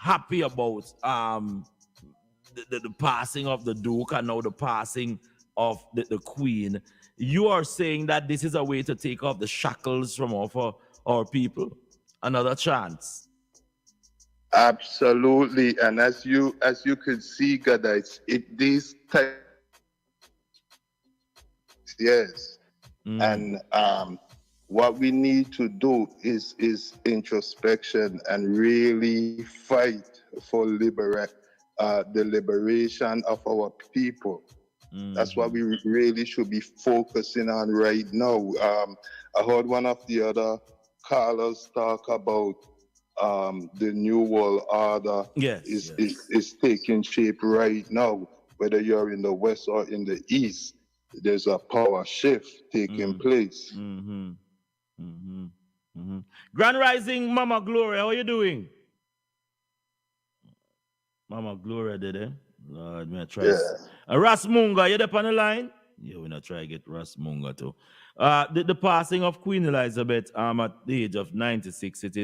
happy about the passing of the Duke and now the passing of the Queen. You are saying that this is a way to take off the shackles from off our people. Another chance. Absolutely, and as you could see, guys, these type yes, and what we need to do is introspection and really fight for the liberation of our people. That's what we really should be focusing on right now. I heard one of the other callers talk about the New World Order is taking shape right now. Whether you're in the West or in the East, there's a power shift taking place. Grand Rising, Mama Gloria, how are you doing? Mama Gloria did it. Lord, me try. Ras Munga, you up on the line? Yeah, we're not trying to get Ras Munga too. The passing of Queen Elizabeth at the age of 96, it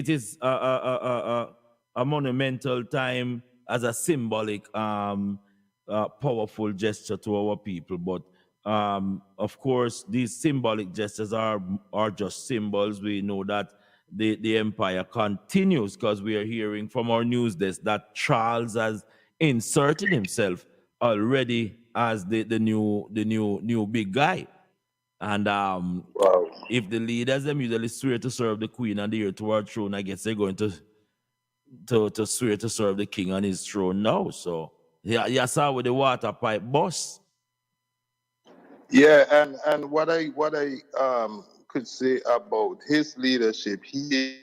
is a monumental time as a symbolic powerful gesture to our people. But of course, these symbolic gestures are just symbols. We know that the empire continues because we are hearing from our news desk that Charles has inserted himself already as the new big guy. And if the leaders them usually swear to serve the queen and the heir to her throne, I guess they're going to swear to serve the king on his throne now. So yeah, you saw with the water pipe boss. Yeah, and what I could say about his leadership, he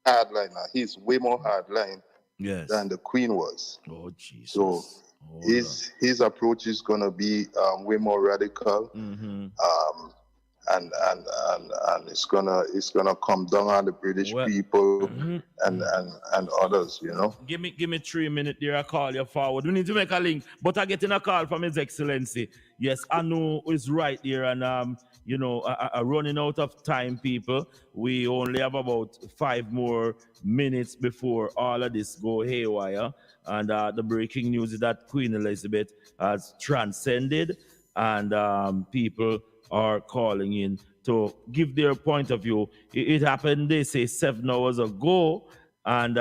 hardliner. He's way more hardline than the Queen was. Oh Jesus! So his approach is gonna be way more radical. And it's gonna come down on the British people and others, you know. Give me 3 minutes there. I call you forward. We need to make a link, but I get in a call from His Excellency. Yes, I know is right there, and you know, running out of time, people. We only have about 5 more minutes before all of this go haywire. And the breaking news is that Queen Elizabeth has transcended, and people are calling in to give their point of view. It happened, they say, 7 hours ago, and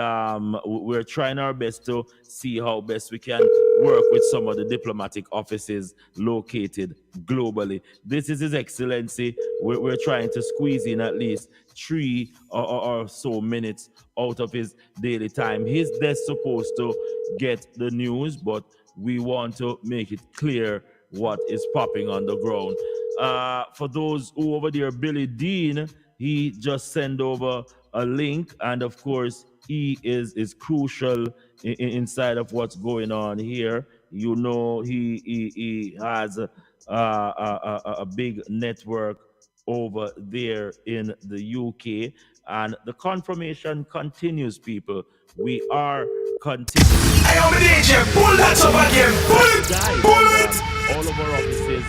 we're trying our best to see how best we can work with some of the diplomatic offices located globally. This is His Excellency. We're trying to squeeze in at least 3 or so minutes out of his daily time. He's just supposed to get the news, but we want to make it clear what is popping on the ground. For those who over there, Billy Dean, he just sent over a link, and of course he is crucial inside of what's going on here. You know, he has a big network over there in the UK, and the confirmation continues, people. We are continuing. I am a DJ. Pull that up again. Pull it. All of our offices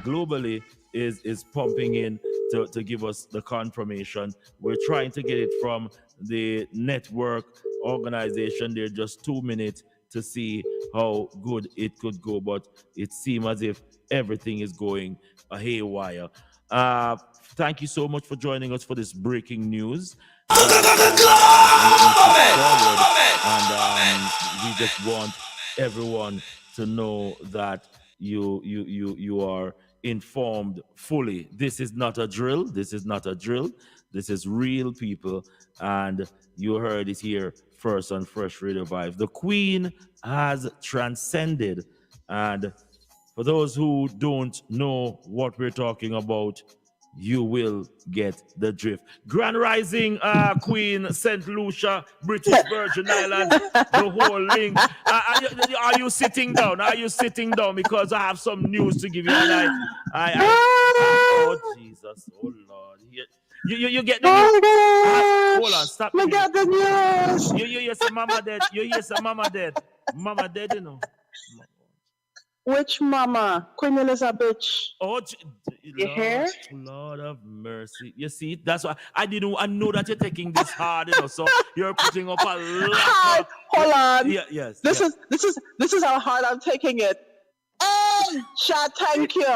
globally is pumping in to give us the confirmation. We're trying to get it from the network organization. They're just 2 minutes to see how good it could go, but it seems as if everything is going haywire. Thank you so much for joining us for this breaking news. We just want everyone to know that you are informed fully. This is not a drill. This is not a drill. This is real, people, and you heard it here first on Freshradiovybz. The Queen has transcended, and for those who don't know what we're talking about, you will get the drift. Grand Rising, Queen, St. Lucia, British Virgin Islands, the whole link. Are you sitting down? Are you sitting down? Because I have some news to give you. And oh, Jesus. Oh, Lord. You get the news. Hold on, stop. We got the news. You hear some mama dead. You hear some mama dead. Mama dead, you know. Which mama? Queen Elizabeth. Oh, You hear? Lord of mercy. You see, that's why I know that you're taking this hard, so you're putting up a lot of, Hold on. yeah, yes. This is how hard I'm taking it. Hey, Sha, thank you.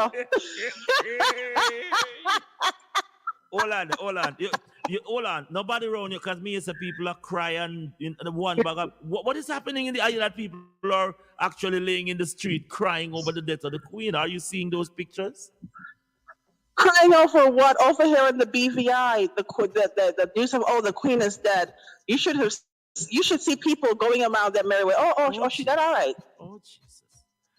Hold on. You hold on. Nobody around you, because me as a people are crying in the one bag of, what is happening in the area that people are actually laying in the street crying over the death of the Queen? Are you seeing those pictures? Crying over what? Over here in the BVI, the news of the Queen is dead. You should see people going around that merry way. Oh, she dead, all right. Oh, Jesus.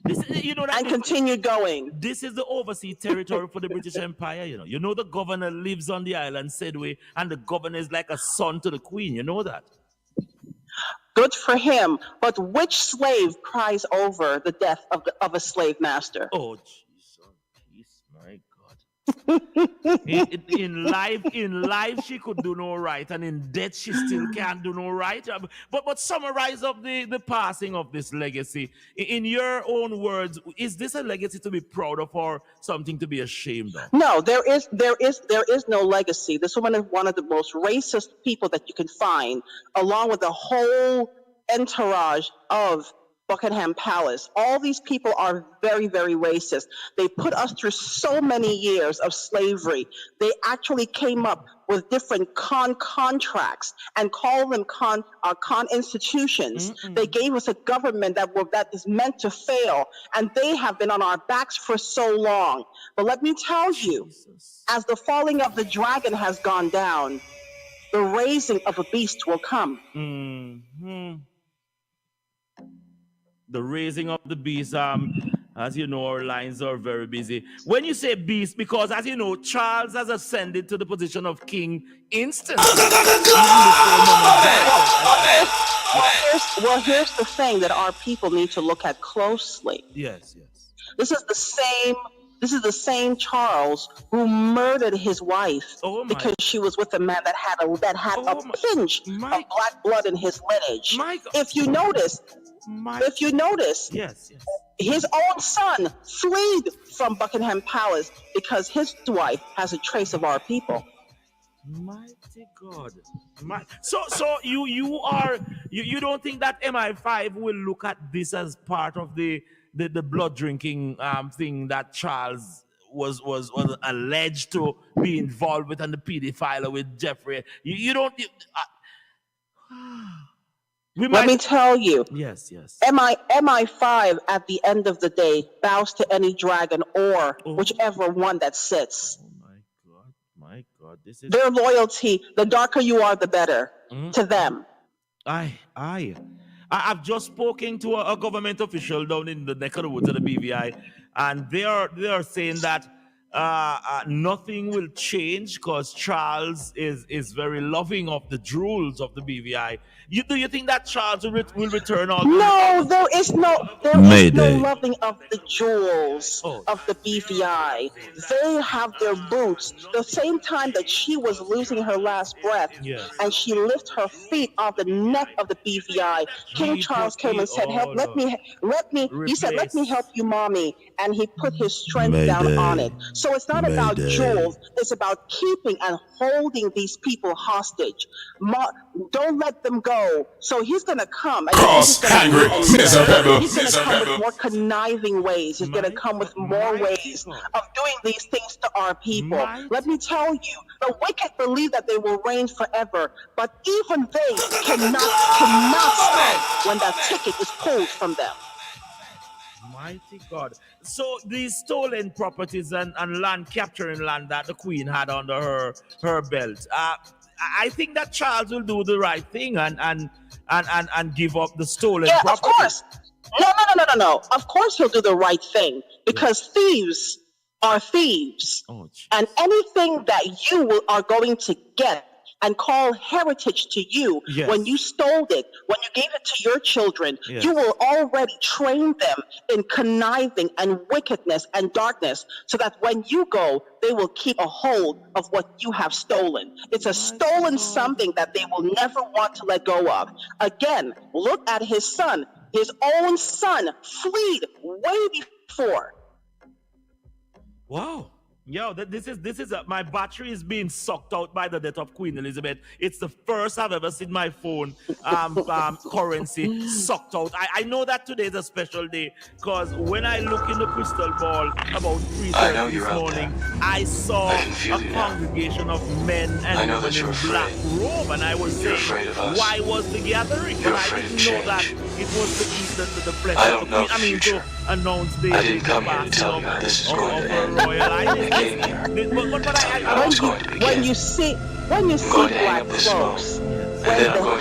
And continue going. This is the overseas territory for the British Empire, You know the governor lives on the island, Sedway, and the governor is like a son to the Queen. You know that? Good for him. But which slave cries over the death of a slave master? Oh, Jesus, my God. in life she could do no right, and in death she still can't do no right. But summarize up the passing of this legacy in your own words. Is this a legacy to be proud of or something to be ashamed of? No, there is no legacy. This woman is one of the most racist people that you can find, along with the whole entourage of Buckingham Palace. All these people are very, very racist. They put us through so many years of slavery. They actually came up with different contracts and called them con institutions. They gave us a government that is meant to fail, and they have been on our backs for so long. But let me tell you, as the falling of the dragon has gone down, the raising of a beast will come. The raising of the beast, as you know, our lines are very busy. When you say beast, because as you know, Charles has ascended to the position of king instantly. Well, here's the thing that our people need to look at closely. Yes. This is the same Charles who murdered his wife because she was with a man that had a pinch of black blood in his lineage. If you notice, yes, his own son fled from Buckingham Palace because his wife has a trace of our people. Mighty God. So you don't think that MI5 will look at this as part of the blood drinking thing that Charles was alleged to be involved with, and the pedophile with Jeffrey? You don't. Let me tell you. Yes. MI5 at the end of the day bows to any dragon or whichever one that sits. Oh my God! This is their loyalty. The darker you are, the better to them. I've just spoken to a government official down in the neck of the woods of the BVI, and they are saying that nothing will change because Charles is very loving of the jewels of the BVI. Do you think that Charles will return all? No, there is no loving of the jewels of the BVI. They have their boots. The same time that she was losing her last breath, and she lifted her feet off the neck of the BVI, King Charles came and said, "Help! Let me." He said, "Let me help you, mommy," and he put his strength down on it. So it's not about jewels. It's about keeping and holding these people hostage. Don't let them go. So he's going to come. He's going to come with more conniving ways. He's going to come with more ways of doing these things to our people. Let me tell you, the wicked believe that they will reign forever, but even they cannot stop when that ticket is pulled from them. Mighty God. So these stolen properties and land, capturing land that the Queen had under her belt, I think that Charles will do the right thing and give up the stolen property. Of course. No. Of course he'll do the right thing, because thieves are thieves. And anything that you are going to get and call heritage to you, when you stole it, when you gave it to your children, you will already train them in conniving and wickedness and darkness, so that when you go, they will keep a hold of what you have stolen. It's a stolen something that they will never want to let go of. Again, look at his son. His own son fled way before. Wow. Yo, this is my battery is being sucked out by the death of Queen Elizabeth. It's the first I've ever seen my phone currency sucked out. I know that today is a special day because when I look in the crystal ball about 3:30 this morning, I saw a congregation of men and women in black robe, and I was saying, why was the gathering? But I didn't know that it was to eat the flesh of the Queen. I mean, to announce the I didn't come here to tell you how this is going to end. I came here. When you see black folks, when the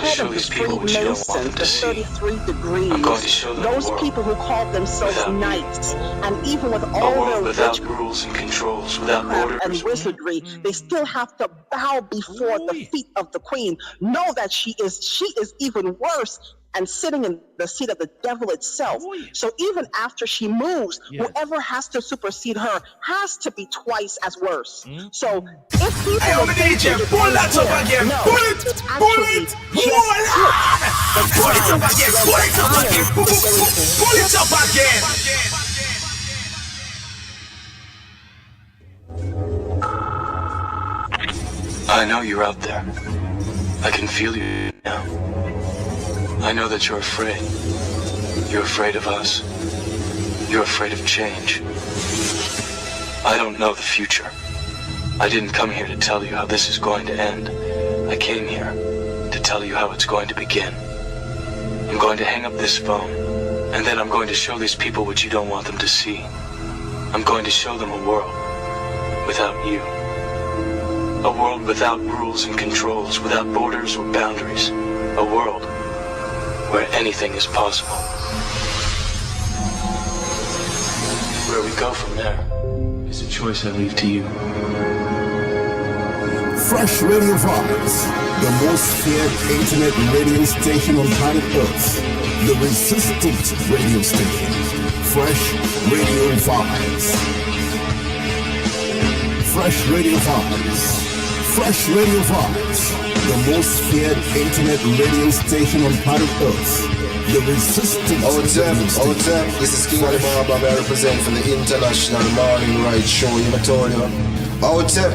head of the Freemasons, the 33 degrees, those people who call themselves knights, and even with all their without rules and controls, without borders and wizardry, they still have to bow before the feet of the Queen. Know that she is even worse and sitting in the seat of the devil itself. So even after she moves, whoever has to supersede her has to be twice as worse. So if people hey, on the DJ, pull that up again. No, pull it up again. Pull it up again. Pull it up again. I know you're out there. I can feel you now. I know that you're afraid. You're afraid of us. You're afraid of change. I don't know the future. I didn't come here to tell you how this is going to end. I came here to tell you how it's going to begin. I'm going to hang up this phone, and then I'm going to show these people what you don't want them to see. I'm going to show them a world without you. A world without rules and controls, without borders or boundaries. A world where anything is possible. Where we go from there is a choice I leave to you. Freshradiovybz, the most feared internet radio station on planet Earth. The resistant radio station. Freshradiovybz. Freshradiovybz. Freshradiovybz, the most feared internet radio station on planet Earth. The resistance. What's up? This is King Alibaba. I represent for the International Morning Ride Show. You told you. What's up?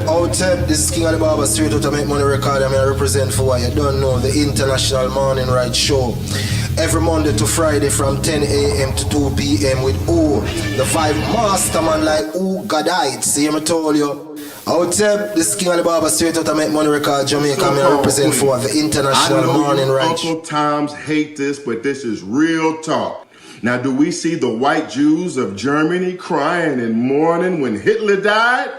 This is King Alibaba. Straight out to Make Money Record. I represent for what you don't know. The International Morning Ride Show. Every Monday to Friday from 10 a.m. to 2 p.m. with the 5 masterman like Gadites. See me told you. What's up? This is King Alibaba, straight out to Make Money Record, Jamaica. I represent for the International Morning Ride. Uncle Toms hate this, but this is real talk. Now, do we see the white Jews of Germany crying and mourning when Hitler died?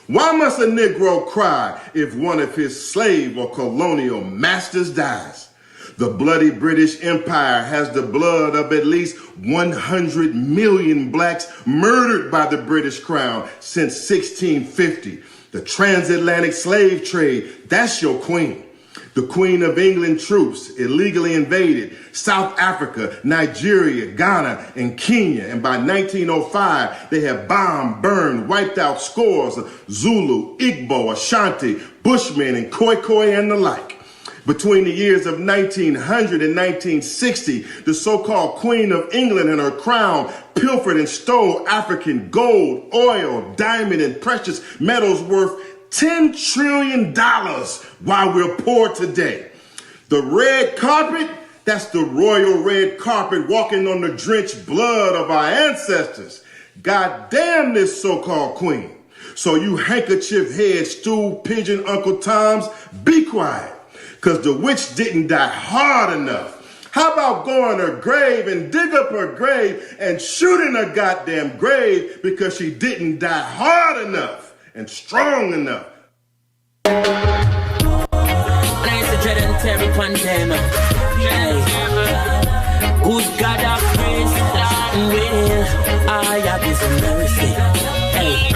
Why must a Negro cry if one of his slave or colonial masters dies? The bloody British Empire has the blood of at least 100 million blacks murdered by the British Crown since 1650. The transatlantic slave trade, that's your queen. The Queen of England troops illegally invaded South Africa, Nigeria, Ghana, and Kenya. And by 1905, they had bombed, burned, wiped out scores of Zulu, Igbo, Ashanti, Bushmen, and Khoikhoi and the like. Between the years of 1900 and 1960, the so-called Queen of England and her crown pilfered and stole African gold, oil, diamond, and precious metals worth $10 trillion while we're poor today. The red carpet, that's the royal red carpet walking on the drenched blood of our ancestors. God damn this so-called queen. So you handkerchief head, stool pigeon Uncle Toms, be quiet. Because the witch didn't die hard enough. How about going to her grave and dig up her grave and shooting her goddamn grave because she didn't die hard enough and strong enough? Good God of grace, will I have His mercy? Hey,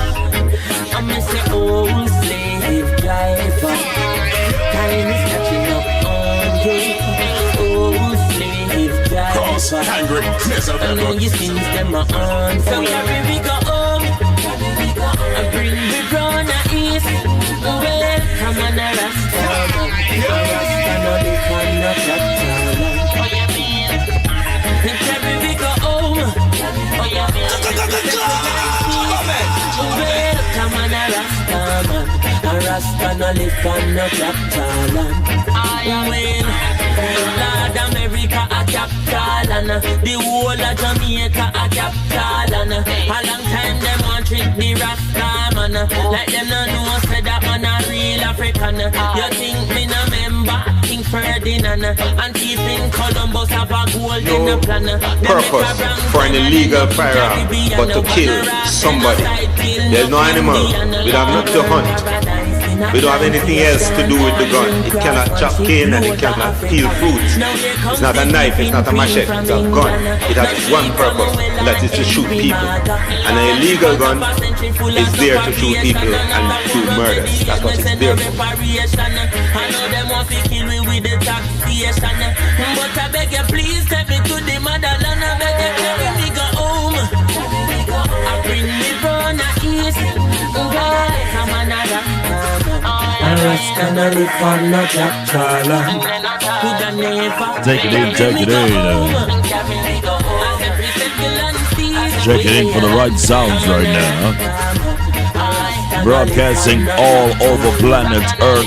I'm a say old slave driver. Time is catching up on you. Oh, slave driver. And then you sing them on. So here we go home. I bring the brown east. Well, come on, a Rasta. A Rasta, no, they cannot chat. Oh, yeah, man. And here we go home. Oh, yeah, man. Well, come on, Rasta no live on no capital land. Lord America a capital and the whole of Jamaica a capital and a long time them want treat the Rasta man like them no know say that man a real African. You think me no member King Ferdinand and thief in Columbus have a gold in the plan. Purpose for an illegal firearm but to kill somebody. There's no animal. We don't have to hunt. We don't have anything else to do with the gun. It cannot chop cane and it cannot peel fruits. It's not a knife, it's not a machete, it's a gun. It has one purpose, and that is to shoot people. And an illegal gun is there to shoot people and do murders. That's what it's there for. I know them want to kill me with the taxation, but I beg you please take me to the motherland. I beg you carry me go home. I bring me from the east. Come on, Take it in. Check it in for the right sounds right now. Broadcasting all over planet Earth.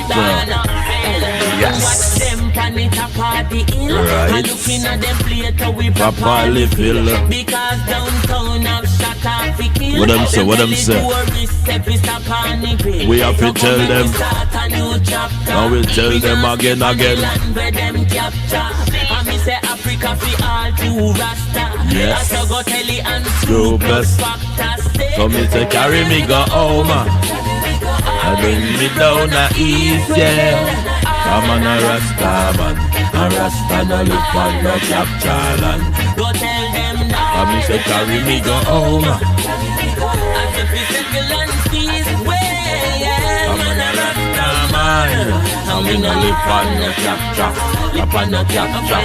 Yes. Right. Papa Liffil. What them say? We have to tell them. I will tell them again. Yes. Dopest. So me say carry me go home. I bring me down the east, yeah. I'm on a Rasta man. A Rasta no live on no capital land. Go tell them now. I say carry me go home. I'm on a Rasta man. And we no live on no capital. Live on no capital.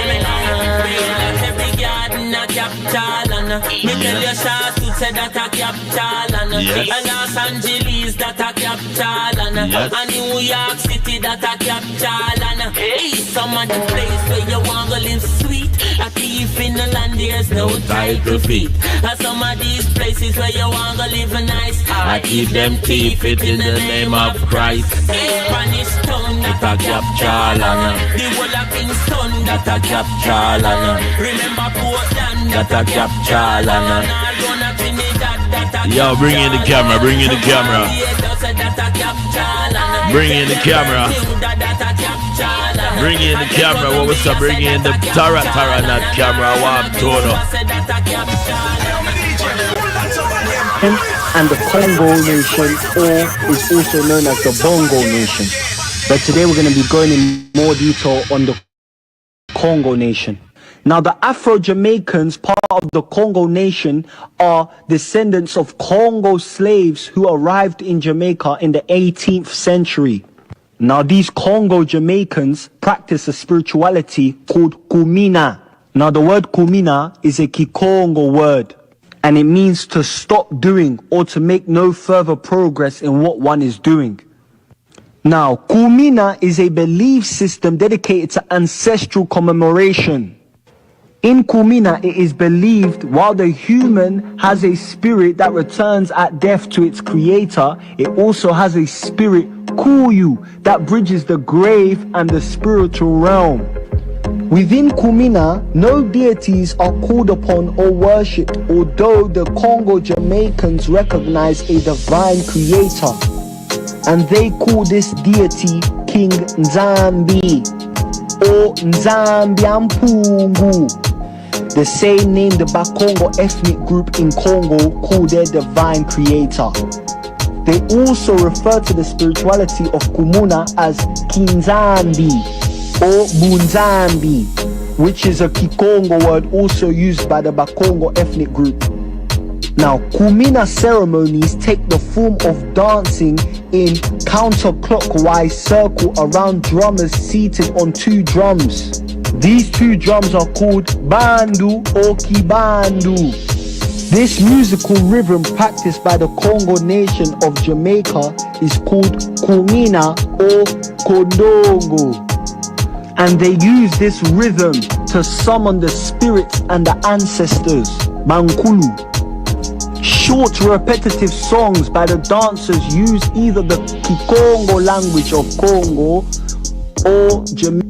Me tell you Charlotte said that a capital and Los Angeles that a capital and New York City that a capital and hey, some of the place where you want to live sweet. A thief in the land there's no title feet. And some of these places where you want to live nice, I keep them thief it in the name of Christ. Spanish town that a capital and the whole of Kingston that a capital and remember Portland that a capital and yo, bring in the camera. Bring in the camera. What was that? Bring in the Tara, not camera. Warm tono. And the Congo Nation, or is also known as the Bongo Nation. But today we're going to be going in more detail on the Congo Nation. Now, the Afro-Jamaicans, part of the Congo Nation, are descendants of Congo slaves who arrived in Jamaica in the 18th century. Now, these Congo Jamaicans practice a spirituality called Kumina. Now, the word Kumina is a Kikongo word, and it means to stop doing or to make no further progress in what one is doing. Now, Kumina is a belief system dedicated to ancestral commemoration. In Kumina, it is believed while the human has a spirit that returns at death to its creator, it also has a spirit, Kuyu, that bridges the grave and the spiritual realm. Within Kumina, no deities are called upon or worshipped, although the Congo Jamaicans recognize a divine creator. And they call this deity King Nzambi, or Nzambiampungu, the same name the Bakongo ethnic group in Congo call their divine creator. They also refer to the spirituality of Kumuna as Kinzambi or Bunzambi, which is a Kikongo word also used by the Bakongo ethnic group. Now, Kumina ceremonies take the form of dancing in counterclockwise circle around drummers seated on two drums. These two drums are called bandu or kibandu. This musical rhythm practiced by the Congo nation of Jamaica is called Kumina or Kondongo. And they use this rhythm to summon the spirits and the ancestors, Bankulu. Short repetitive songs by the dancers use either the Kikongo language of Congo or Jamaica.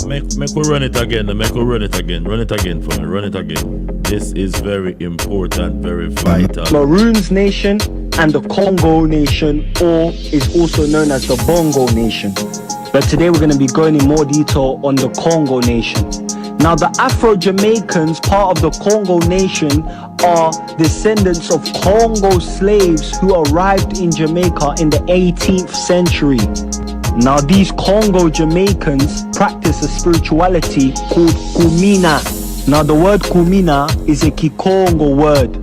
Make we run it again. Run it again for me. Run it again. This is very important, very vital. Maroons Nation and the Congo Nation, or is also known as the Bongo Nation. But today we're going to be going in more detail on the Congo Nation. Now, the Afro-Jamaicans, part of the Congo Nation, are descendants of Congo slaves who arrived in Jamaica in the 18th century. Now, these Congo Jamaicans practice a spirituality called Kumina. Now, the word Kumina is a Kikongo word,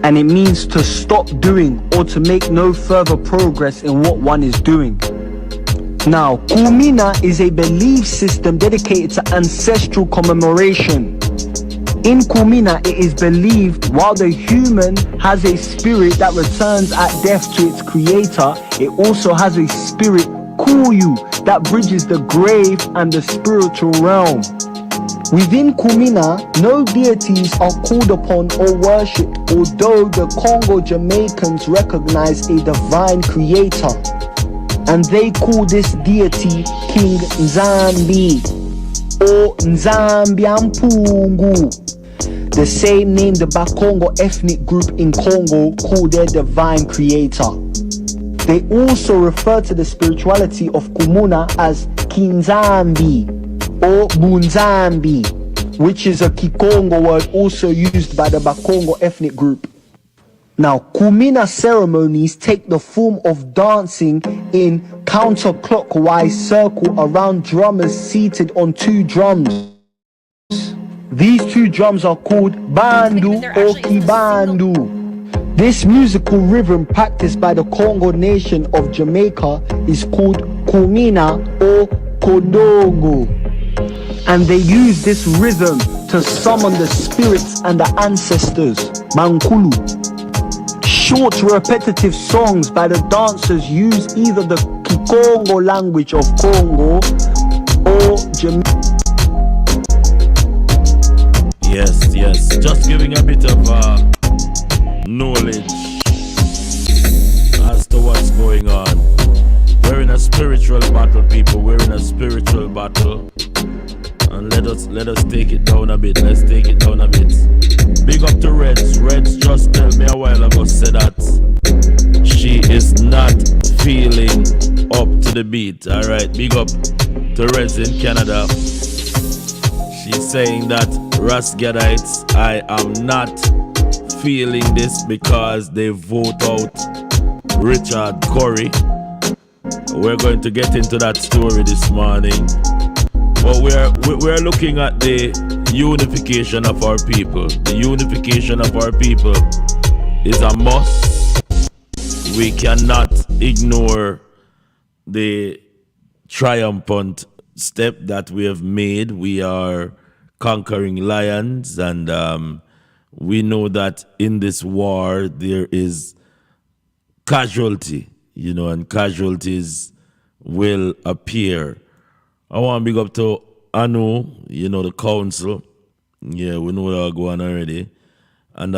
and it means to stop doing or to make no further progress in what one is doing. Now, Kumina is a belief system dedicated to ancestral commemoration. In Kumina, it is believed while the human has a spirit that returns at death to its creator, it also has a spirit, Kuyu, that bridges the grave and the spiritual realm. Within Kumina, no deities are called upon or worshipped, although the Congo Jamaicans recognize a divine creator. And they call this deity King Nzambi or Nzambiampungu, the same name the Bakongo ethnic group in Congo call their divine creator. They also refer to the spirituality of Kumuna as Kinzambi or Bunzambi, which is a Kikongo word also used by the Bakongo ethnic group. Now, Kumina ceremonies take the form of dancing in counterclockwise circle around drummers seated on two drums. These two drums are called bandu or kibandu. This musical rhythm practiced by the Congo nation of Jamaica is called Kumina or Kodongo. And they use this rhythm to summon the spirits and the ancestors, Mankulu. Short repetitive songs by the dancers use either the Kikongo language of Congo or Jamaica. Yes, just giving a bit of knowledge as to what's going on. We're in a spiritual battle, people. We're in a spiritual battle. And let us take it down a bit. Let's take it down a bit. Big up to Reds. Reds just told me a while ago, said that she is not feeling up to the beat. Alright, big up to Reds in Canada. She's saying that Rasgadites, I am not feeling this because they vote out Richard Curry. We're going to get into that story this morning. But we're looking at the unification of our people. The unification of our people is a must. We cannot ignore the triumphant step that we have made. We are conquering lions, and we know that in this war there is casualty, and casualties will appear. I want to big up to Anu, the council. Yeah, we know what are going on already. And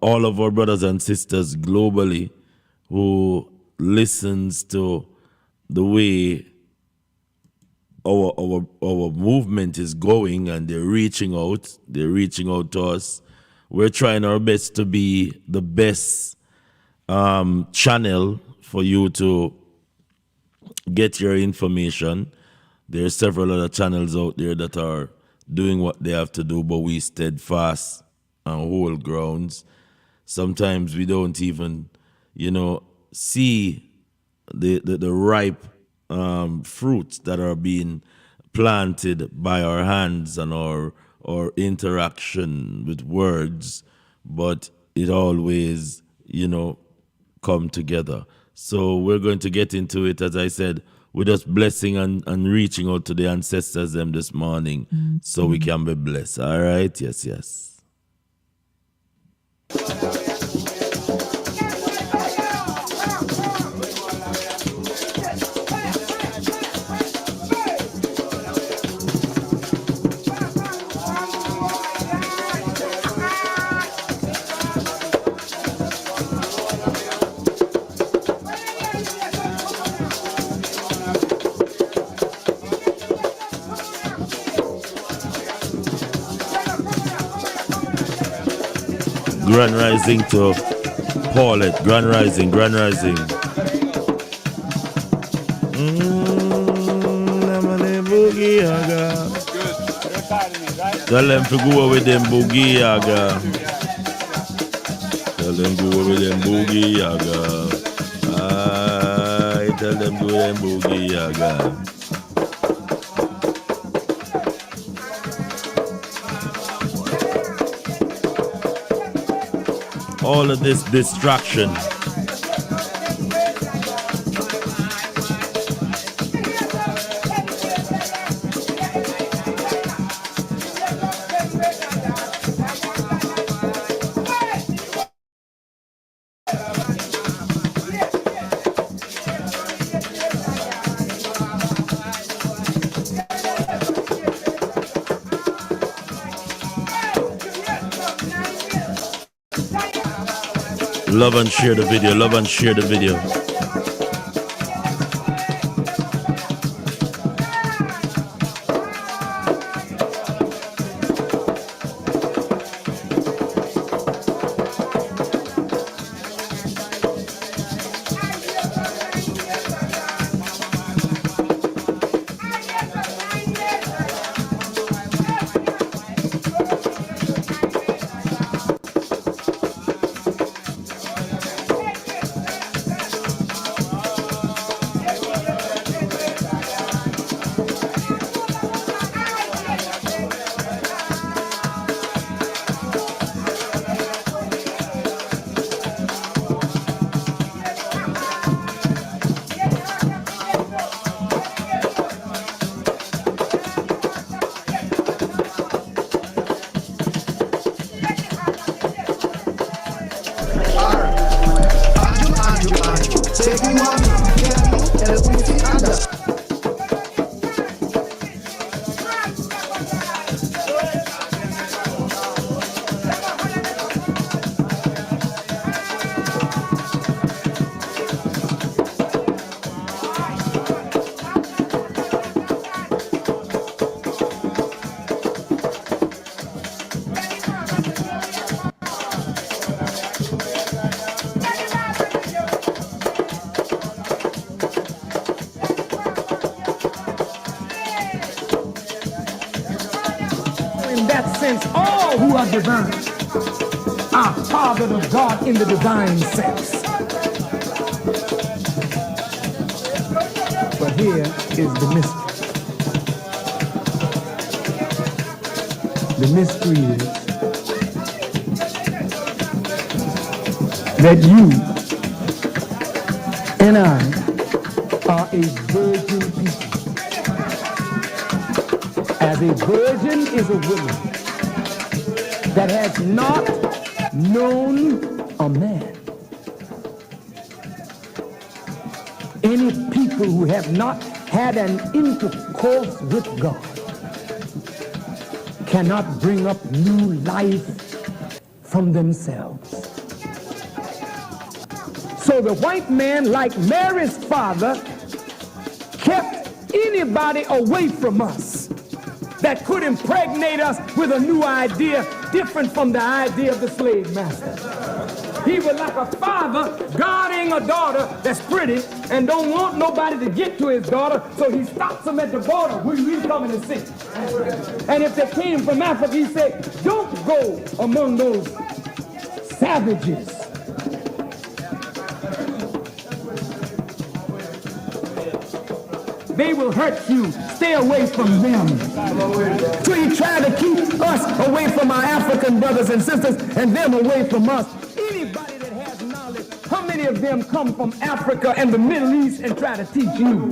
all of our brothers and sisters globally who listens to the way our movement is going, and they're reaching out to us. We're trying our best to be the best channel for you to get your information. There are several other channels out there that are doing what they have to do, but we steadfast and hold grounds. Sometimes we don't even, see the ripe fruits that are being planted by our hands and our interaction with words, but it always, come together. So we're going to get into it. As I said, we're just blessing and reaching out to the ancestors them this morning so we can be blessed. All right? Yes. Grand Rising to Paulette. Grand Rising. Boogie Yaga. Tell them to go with them Boogie Yaga. Tell them go with them Boogie Yaga. I tell them go with them Boogie Yaga. All of this distraction. Love and share the video. All who are divine are fathered of God in the divine sense. But here is the mystery. The mystery is that you and I are a virgin people. As a virgin is a woman that has not known a man. Any people who have not had an intercourse with God cannot bring up new life from themselves. So the white man, like Mary's father, kept anybody away from us that could impregnate us with a new idea different from the idea of the slave master. He was like a father guarding a daughter that's pretty and don't want nobody to get to his daughter, so he stops them at the border. Who you coming to see? And if they came from Africa, he said, don't go among those savages. They will hurt you. Stay away from them. So he tried to keep us away from our African brothers and sisters and them away from us. Anybody that has knowledge, how many of them come from Africa and the Middle East and try to teach you?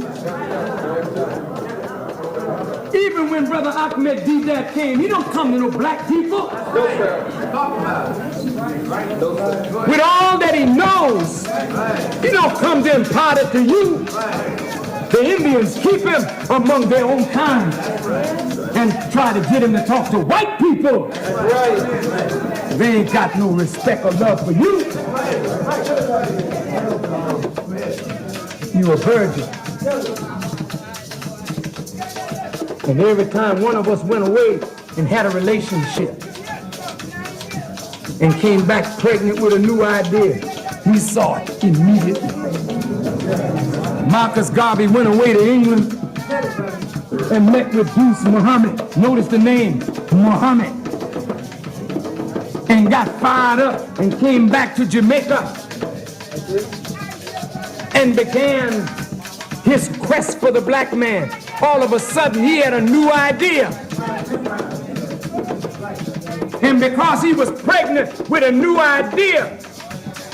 Even when Brother Ahmed Didat came, he don't come to no black people. With all that he knows, he don't come to impart it to you. The Indians keep him among their own kind and try to get him to talk to white people. They ain't got no respect or love for you. You a virgin. And every time one of us went away and had a relationship, and came back pregnant with a new idea. He saw it immediately. Marcus Garvey went away to England and met with Deuce Muhammad. Notice the name, Muhammad. And got fired up and came back to Jamaica and began his quest for the black man. All of a sudden, he had a new idea. And because he was pregnant with a new idea,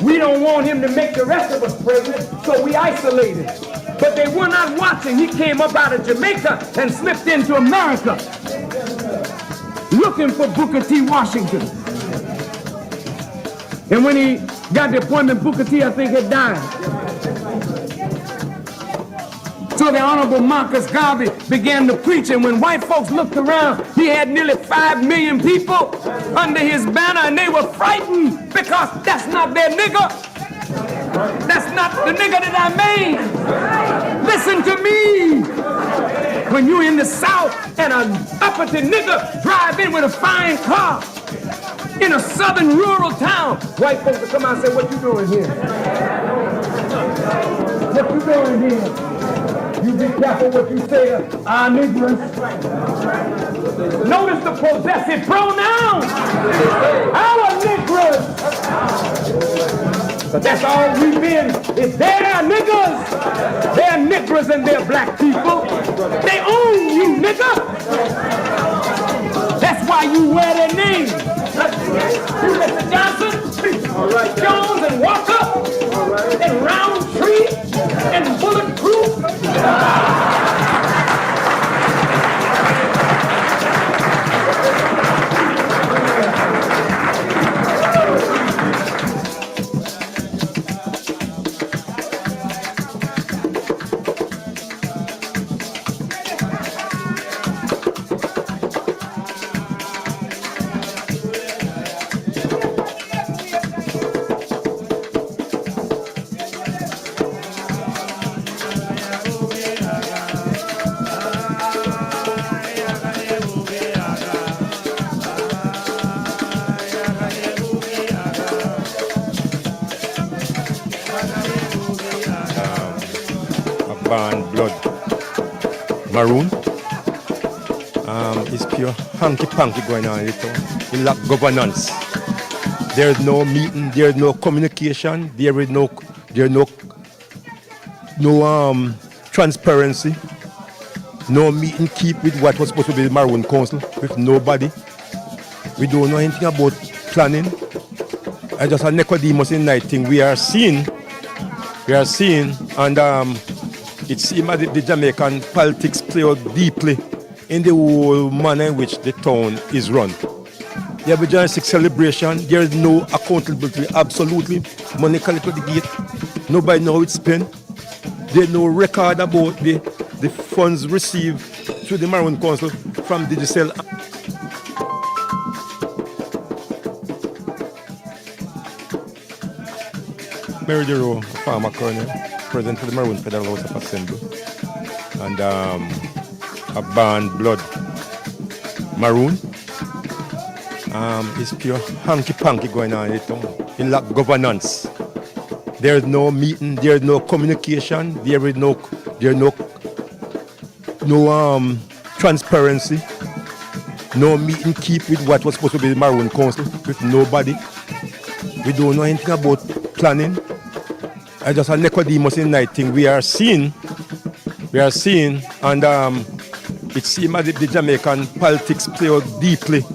we don't want him to make the rest of us pregnant, so we isolated. But they were not watching. He came up out of Jamaica and slipped into America, looking for Booker T. Washington. And when he got the appointment, Booker T, I think, had died. So the Honorable Marcus Garvey began to preach, and when white folks looked around, he had nearly 5 million people under his banner, and they were frightened because that's not their nigger. That's not the nigger that I made. Listen to me. When you're in the South and an uppity nigger drive in with a fine car in a southern rural town, white folks will come out and say, what you doing here? What you doing here? You be careful what you say to our Negroes. Notice the possessive pronoun. Our Negroes. But that's all we've been, is they're niggas. They're Negroes and they're black people. They own you, nigga. That's why you wear their names. You Mr. Johnson, Jones and Walker, and Roundtree, and Bulletproof. Maroon. It's pure hanky-panky going on in the town. We lack governance. There is no meeting, there is no communication, there is no transparency, no meeting keep with what was supposed to be the Maroon Council, with nobody. We don't know anything about planning. And just a Nicodemus in night thing we are seeing, and it seems that the Jamaican politics play out deeply in the whole manner in which the town is run. There will be journalistic celebration, there is no accountability, absolutely. Money collected to the gate, nobody knows how it's spent. There's no record about the funds received through the Maroon Council from Digicel. Mary DeRoe, former colonel, president of the Maroon Federal House of Assembly, and a band blood Maroon. It's pure hanky-panky going on in the town. It lack governance. There is no meeting, there is no communication, there is no transparency, no meeting keep with what was supposed to be the Maroon Council, with nobody. We don't know anything about planning. And just a Nicodemus in night thing we are seeing, and it seems that the Jamaican politics play out deeply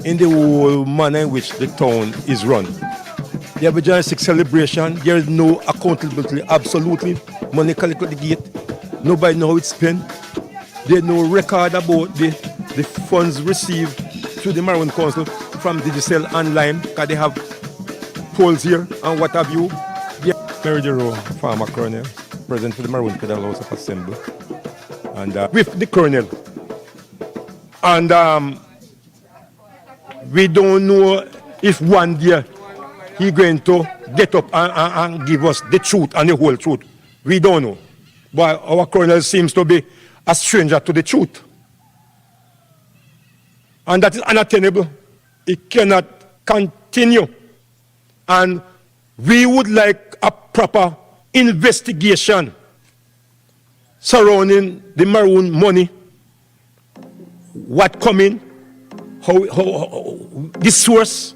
in the whole manner in which the town is run. There will be journalistic celebration, there is no accountability, absolutely. Money collected at the gate, nobody knows how it's spent. There's no record about the funds received through the Maroon Council from Digicel online, because they have polls here and what have you. Mary DeRoe, former colonel, president of the Maroon Federal House of Assembly, and with the colonel. And we don't know if one day he's going to get up and give us the truth and the whole truth. We don't know. But our colonel seems to be a stranger to the truth. And that is unattainable. It cannot continue And we would like a proper investigation surrounding the maroon money, what coming, how the source,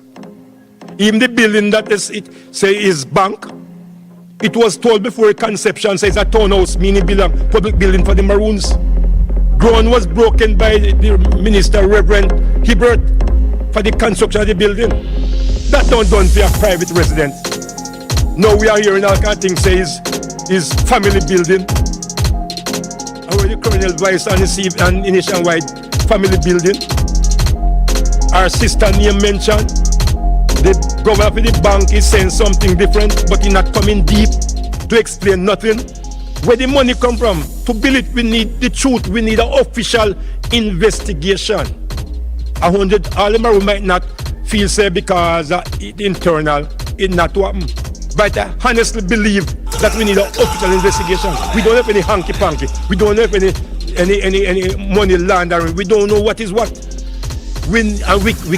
even the building that is bank. It was told before conception, says a townhouse, meaning public building for the Maroons. Ground was broken by the minister, Reverend Hibbert, for the construction of the building. That don't done for a private resident. Now we are hearing all kind of things, says is family building. Our the Colonel Vice and nationwide family building. Our sister name mentioned. The governor of the bank is saying something different, but he's not coming deep to explain nothing. Where the money come from? To build it, we need the truth. We need an official investigation. 100, all the Maroon might not feel say because it's internal, it's not what happen. But I honestly believe that we need an official investigation. We don't have any hanky-panky. We don't have any money laundering. We don't know what is what. We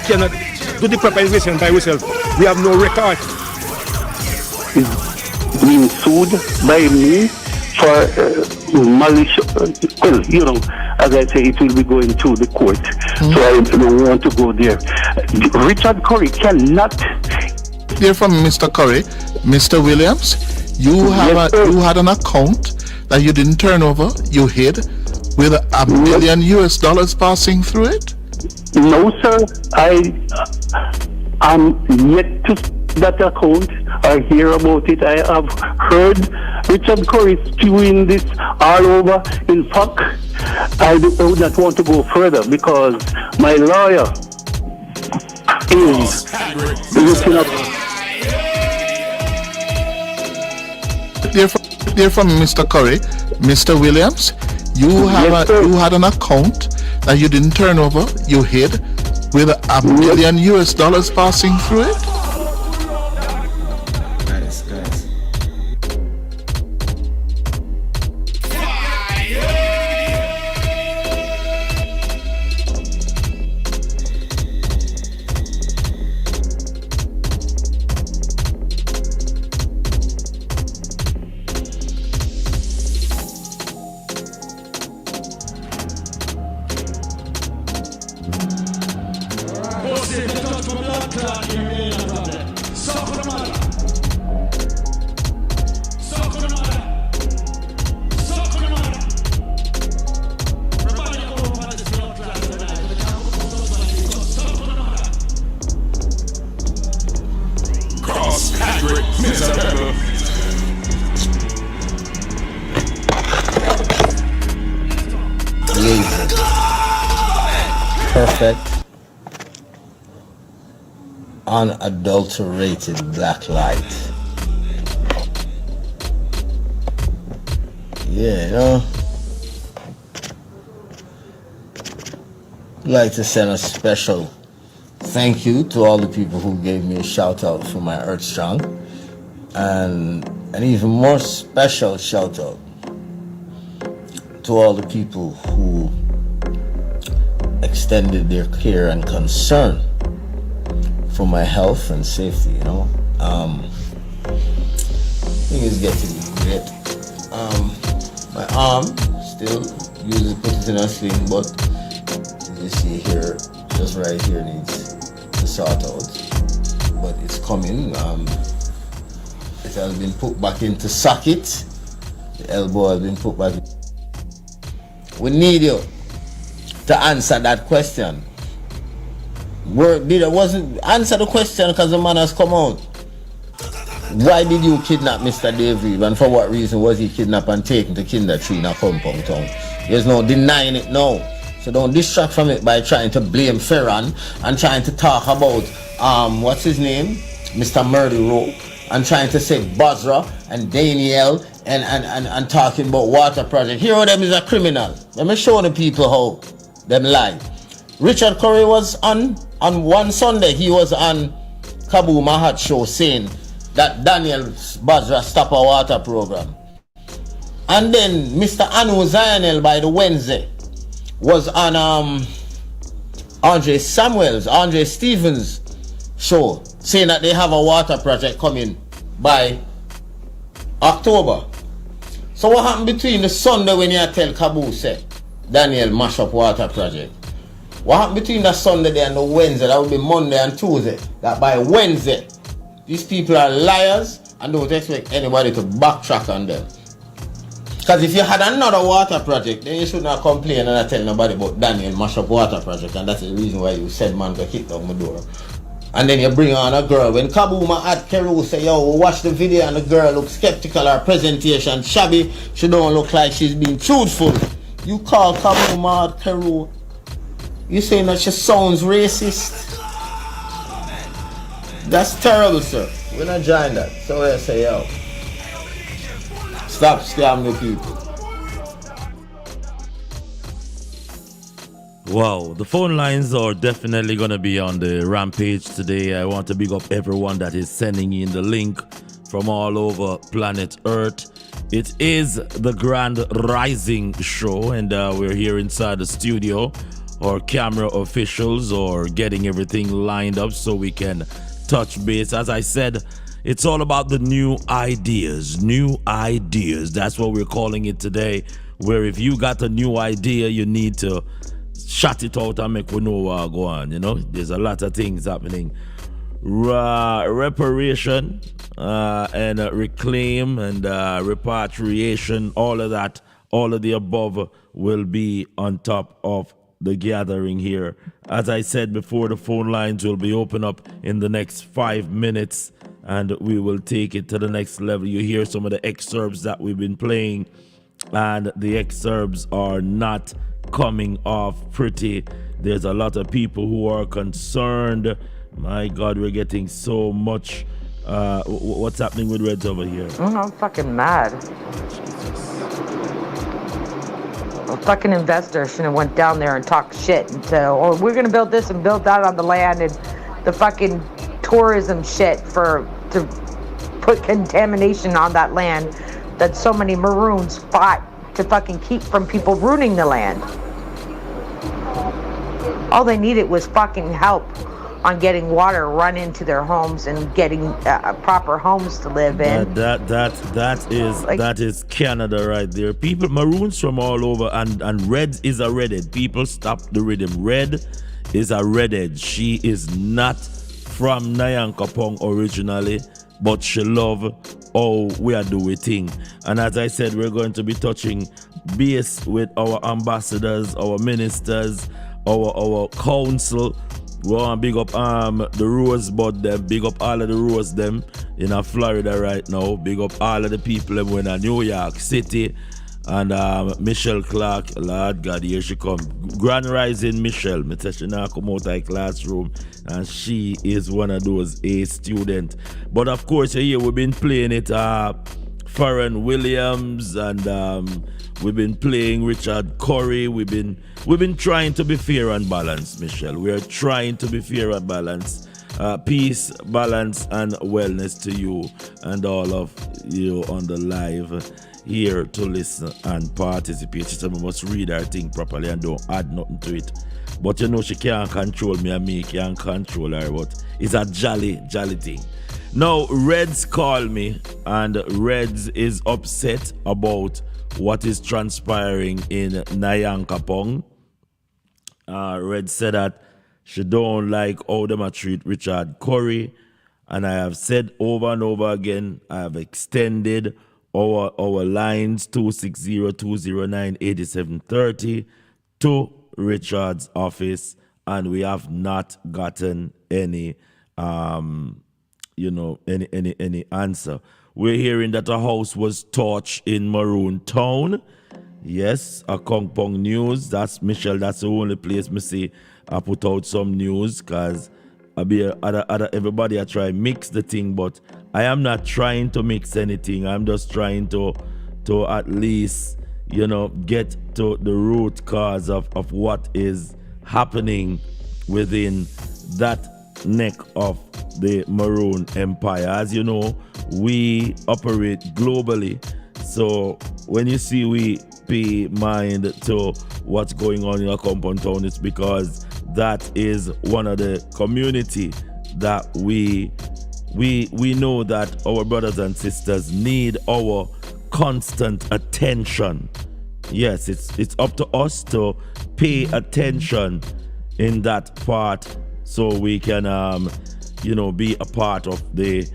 cannot do the proper investigation by ourselves. We have no record. It's being sued by me for malicious. Well, you know, as I say, it will be going through the court. So I don't want to go there. Richard Curry cannot. Hear from Mr. Curry, Mr. Williams. You had an account that you didn't turn over. You hid with $1 million US passing through it. No, sir. I'm yet to that account. I hear about it. I have heard Richard Curry spewing this all over. In fact, I would not want to go further because my lawyer is looking up. Dear from Mr. Curry, Mr. Williams, you had an account that you didn't turn over. You hid with $1 million US passing through it. Nice. Perfect, unadulterated black light. Yeah, you know, I'd like to send a special thank you to all the people who gave me a shout out for my Earth Strong, and an even more special shout out to all the people who extended their care and concern for my health and safety, you know. Things get to be great. My arm still put it in a sling, but you see here, just right here needs to sort out. But it's coming. It has been put back into socket. The elbow has been put back. We need you to answer that question. Answer the question because the man has come out. Why did you kidnap Mr. Dave Reeve, and for what reason was he kidnapped and taken to Kinder Tree in a compound town? There's no denying it now. So don't distract from it by trying to blame Ferran and trying to talk about what's his name? Mr. Murdy Rowe, and trying to say Basra and Daniel and talking about water project. Here of them is a criminal. Let me show the people how them lie. Richard Curry was on one Sunday, he was on Kabu Mahat show saying that Daniel Basra stop a water program. And then Mr. Anu Zionel by the Wednesday was on Andre Stevens show saying that they have a water project coming by October. So what happened between the Sunday when you tell Caboose say Daniel mash up water project? What happened between the Sunday there and the Wednesday? That would be Monday and Tuesday. That by Wednesday, these people are liars and don't expect anybody to backtrack on them. Because if you had another water project, then you should not complain and not tell nobody about Daniel mash up water project, and that's the reason why you said man to kick down my door. And then you bring on a girl. When Kabuma at Peru say, yo, watch the video and the girl looks skeptical, her presentation shabby, she don't look like she's being truthful. You call Kabuma at Peru, you saying that she sounds racist? That's terrible, sir. We're not joining that. So I say, yo, stop scamming the people. Wow, the phone lines are definitely going to be on the rampage today. I want to big up everyone that is sending in the link from all over planet Earth. It is the Grand Rising show, and we're here inside the studio. Our camera officials are getting everything lined up so we can touch base. As I said, it's all about the new ideas. New ideas. That's what we're calling it today. Where if you got a new idea, you need to shut it out and make we know what go on. You know, there's a lot of things happening. Reparation and reclaim and repatriation, all of that, all of the above will be on top of the gathering here. As I said before, the phone lines will be open up in the next 5 minutes and we will take it to the next level. You hear some of the excerpts that we've been playing, and the excerpts are not coming off pretty. There's a lot of people who are concerned. My God, we're getting so much. What's happening with Reds over here? I'm fucking mad. A fucking investor should have went down there and talked shit and said, oh, we're gonna build this and build that on the land, and the fucking tourism shit to put contamination on that land that so many Maroons fought to fucking keep from people ruining the land. All they needed was fucking help on getting water run into their homes and getting proper homes to live in. That is Canada right there. People, Maroons from all over, and Red is a redhead. People stop the rhythm. Red is a redhead. She is not from Nyankopong originally, but she love how we are doing thing. And as I said, we're going to be touching base with our ambassadors, our ministers, our council. We want to big up the Rosebud them, big up all of the Rose them in Florida right now, big up all of the people them in New York City, and Michelle Clark, Lord God, here she come. Grand Rising Michelle, me tell she now come out of the classroom, and she is one of those A students. But of course here we've been playing it Pharrell Williams, and we've been playing Richard Curry. We've been trying to be fair and balanced, Michelle. We are trying to be fair and balanced. Peace, balance, and wellness to you and all of you on the live here to listen and participate. She said we must read her thing properly and don't add nothing to it. But you know she can't control me and me can't control her, but it's a jolly thing. Now, Reds call me, and Reds is upset about what is transpiring in Nyankopong. Red said that she don't like how them treat Richard Curry, and I have said over and over again, I have extended our lines 260-209-8730 to Richard's office, and we have not gotten any any answer. We're hearing that a house was torched in Maroon Town. Yes, a Kongpong News. That's Michelle. That's the only place me see I put out some news, because everybody I try mix the thing, but I am not trying to mix anything. I'm just trying to at least get to the root cause of what is happening within that neck of the Maroon Empire. As you know, we operate globally, so when you see we pay mind to what's going on in our compound town, it's because that is one of the community that we know that our brothers and sisters need our constant attention. Yes, it's up to us to pay attention in that part so we can be a part of the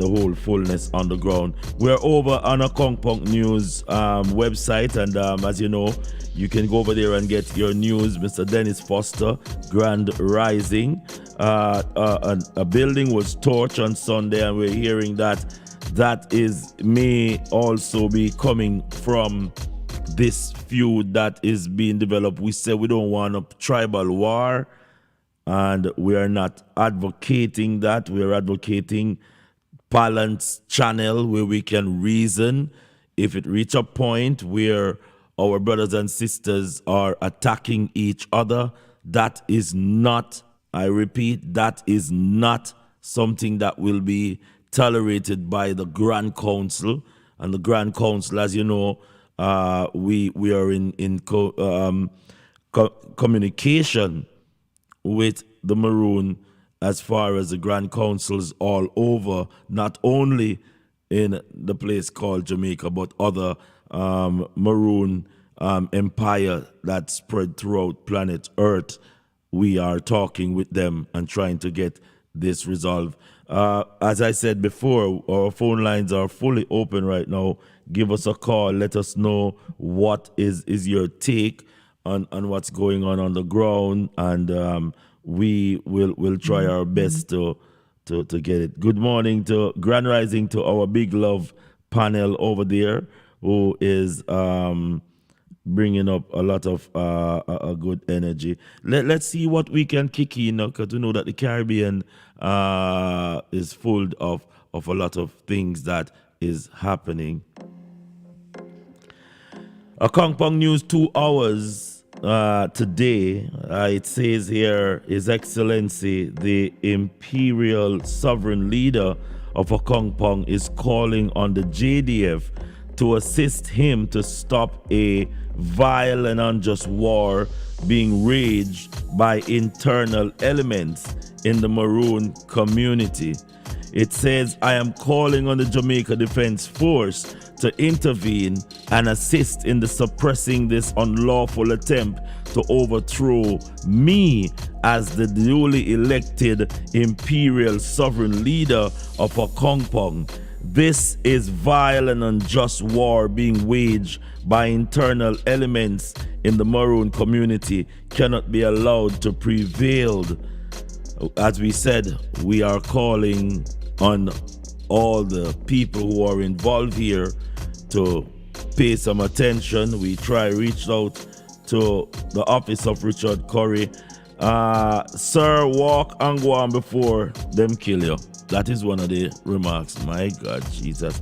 whole fullness on the ground. We're over on a Kongpong News website, and as you know, you can go over there and get your news. Mr. Dennis Foster, Grand Rising. A building was torched on Sunday, and we're hearing that may also be coming from this feud that is being developed. We said we don't want a tribal war, and we are not advocating that. We're advocating balanced channel where we can reason. If it reach a point where our brothers and sisters are attacking each other, that is not, I repeat, that is not something that will be tolerated by the Grand Council. And the Grand Council, as you know, we are in communication with the Maroon as far as the Grand Councils all over, not only in the place called Jamaica, but other Maroon empire that spread throughout planet Earth. We are talking with them and trying to get this resolved. As I said before, our phone lines are fully open right now. Give us a call. Let us know what is your take on what's going on the ground, and we will try our best to get it. Good morning to Grand Rising, to our Big Love panel over there, who is bringing up a lot of a good energy. Let's see what we can kick in, because we know that the Caribbean is full of a lot of things that is happening. A Kongpong News 2 hours today. It says here, His Excellency, the Imperial Sovereign Leader of a Kongpong, is calling on the JDF to assist him to stop a vile and unjust war being waged by internal elements in the Maroon community. It says, I am calling on the Jamaica Defense Force to intervene and assist in the suppressing this unlawful attempt to overthrow me as the duly elected Imperial Sovereign Leader of a Kongpong. This is vile and unjust war being waged by internal elements in the Maroon community cannot be allowed to prevail. As we said, we are calling on all the people who are involved here to pay some attention. We reached out to the office of Richard Curry. Sir, walk and go on before them kill you. That is one of the remarks. My God, Jesus.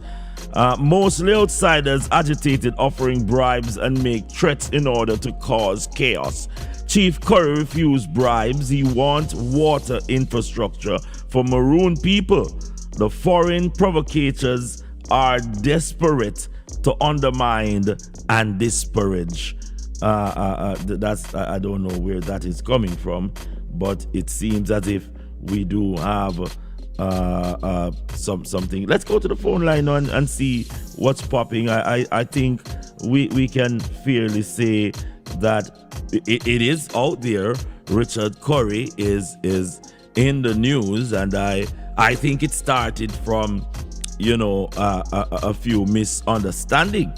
Mostly outsiders agitated, offering bribes and make threats in order to cause chaos. Chief Curry refused bribes. He wants water infrastructure for Maroon people. The foreign provocators are desperate to undermine and disparage. That's I don't know where that is coming from, but it seems as if we do have something. Let's go to the phone line and see what's popping. I think we can fairly say that it is out there. Richard Curry is in the news, and I think it started from a few misunderstanding.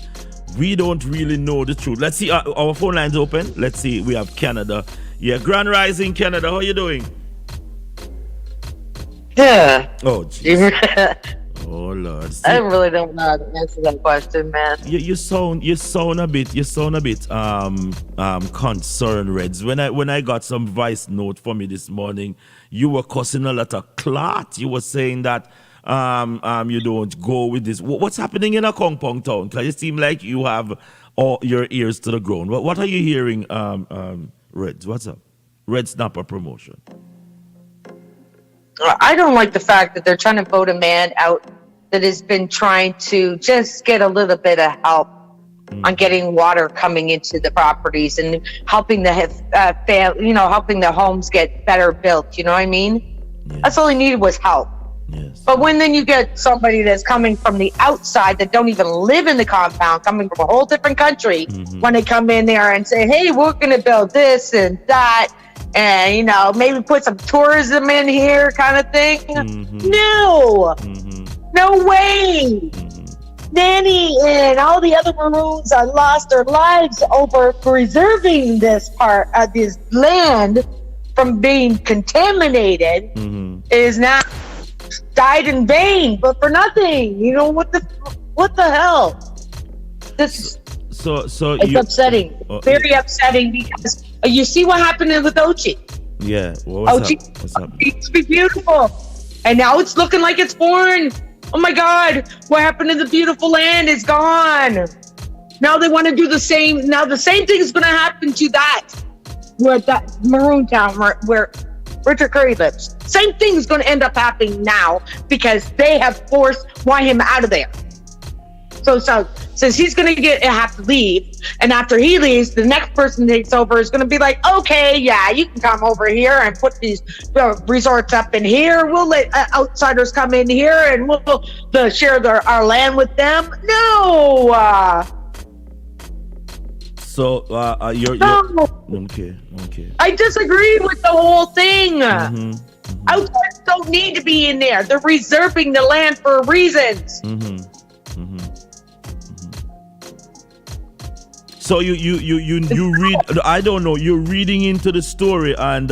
We don't really know the truth. Let's see, our phone line's open. Let's see, we have Canada. Yeah, Grand Rising Canada, how you doing? Yeah. Oh, jeez. Oh Lord. See, I really don't know how to answer that question, man. You sound a bit concerned, Reds. When I got some voice note for me this morning, you were cussing a lot of clot. You were saying that you don't go with this. What's happening in a Kongpong town? Because it seems like you have all your ears to the ground. What are you hearing, Reds? What's up? Red Snapper promotion. I don't like the fact that they're trying to vote a man out that has been trying to just get a little bit of help on getting water coming into the properties and helping the helping the homes get better built. You know what I mean? That's all he needed was help. But when then you get somebody that's coming from the outside that don't even live in the compound, coming from a whole different country, when they come in there and say, hey, we're going to build this and that, and, you know, maybe put some tourism in here kind of thing. No. No way. Nanny and all the other Maroons lost their lives over preserving this part of this land from being contaminated is now died in vain, but for nothing. You know what the hell? This it's upsetting. Very upsetting because you see what happened with Ochi. Yeah. What's up? It used to be beautiful, and now it's looking like it's foreign. Oh my God! What happened to the beautiful land is gone. Now they want to do the same. Now the same thing is going to happen to that Maroon Town where Richard Curry lives. Same thing is going to end up happening now because they have want him out of there. So since he's going to have to leave, and after he leaves, the next person that takes over is going to be like, okay, yeah, you can come over here and put these resorts up in here. We'll let outsiders come in here and we'll share our land with them. No. You're okay. I disagree with the whole thing. Outsiders don't need to be in there. They're reserving the land for reasons. So you read. I don't know. You're reading into the story, and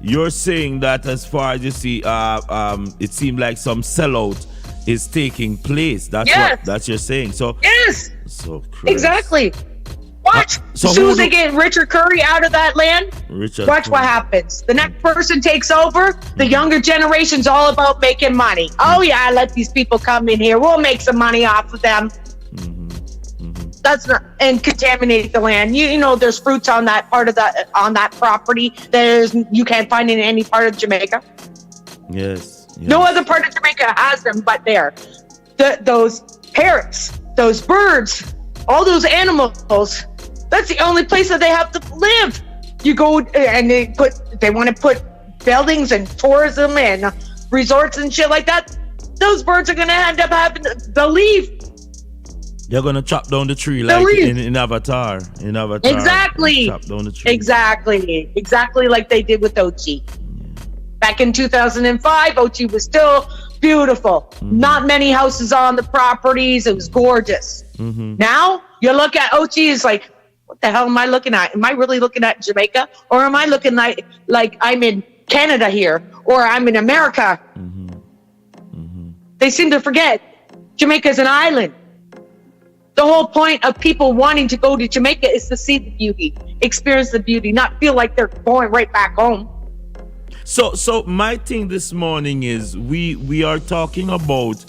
you're saying that as far as you see, it seemed like some sellout is taking place. That's you're saying. So yes. So Christ. Exactly. Watch. As soon as they get Richard Curry out of that land, watch what happens. The next person takes over. The younger generation's all about making money. Oh yeah, let these people come in here. We'll make some money off of them. That's not, and contaminate the land. You know, there's fruits on that part of on that property you can't find in any part of Jamaica. Yes. No other part of Jamaica has them but there. Those parrots, those birds, all those animals. That's the only place that they have to live. You go and they want to put buildings and tourism and resorts and shit like that. Those birds are gonna end up they'll leave. They're gonna chop down the tree like in Avatar. Exactly. Chop down the tree. Exactly like they did with Ochi. Back in 2005, Ochi was still beautiful. Not many houses on the properties. It was gorgeous. Now you look at Ochi, it's like, what the hell am I looking at? Am I really looking at Jamaica, or am I looking like I'm in Canada here, or I'm in America? They seem to forget Jamaica is an island. The whole point of people wanting to go to Jamaica is to see the beauty, experience the beauty, not feel like they're going right back home. So my thing this morning is we are talking about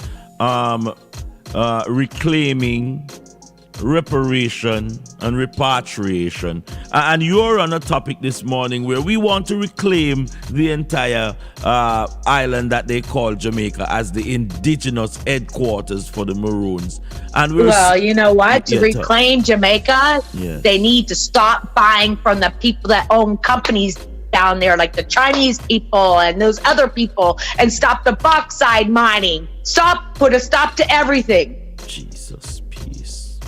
reclaiming, reparation, and repatriation, and you're on a topic this morning where we want to reclaim the entire island that they call Jamaica as the indigenous headquarters for the Maroons. And you know what? To reclaim Jamaica, they need to stop buying from the people that own companies down there, like the Chinese people and those other people, and stop the bauxite mining. Put a stop to everything. Jesus, peace.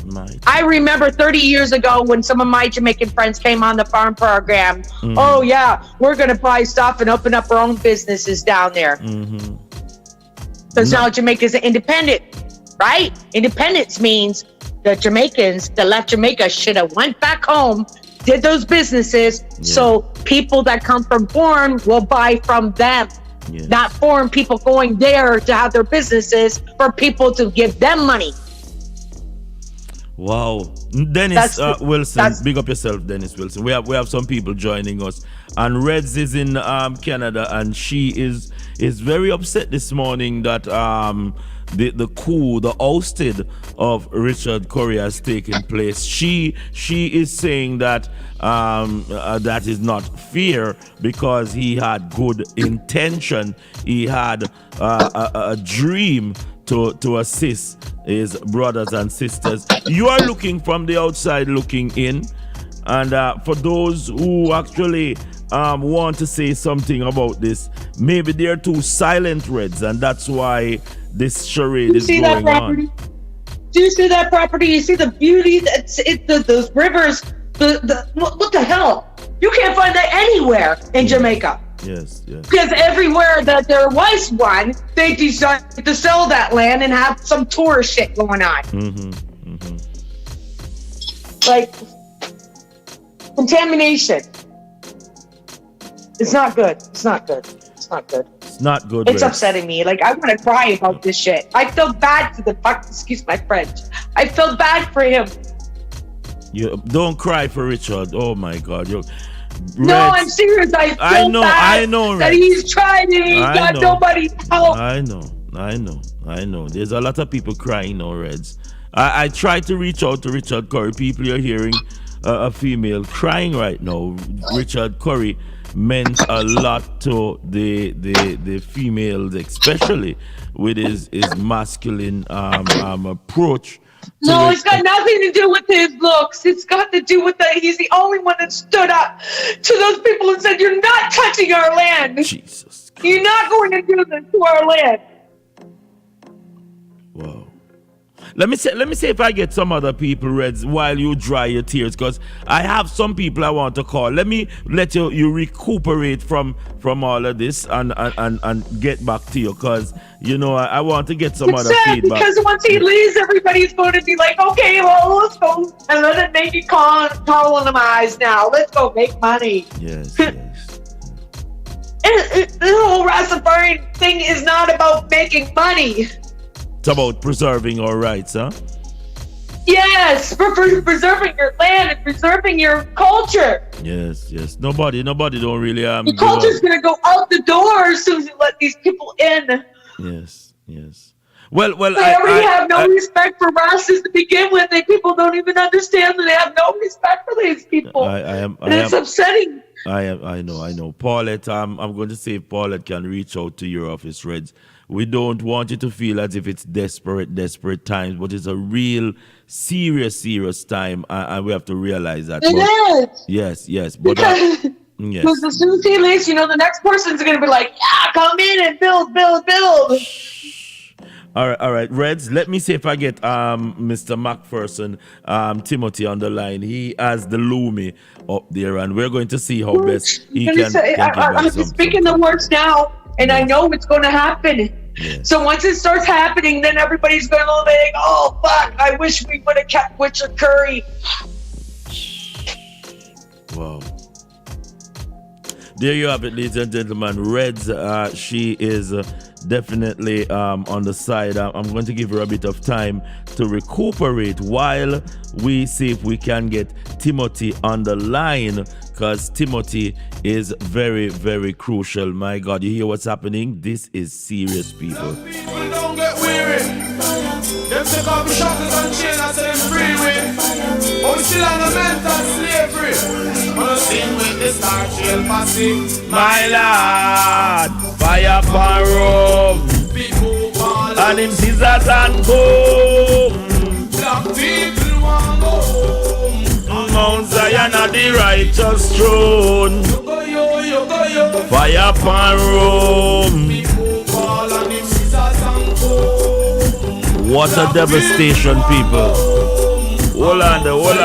I remember 30 years ago when some of my Jamaican friends came on the farm program. Oh yeah, we're gonna buy stuff and open up our own businesses down there. Because now Jamaica's independent, right? Independence means the Jamaicans that left Jamaica should have went back home, did those businesses, so people that come from foreign will buy from them. Not foreign people going there to have their businesses for people to give them money. Wow. Dennis Wilson, big up yourself, Dennis Wilson. We have some people joining us, and Reds is in Canada, and she is very upset this morning that the coup, the ousted of Richard Curry has taken place. She is saying that that is not fair because he had good intention. He had a dream to assist his brothers and sisters. You are looking from the outside looking in, and for those who actually want to say something about this. Maybe they're too silent, Reds, and that's why this charade is going on. Do you see that property? You see the beauty? Those rivers. What the hell? You can't find that anywhere in Jamaica. Yes. Because everywhere that there was one, they decided to sell that land and have some tourist shit going on. Like contamination. It's not good. It's not good. It's upsetting me. Like, I want to cry about this shit. I feel bad for excuse my French. I feel bad for him. You don't cry for Richard. Oh my God. No, I'm serious. I feel bad that he's tried and he's got nobody help. I know. There's a lot of people crying now, Reds. I tried to reach out to Richard Curry. People, you're hearing a female crying right now. Richard Curry meant a lot to the females, especially with his masculine approach. No, it's got nothing to do with his looks. It's got to do with that he's the only one that stood up to those people and said, "You're not touching our land. Jesus, you're not going to do this to our land." Wow. Let me see if I get some other people, Reds, while you dry your tears, because I have some people I want to call. Let me let you recuperate from all of this and get back to you, because I want to get some other feedback. Because once he leaves, everybody's going to be like, okay, well, let's go and let it make it colonize now. Let's go make money. Yes. The whole Rastafarian thing is not about making money. It's about preserving our rights, huh? Yes, for preserving your land and preserving your culture. Yes. Nobody don't really your culture's gonna go out the door as soon as you let these people in. Yes. Well, they already have no respect for Rastas to begin with. People don't even understand that they have no respect for these people. It's upsetting. I know. Paulette, I'm going to say if Paulette can reach out to your office, Reds. We don't want you to feel as if it's desperate times, but it's a real serious time, and we have to realize that. It is. Yes. But, because as soon as he leaves, the next person's going to be like, yeah, come in and build. All right, Reds, let me see if I get Mr. Macpherson, Timothy on the line. He has the Lumi up there, and we're going to see how best he can get back I'm speaking the words now, and I know it's going to happen. Yeah. So once it starts happening, then everybody's going to be like, oh, fuck, I wish we would have kept Richard Curry. Wow. There you have it, ladies and gentlemen. Reds, she is definitely on the side. I'm going to give her a bit of time to recuperate while we see if we can get Timothy on the line, because Timothy is very, very crucial. My God, you hear what's happening? This is serious, people. People don't get weary. Them take off the shackles and chains and say them free with. But we still on the mental slavery. Wanna sing with the Star Trail posse. My lord, fire for Rome. And him scissors and comb. Black people want go home. Mount Zion at the righteous throne. Yo. Fire for Rome. People fall and him scissors and comb. What a devastation, people. Hold on there. What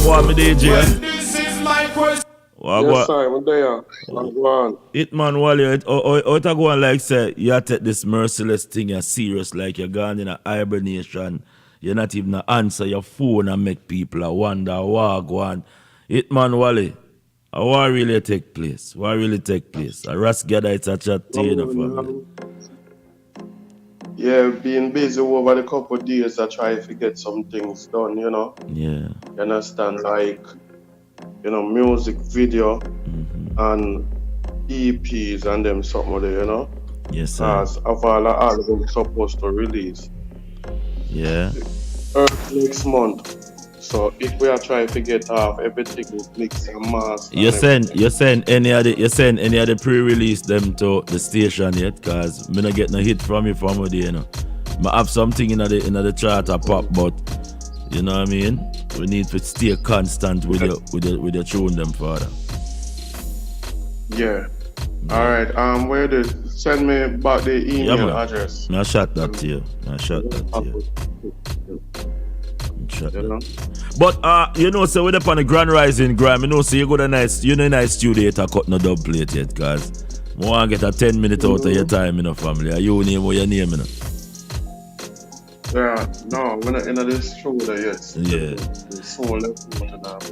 about me, DJ? This is my question. Yes, sir, I'm there. Go on. Hitman Wally, what I go on like say, you take this merciless thing, you're serious, like you're gone in a hibernation. You're not even answer your phone and make people wonder what go on. Hitman Wally, what really take place? What really take place? A Ras gather it's a chat to you family. Yeah, being busy over the couple of days, I try to get some things done, Yeah. You understand, like, music video and EPs and them something there, Yes, sir. As of all the albums supposed to release. Yeah. Next month. So if we are trying to get off everything with mix and master. You send any of the pre-release them to the station yet? Cause me not get no hit from you from there, I have something in the chart pop, but you know what I mean? We need to stay constant with your tune them, father. Yeah. All right. Where send me back the email address. I shot that to you. But so with up on the Grand Rising Gram, so you got a nice studio to cut no dub plate yet, cause I want to get a 10 minutes out of your time, family. Are you name or your name, Yeah, no, we're not in this shoulder yet. Yeah.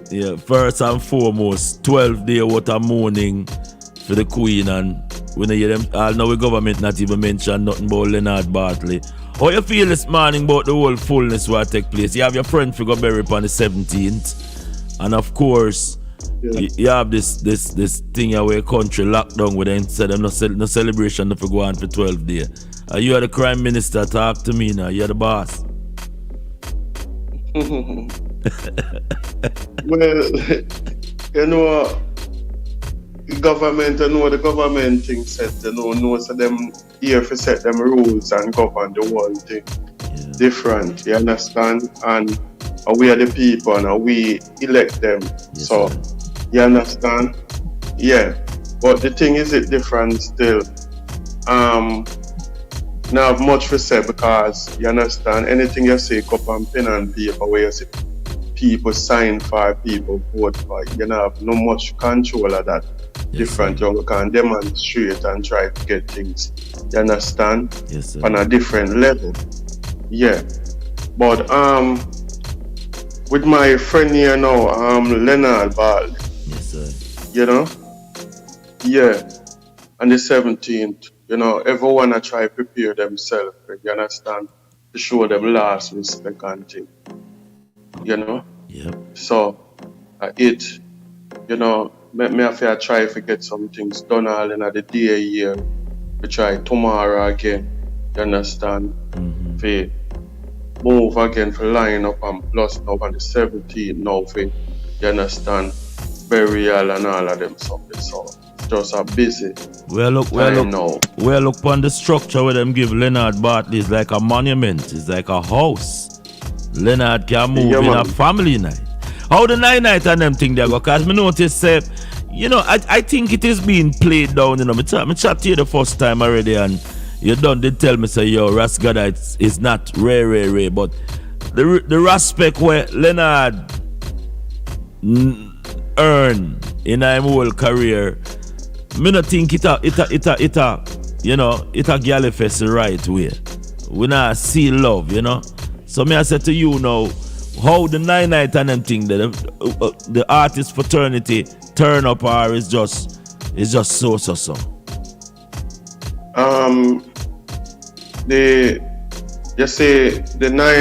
Yeah. First and foremost, 12 day water morning for the Queen, and when you hear them, all now the government not even mention nothing about Leonard Bartley. How you feel this morning about the whole fullness what take place? You have your friend figure bury on the 17th, and of course, you have this thing where country locked down with them said no celebration if you go on for 12 days. You are the Prime Minister, talk to me now. You're the boss. Well, the government thing said, so them here for set them rules and govern the whole thing. Different, you understand? And we are the people and we elect them. Yes, so, you understand? Yeah. But the thing is it different still. Not much for say because you understand anything you say up on pen and paper where you see people sign for, people vote for, you don't have no much control of that. Different, you can demonstrate and try to get things, you understand? Yes, sir. On a different level. Yeah. But with my friend here now, Leonard Bartley. Yes, sir. Yeah. On the 17th, everyone I try to prepare themselves, you understand? To show them last respect and thing. Yep. So me have to try to get some things done all in the day here. We try tomorrow again, you understand? For move again for line up and plus now on the 17th now for, you understand, burial and all of them something. So it's just a busy look on the structure where them give Leonard Bartley is like a monument, it's like a house. Leonard can move in a family night. How the night and them thing there go? Cause me notice I think it is being played down, Me chat to you the first time already and you did tell me say yo Rasgada it's not rare, but the respect where Leonard earn in his whole career, me not think it a Gallifest the right way. We not see love, So me I say to you now, how the night and them thing the artist fraternity turn up or is just so. The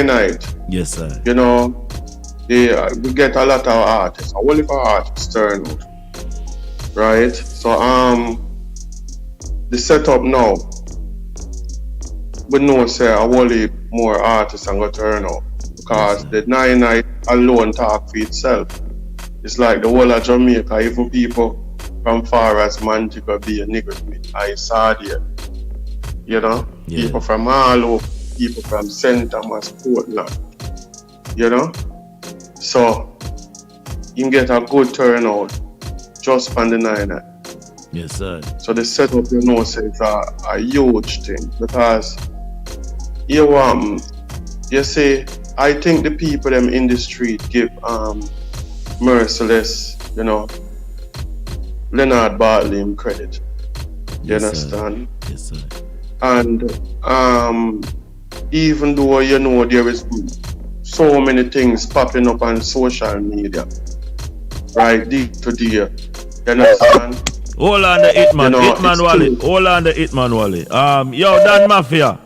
night. Yes, sir. We get a lot of artists. A whole of artists turn out. Right? So the setup now, we know say a whole heap more artists and go turn out. Because the night alone talk for itself. It's like the whole of Jamaica, even people from far as Montego Bay, Nigger, I saw there. People from all over, people from St. Thomas, Portland. So you get a good turnout just on the night. Yes, sir. So the setup, is a huge thing because you see, I think the people them in the street give Merciless, Leonard Bartley him credit. You understand? Sir. Yes, sir. And even though there is so many things popping up on social media, right, day to day, you understand? Hold on the Hitman Wally. Hold on the Hitman Wally. Yo, Dan Mafia.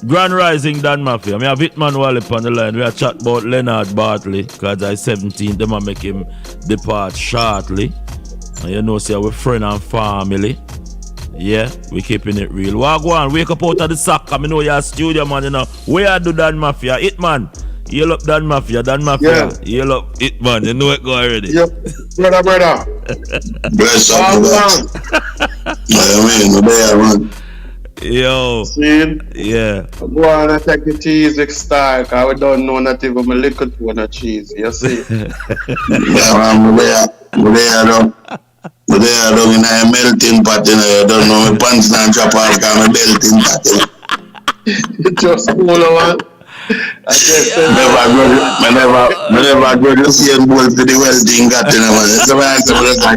Grand Rising Dan Mafia. I have Hitman Wally on the line. We are chat about Leonard Bartley because I 17. Them make him depart shortly. And say we're friend and family. Yeah, we keeping it real. Go on, wake up out of the sack. I know you're a studio man, Where I do Dan Mafia? Hitman. Yell up Dan Mafia. Yeah. Yell up Hitman. You know it go already. Yep. Brother. Bless up, man. Yo. See? Yeah. Go on and take the cheese style, because we don't know not even a little to cheese. You see? Yeah, man, But they are down in a melting pot, you know. You don't know my pants not drop off because my belting pot, you know. Just cool one. I never go to see and bolt to the welding got, you know, man. So I have to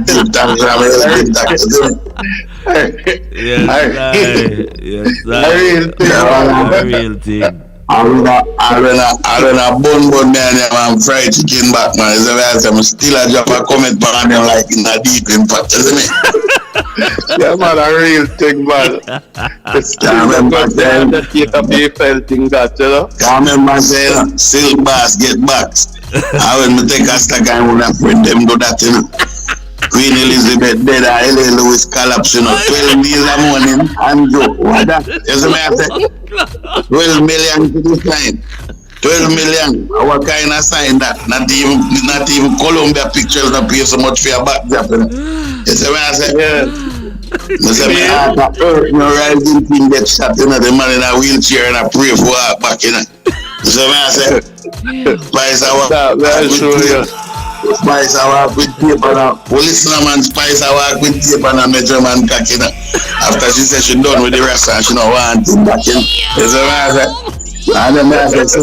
keep that from my welding got, you know. Yes, real thing. I run a bun man and fried chicken back, man. So I'm still a drop a comment on them like in a deep in pot, isn't it? Yeah, man, a real thing, man. It's still that keep a beef thing that, you know. I remember saying, silk bass get box. I when me take a stack and when I friend them do that, you know. Queen Elizabeth dead, L.A. Lewis collapse, you know. 12 days a morning, and joke. What that? You see me I say? 12 million to this kind. 12 million. What kind of sign that? Not even Colombia pictures that pay so much for your backdrop, you know. You see me I say? Yeah. I say me heart of earth, no rising thing get shot, you know. The man in a wheelchair and I pray for her back, you know. You see me I say? Spice our Spice I walk with paper now. Policeman Spice I walk with paper and a measurement cock, you know. After she said she done with the rest and she don't want him back, you know. You see what I say? And then I say,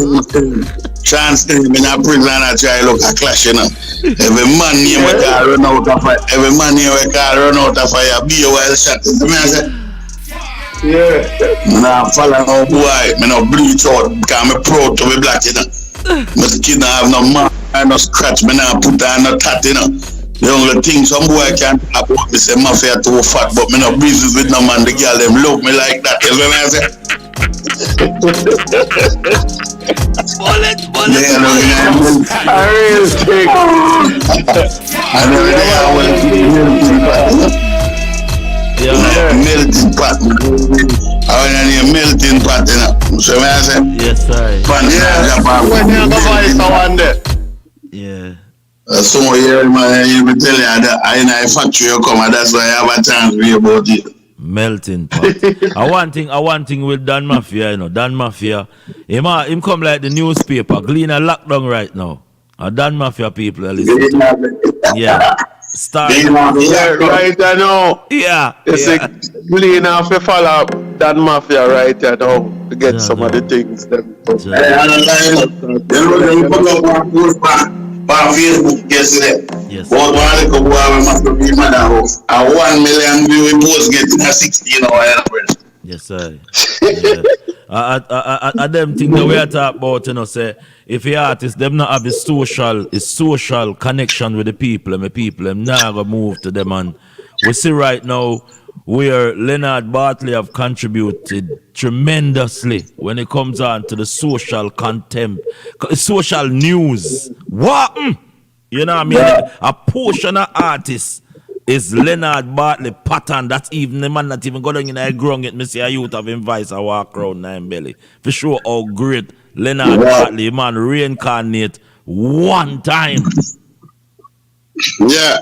chance to him in a prison and I try look a clash, you know. Every man name we call run out of fire. Every man name we call run out of fire. Be a while shot. You see what I say? Yeah. Nah, follow no boy. Me no bleach out because I'm proud to be black, you know. My skin don't have no mark. I no scratch, me nah put on no tat, you know. The only thing some boy can talk about me say mafia too fat, but me no business with no man. The girl them love me like that. You know what I say? Bullet. I really think. I know they are melting pot. I want a melting pot, you know. So what I say? Yes, sir. When you go buy someone there. Yeah. So here, man, you be tell you that I in a factory you come, and that's why I have a chance to be about it. Melting pot. I one thing with Dan Mafia, you know. Dan Mafia, him come like the newspaper. Glean a lockdown right now. Dan Mafia people are listening. Yeah. Start. Yeah, right, I know. Yeah. It's a Glean off a follow Dan Mafia right, I know. To get some of the things that. On Facebook yesterday. Yes. But one little boy must be mad at 1 million view post getting a 16 hour. Yes, sir. Yeah. I them thing that we are talking about, you know, say if the artists them not have the social connection with the people, and the people them now go move to them, and we see right now where Leonard Bartley have contributed tremendously when it comes on to the social contempt, social news. What? You know what I mean? Yeah. A portion of artists is Leonard Bartley pattern. That's even the man not even going in a ground yet. Me see a youth of him voice a walk around nine belly. For sure how great Leonard Bartley man reincarnate one time. Yeah.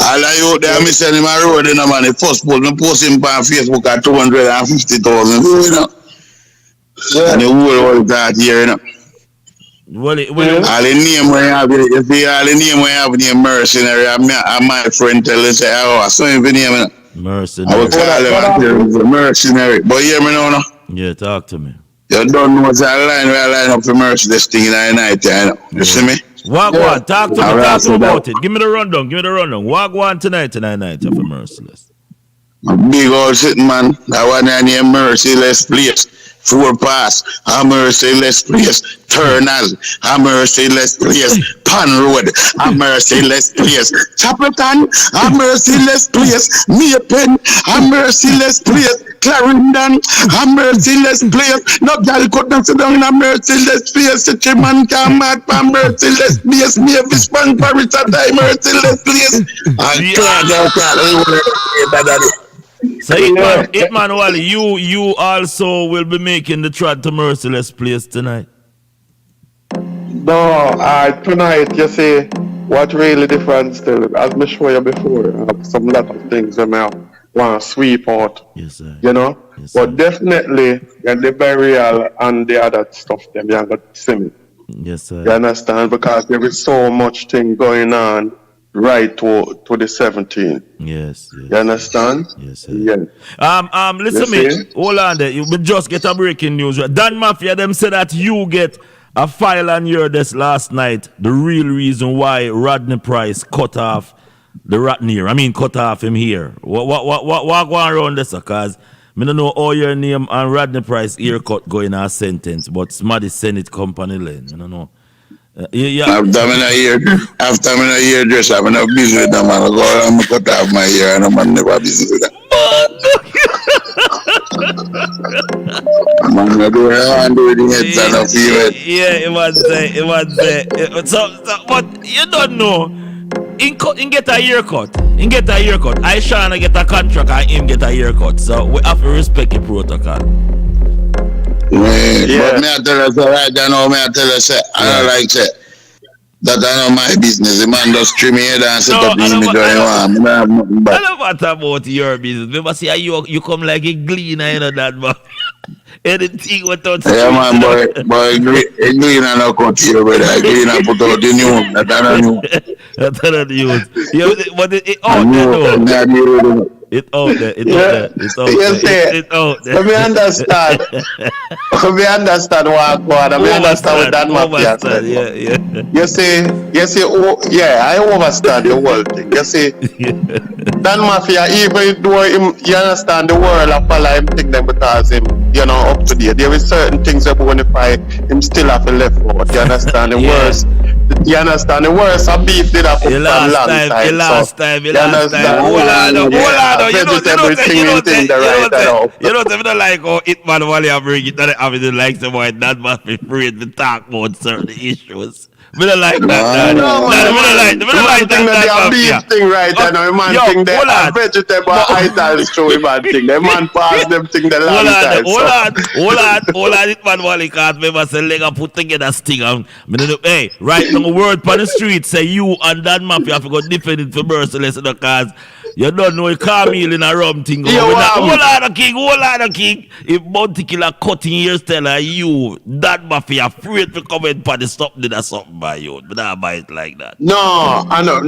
All of you there, me send him a road in a man. The first post him on Facebook at 250,000, you know. Yeah. And the whole world got here, you know. All the name we have, you see, all the name we have the mercenary. And my friend tell us, say, oh, I saw him for name, you know. Mercenary. I will call him mercenary. But hear me now, no? Yeah, talk to me. You don't know what's that line where I line up for merciless thing in the night, you know. You see me? Wagwan, talk to me, talk to me about it. Give me the rundown, Wagwan tonight for merciless. A big old sitting man, that one named Merciless Place. 4 pass, a merciless place. Turnal, a merciless place. Pan Road, a merciless place. Chapelton, a merciless place. Mapen, a merciless place. Clarendon, a merciless place. No girl could not sit down in a merciless place. Such a man come out from merciless place. Mavis Bank, Paris, a merciless place. And so Hitman Wally, you also will be making the trot to Merciless Place tonight. No, tonight you see what really different still. As me show you before, some lot of things I want to sweep out. Yes, sir. You know? Yes, but definitely the burial and the other stuff them you got to see me. Yes, sir. You understand? Because there is so much thing going on right to the 17th. Yes. You understand? Yes. Yeah. Listen me. Hold on there. You just get a breaking news. Dan Mafia them said that you get a file on your desk last night. The real reason why Rodney Price cut off the rotten ear. I mean, cut off him here. What going around this? Cause I don't know all your name and Rodney Price ear cut going a sentence, but somebody send it company lane. I don't know. After me a year dress, I'm not busy with them. I'm going to cut off my ear and I'm never busy with that. I'm going to do what I want to do with the heads and the feet. Yeah, it was there. So, but you don't know. In get a haircut. I trying to get a contract and him get a haircut. So we have to respect the protocol. Yeah. But me I tell you so right now, I don't like say that I know my business. The man just trim me head and set up the image where you want. I don't matter about your business. Remember see you come like a gleaner, you know that man. Anything without yeah man, boy gleaner no cut here, brother. Gleaner put out the news. That's not new. That's not news. But it out there though. It's out there. Let me understand. Let me understand what God. Let me understand what that Mafia said. Yeah. You see, I understand the whole thing. You see, Dan Mafia, even though you understand the world of follow him think them because him, up to date. There is certain things that bonify him still have to left out. You understand the worst. You understand the worst of beef did have from last time. You understand? Hold on. You don't like how Hitman Wally bring it. That I mean, like the boy that must be free to talk about certain issues. We don't like that. No, that beef thing right now. Man think they are vegetable items show him bad thing. The man pass them thing the long time. Hold on, Hitman Wally can't remember say leg put together sting. Hey, right now word on the street say you and that Mafia have to go defend it for merciless because you don't know a Camille in a rum thing. Hold on, king. If Bounty Killer cutting ears tell her you, that Mafia afraid to comment for the something or something by you. But I buy it like that. No, I know,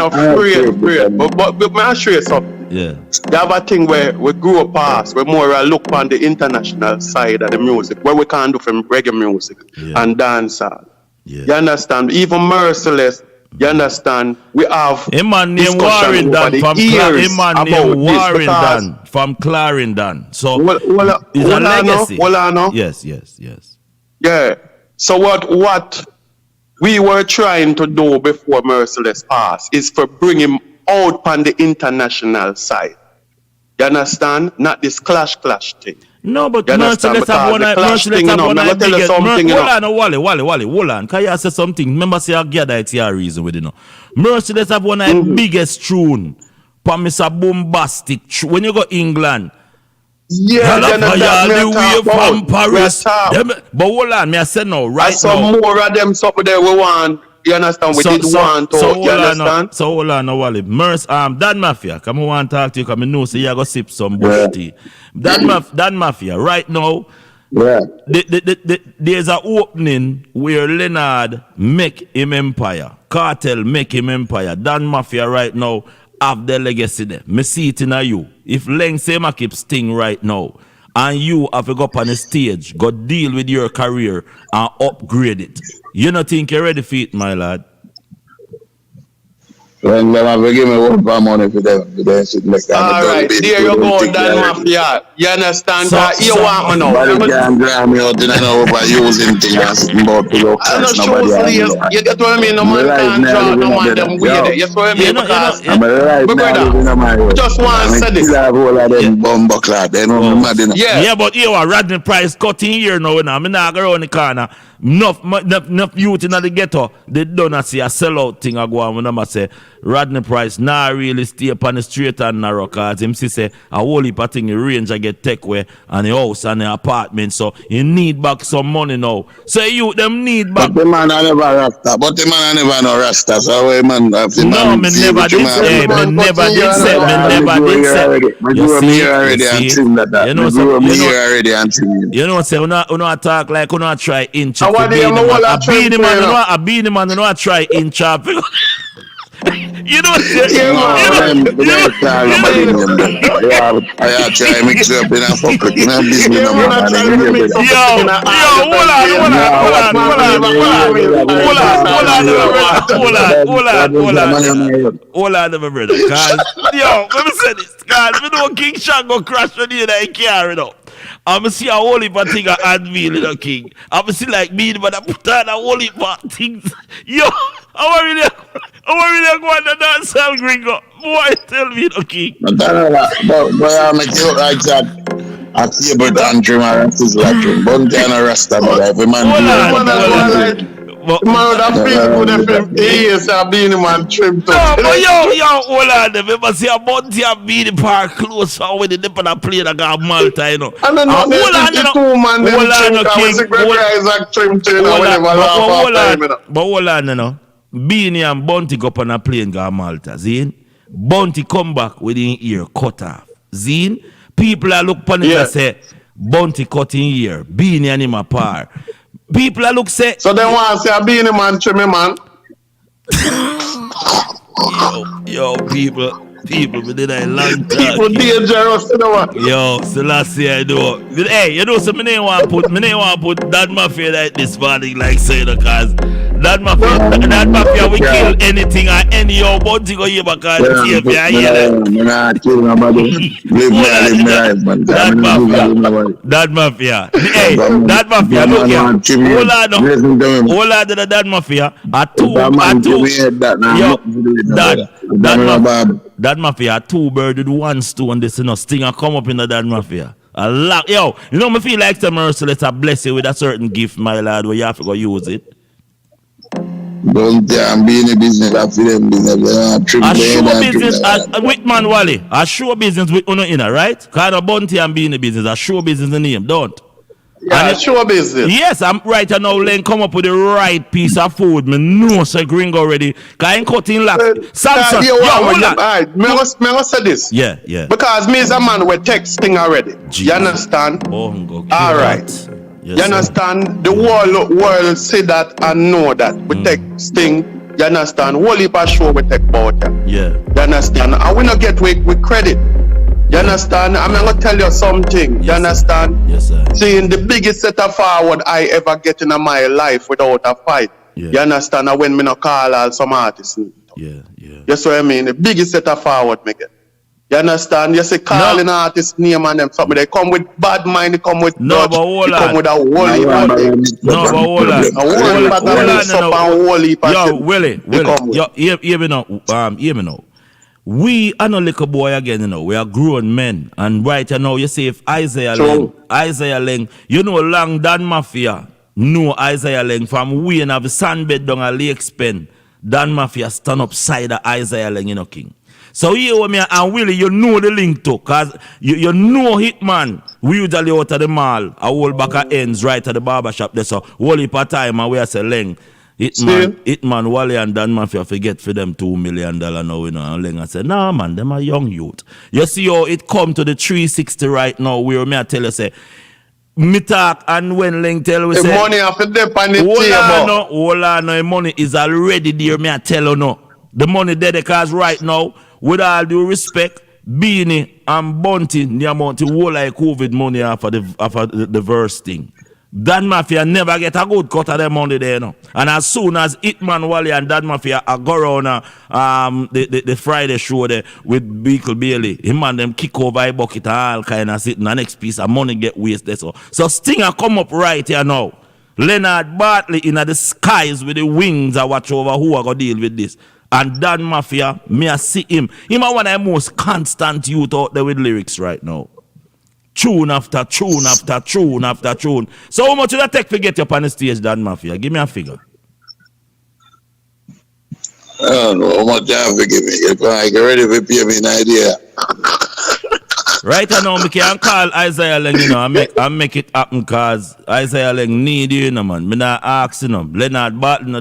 afraid. But I'll show you something. Yeah. You have a thing where we grew up past, we more look on the international side of the music, where we can do from reggae music and dancehall. Yeah. You understand? Even merciless. You understand? We have a man named Warrington from Clarendon. So it's a legacy. Yes. Yeah. So what we were trying to do before Merciless passed is for bring him out on the international side. You understand? Not this clash thing. No, but Merciless have one of biggest. Hold on. Can you say something? Remember, say I gather it's your reason with Merciless have one of the biggest tune. For Mr. Bombastic. When you go England. Yeah, the way from Paris. But hold on, me I say no, right now. Some more of them something there we want. You understand? We did want to. You understand? So hold on, Wally. Dan Mafia, come on, want to talk to you. Come on, know, so you go sip some bush tea. Dan Mafia, right now. Yeah. There's an opening where Leonard make him empire. Cartel make him empire. Dan Mafia right now have the legacy there. Me see it in you. If Leng Sema keep sting right now, and you have to go up on the stage, go deal with your career and upgrade it. You don't think you're ready for it, my lad? When them have to give me one for money for them sit like that. Alright, there you go, Dan Mafia. You understand? You want me now. Nobody can drive me out in an overusing thing and about to go. I'm not sure you get what I mean? No man can't draw no man them weird. You know what I mean? Because just want to say this. Yeah, but you are Rodney Price cutting here now. I'm not going around the corner. Enough youth in the ghetto. They don't see a sellout thing I go on when I say Rodney Price now really stay up on the straight and narrow cause him say a whole heap of thing the range I get tech where and the house and the apartment, so you need back some money now. So you them need back. But the man I never rasta. No rasta. So man have the no, man. Me never did say. You know say una talk like una try inch up. I beat him and I try inch up. You know, I try to mix up in a fuck with you know business. Hold on, my brother. Cause let me say this. Cause we know King Shan go crash on you that car, you know. I'm see a whole heap of things at me, little King. I'm see like me, but I put on a whole heap of things. Yo, I really go on the dance hall, gringo. Boy, tell me, little King. But I make it look like that. A table tantrum or a sizzle tantrum. Bunty and a rasta, but if a man man, that people with the 50 years have been in man trim to. No, but yo, hold on. Remember, see a Bunty and be the park close when they dip on a plane that got Malta, you know. And then hold on, but hold on, you know. Beanie and Bunty go up on a plane got Malta, Zine. Bunty come back with his ear cut off, Zine. People are look upon it and say, Bunty cut in ear, Beanie and him apart. People are look say. So they want to say, Beanie man, trim me, man. Yo, people, we did a long time. People dangerous, you know what? Yo, Selassie, I do. Hey, you know, so me ain't want to put that mafia like this morning, like say the cause that mafia will kill anything or any old Bunty go here back on the TV. That mafia. Hey, that mafia. Look here. Hold on to that mafia. That mafia, two birds with one stone. This you know, stinger come up in that mafia. A lot, yo. You know, me feel like the merciless a bless you with a certain gift, my lad, where you have to go use it. Don't be in the business after them business. A show business with Man Wally. A show business with Uno Inna, right? Kind of Bunty and be in the business. A show business the name, don't. Yeah, show business. Yes, I'm right now. Len come up with the right piece of food. Me know so gringo already. Cause I ain't cutting lack. Samson, hold on. Alright, me go say this. Yeah. Because me is a man with texting already. You understand? Alright. Yes, you understand? The world say that and know that. We texting, you understand? Whole heap of show we take about it. Yeah. You understand? And we not get with credit. You understand? I'm going to tell you something. You understand? Yes, sir. Seeing the biggest set of forward I ever get in my life without a fight. Yeah. You understand? And when me no call all some artists. Yeah. That's what I mean. The biggest set of forward me get. You understand? You say calling artist name and them something. They come with bad mind, they come with no, but hold they on. come with a whole heap of things. No, but hold on. Yo, Willie. Hear me now. We are not little boy again, you know. We are grown men. And right now, you say if Isaiah Leng, you know, long Dan Mafia, no Isaiah Leng from we and have a sandbed down a lake pen. Dan Mafia stand up side of Isaiah Leng, you know, King. So here me and Willie, you know the link too, cause you know Hitman. We usually out of the mall, a whole back of ends right at the barber shop there. So whole heap of time and we are say Leng. Hitman, Wally and Dan Mafia forget for them $2 million now, you know. And Leng I said, nah man, them are young youth. You see how it come to the 360 right now, where me I tell you say, me talk and when Leng tell we the say money after dip on the table. Hold on, the money is already there, me I tell you no. The money there because right now, with all due respect, Beanie and Bunty, the amount of whole like COVID money after the verse thing. Dan Mafia never get a good cut of their money there, no. And as soon as Hitman, Wally and Dan Mafia go around the Friday show there with Beacle Bailey, him and them kick over a bucket and all kind of sitting, the next piece of money get wasted. So Stinger come up right here now. Leonard Bartley in the skies with the wings I watch over who are going to deal with this. And Dan Mafia, me I see him. Him are one of the most constant youth out there with lyrics right now. Tune after tune after tune after tune. So how much did that take to get you up on the stage, Dan Mafia? Give me a figure. I don't know how much you have to give me. If I get ready to pay me an idea. Right now, I can call Isaiah Leng, you know, I make it happen because Isaiah Leng need you, you know, man. Me not asking him. Leonard Barton, the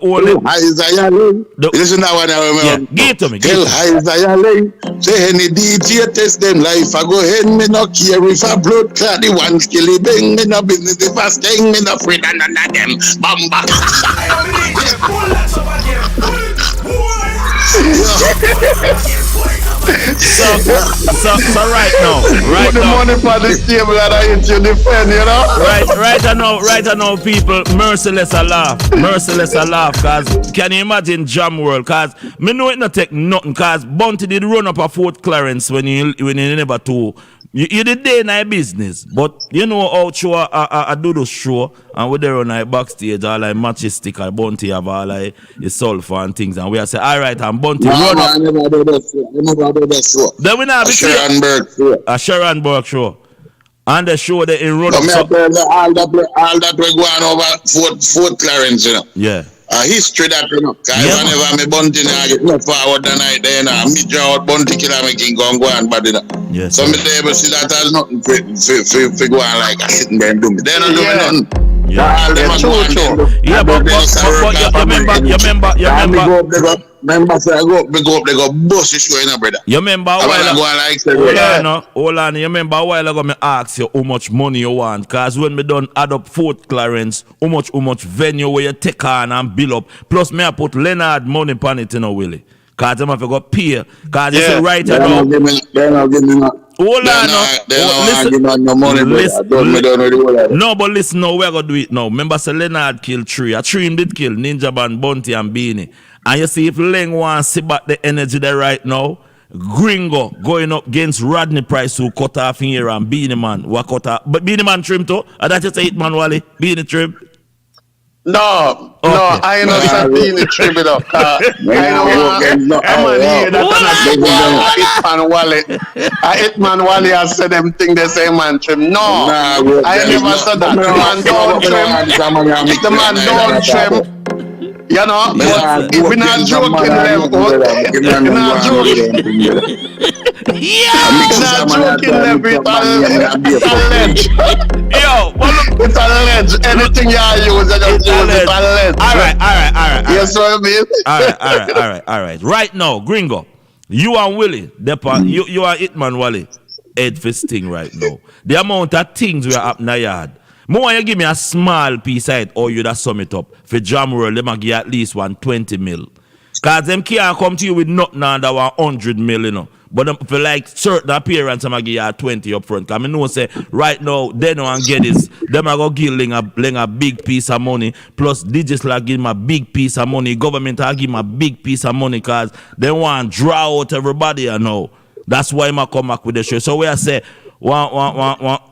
only Isaiah Leng. Listen to what I remember. Give it to me. Tell Isaiah Leng. Say any DJ test them life. I go ahead, me no care if a blood clot the one skilly bang. Me no business the first thing. Me no afraid of none of them. Bamba. So right now, Put the money for the table and I hit you defend, you know? Right now, people, merciless a laugh, cause can you imagine Jam World? Cause me know it not take nothing, cause Bounty did run up a Fort Clarence when you never to. You did day in our business, but you know how show I do the show and we there on our backstage all like Majestic and Bounty have all like the sulfur and things and we are say alright and Bounty run up. I never do that show. Then we now be a Sharon Burke show. And the show they in run up. All that we go on over Fort Clarence, you know. Yeah. A history that, you know. Cause whenever me Bounty now get no forward the night there, me draw out Bounty killer making go and bad, you know. Yes. So me able see that as nothing for go on like sitting there and do me. They don't do me nothing. Yeah, but you remember. Remember, say I go up, they go bust the show, you know, brother. You remember a while ago? Hold on. You remember a while ago? Me ask you how much money you want, cause when me done add up Fort Clarence, how much venue where you take on and build up. Plus, me I put Leonard money on it, you know, Willie. Cause I'm have got pay. Cause you say right now. They don't give me no. Hold on, no, but listen, now we're gonna do it now. Remember, say Leonard killed three. A three him did kill Ninja Band, Bounty, and Beanie. And you see, if Leng wants to see back the energy there right now, Gringo going up against Rodney Price who cut off here and Beanie Man who cut off. But Beanie Man trim too? And that's just 8 man Wally. Beanie trim. No, I ain't not Beanie trim it up. I know I'm here that Hitman Wally. Hitman Wally has said them thing they say man trim. No, I never said that. The man don't trim. You know, but if we're not joking them, we're not joking. It's not joking them, it's a ledge. Yo, it's a ledge. Anything you use, it's a ledge. Alright. Yes, what I mean? Alright. Right now, Gringo, you and Willie, you are Hitman Wally, head for sting right now. The amount of things we are up in the yard. More you give me a small piece of it or you that sum it up. For Jam World, they might give at least 120 mil. Cause them can't come to you with nothing under 100 mil, you know. But for like certain appearance, I'm gonna give you 20 up front. Cause I know say right now they don't want get this. Them are gonna give Ling a big piece of money. Plus DJs like give him a big piece of money. Government will give him a big piece of money cause they want to draw out everybody, you know. That's why I come back with the show. So we I say one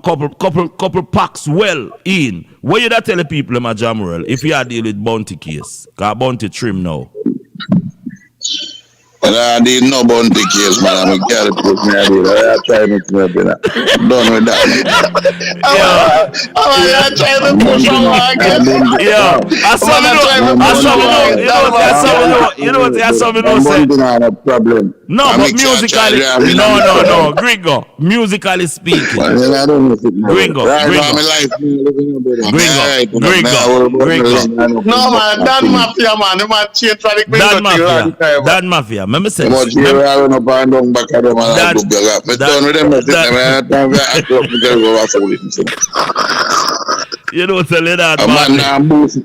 couple packs well in. What you that tell the people in my Jam World if you are dealing with Bounty case? Cause Bounty trim now. But I did no Bounty case, man. I'm a girl put me out here. I try to do that. Done with that. I'm trying to push on again. Yeah. You know what I saw me know say? No problem. No, but musically, no, Gringo. Musically speaking, Gringo. No man, that mafia man, the man change for the Gringo. That mafia. Remember say. You don't tell it that, man. I'm boost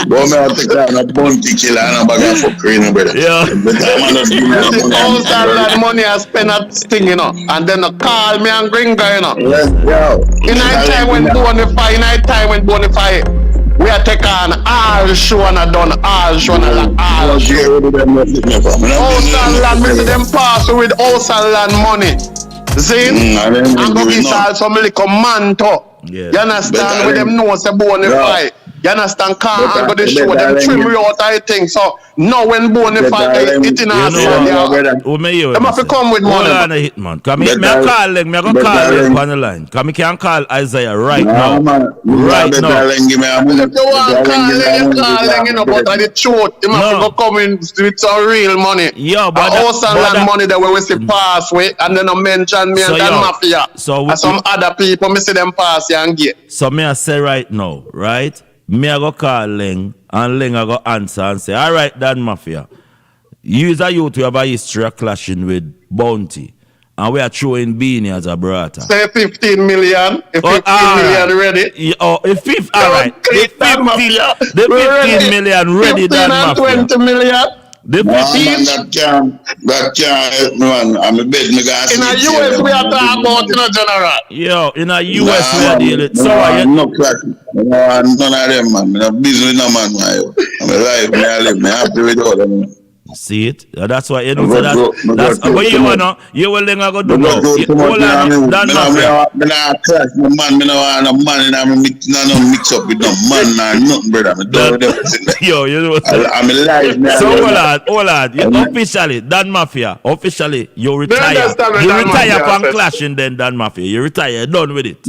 Go take down a Bounty killer and a bag of fucking, brother. Yeah. All that money I spend at Sting, you know, and then call me and Gringo, you know. In night time when Bonify, we are taking all show and I done all show and all show. House and land, we see them pass with house and land money. See? And go get some little manto. You understand? With them know say Bonify. You understand? Can't go the show, them trim you out I think. So now when Bonify it in our them have to come with money. Hold on a hit man. Come here, I call them on the line. Come can call Isaiah right now. Right now. If you want call them, you know, but the truth, you have to come in with some real money. Yeah, but house and land money that we see pass with, and then I mention me and that mafia. And some other people, me see them pass and get. So me I say right now, right? Me I go call Leng and Leng I go answer and say, all right, Dan Mafia. You as a youth, you have a history of clashing with Bounty. And we are throwing Beanie as a brother. Say 15 million. If 15 million ready. If 15, all right. The 15 million ready, 15 Dan and Mafia. 20 million. The man, that can't help me, man. I'm a bed, me gas. In a US, we are talking about, General. Yo, in a US, we are dealing. So, no crack. None of them, man. I'm not busy with no man, man. I'm alive, me, I live, me happy with all them. See it? That's why you know that's what you wanna. You will then go do now. Hold on, Dan Mafia. Me not clash no man. Me no want no man. I'm mix up with no man or nothing, brother. Yo, you know. I'm alive. So hold on. Officially, Dan Mafia. Officially, you retire. You retire from clashing. Then Dan Mafia. You retire. You're done with it.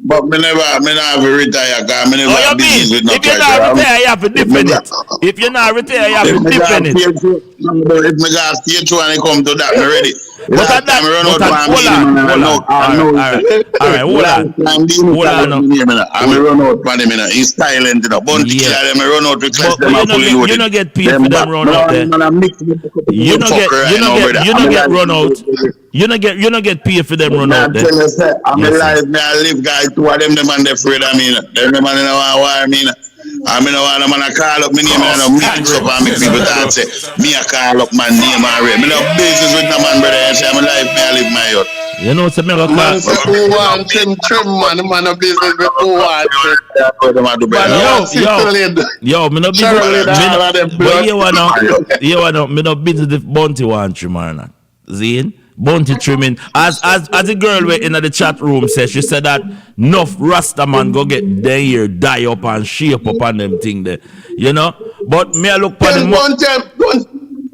But me never retire, because me never have business with no if you're not retire, you have to defend it. If you're not retire, you have to defend it. If me got stage 2 and it come to that, me ready. But at that, hold on. I'm run out for them, he's silent, Bunty killer them, run out with class them. You don't get paid for them run out there. You don't get run out. You don't get paid for them run out there. I'm alive, me I live, guys. Two of them man they afraid of me. Them man in a war me. I mean, I want to call up my name and I mix up and make people dance. Me I call up my name already. Me no business with no man, brother. I say I'm alive, me I live my youth. You know what's a mega man say who want trim man, man no business with who want Yo, me no business. But you wanna me no business if Bounty want trim or not. Zine? Bounty trimming. As the girl went in the chat room said, she said that enough Rasta man go get their hair dye up and shape up on them thing there. You know? But me I look for the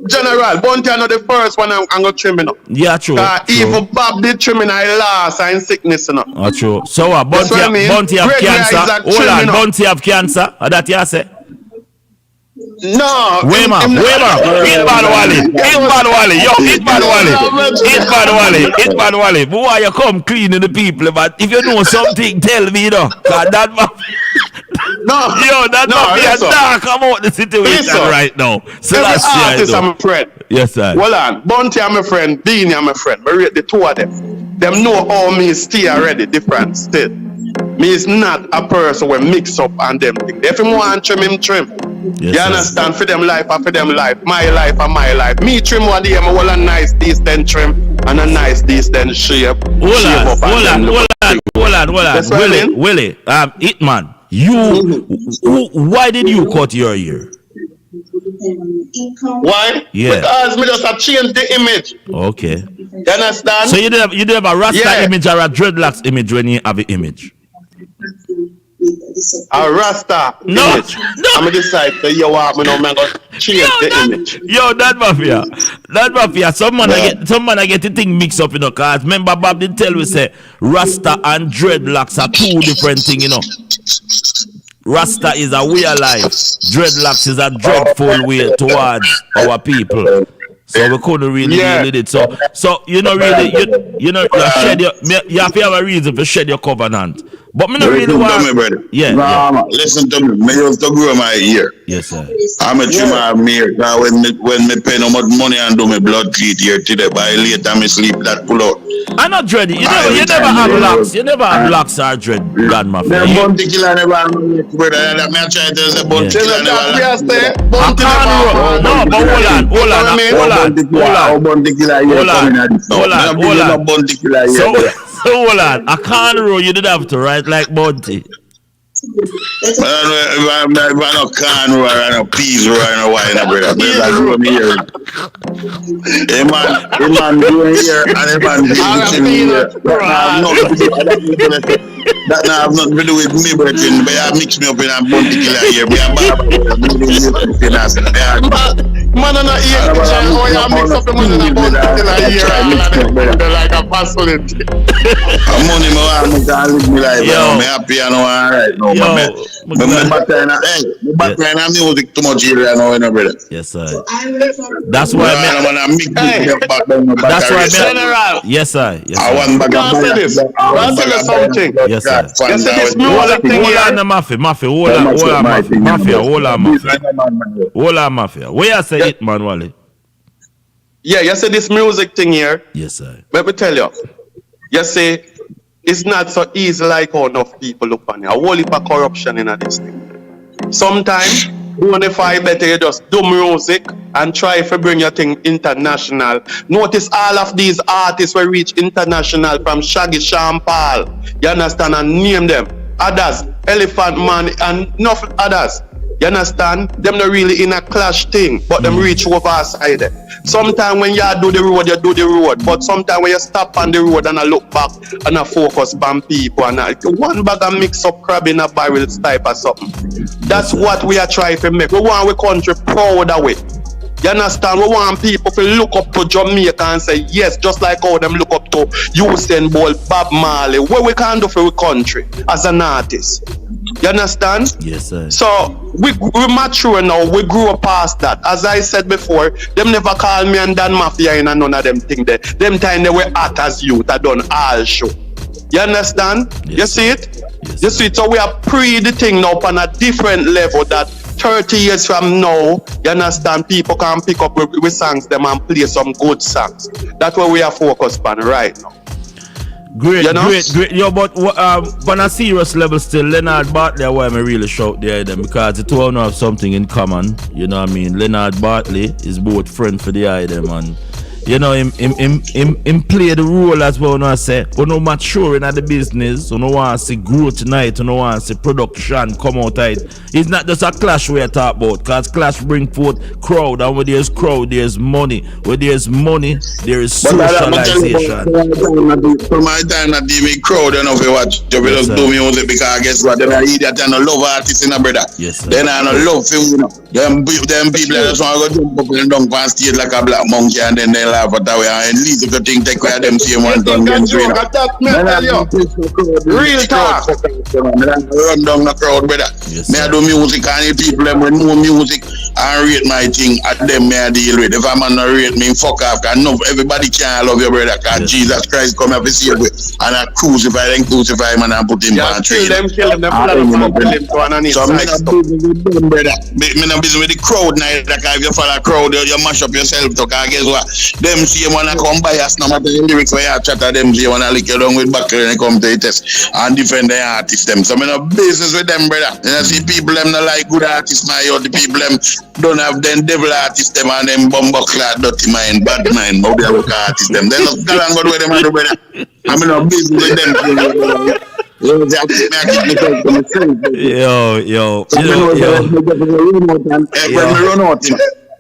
General, Bounty are not the first one I'm going to trim up. Yeah, true. Even Bob did trimming I lost in sickness. True. So what? Bounty have cancer. Hold on, Bounty have cancer. That you say? No. Eat bad wally. But why you come cleaning the people? But if you know something, tell me, that be a dark about the situation right now. So every artist I'm a friend. Yes, sir. Well on, Bounty I'm a friend, Beanie I'm a friend. I rate the two of them. Them know how me stay already different still. Me is not a person who mix up and them thing. If him want trim, him trim. Yes, you understand? For them life and for them life. My life and my life. Me trim one day, I want a nice decent trim and a nice decent shape. Hold on. Willie, Hitman, why did you cut your ear? Why? Yeah. Because me just change the image. Okay. You understand? So you did have a Rasta image or a dreadlocks image when you have an image? A Rasta image. I'm going to decide that you want me now, I'm going to change the image. Yo, that mafia. Some man I get the thing mixed up, cause remember Bob did tell we say Rasta and dreadlocks are two different things, Rasta is a way of life. Dreadlocks is a dreadful way towards our people. So we couldn't really deal with it. So you have to have a reason to shed your covenant. But me not really want. Listen to me. Me used to grow my ear. Yes, sir. I'm a trimmer my ear. When me pay no much money and do my blood cleat here today, by later me sleep that pull out. I'm not dready. You never have locks. You never have locks or dread, grandma. Bounty killer never have brother. Me try to say Bounty killer never. No, but hold on. So hold on, a cornrow you did have to write like Bounty. If I'm not cornrow or no peas or no wine, brother. A man doing here and a man doing here. That now have nothing to do with me, but I mix me up in a Bounty killer here. Man on a ear, oh yeah, mix up the man on a Bounty killer here like a facility. Money me want to live me life. I'm happy and I'm alright now. My background and music too much here now, brother. Yes, sir. That's why Yes, sir. I want back I'll tell you something. Yes, sir. You see this music thing here? Mafia. Where you say it, man, Wally? Yeah, you see this music thing here? Yes, sir. Let me tell you. You see, it's not so easy like how enough people look on it. A whole heap of corruption in this thing. Sometimes, bonify better you just do music and try to bring your thing international. Notice all of these artists will reach international from Shaggy, Sean Paul. You understand? And name them. Others, Elephant Man and enough others. You understand? Them not really in a clash thing, but them reach over our side. Sometimes when you do the road, you do the road. But sometimes when you stop on the road and I look back and I focus on people and one bag of mix up crab in a barrel type or something. That's what we are trying to make. We want our country proud of it. You understand? We want people to look up to Jamaica and say yes, just like how them look up to Usain Bolt, Bob Marley. What we can do for our country as an artist. You understand? Yes, sir. So we mature now. We grew up past that. As I said before, them never call me and Dan Mafia in and none of them thing there. Them time they were hot as youth. I done all show. You understand? Yes, you see it? Yes, you see it? So we are pre the thing now on a different level that 30 years from now, you understand, people can pick up with songs them and play some good songs. That's what we are focused on right now. Great, you know? great. Yo, but on a serious level still, Leonard Bartley, why I really shout the item, because the two of them have something in common. You know what I mean? Leonard Bartley is both friend for the item, and you know him play the role as well. I say, we no mature in the business, we no want to see growth tonight, we no want to see production come out of it. It's not just a clash we are talking about, because clash bring forth crowd, and where there's crowd, there's money. Where there's money, there is socialization. For my time, not even crowd enough to watch. You will do music because guess what? Them are idiot and no love artists in a brother. Yes, sir. Then I no love film, you know. Them people just want to go jump up and down on stage like a black monkey and then they laugh at that way. And at least if you think take care of them, see one done again. Real talk. Run down the crowd, brother. Yes, me I do music and the people them with no music and rate my thing at them me I deal with. If a man not rate me, fuck off. Cause no, everybody can't love your brother. Cause Jesus Christ come up to save you. And I crucify him and I put him on a tree. Kill them, so me not busy with them, brother. Me not busy with the crowd now. Like if you follow a crowd, you mash up yourself. Cause guess what? Them see you wanna come by us no matter the lyrics where you chatter them see you wanna lick you down with buckle and come to the test and defend the artists them. So me no business with them, brother. You know, see people them not like good artists now. The people them don't have them devil artists them and them bumbuckler, dirty mind, bad mind, how they look artists them. They not go and go with them, brother. I'm no business with them. Yo.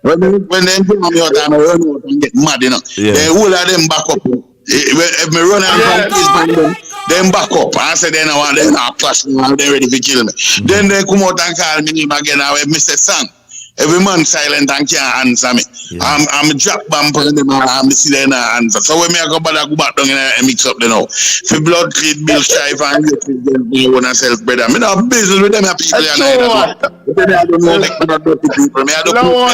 When they do me out, I run out and get mad, you know. Yeah. They all of them back up. If me run and from them back up. I say they want them not clash me and they ready to kill me. Then they come out and call me name again. I Mr. Sang. Every man silent and can't answer me. Yeah. I'm a jack bump on them and I'm see them answer. So when me I go back down and mix up the now. For blood clean, Bill Strife and you want to self brother. Me not business with them people and I don't know about dirty people. Me I don't know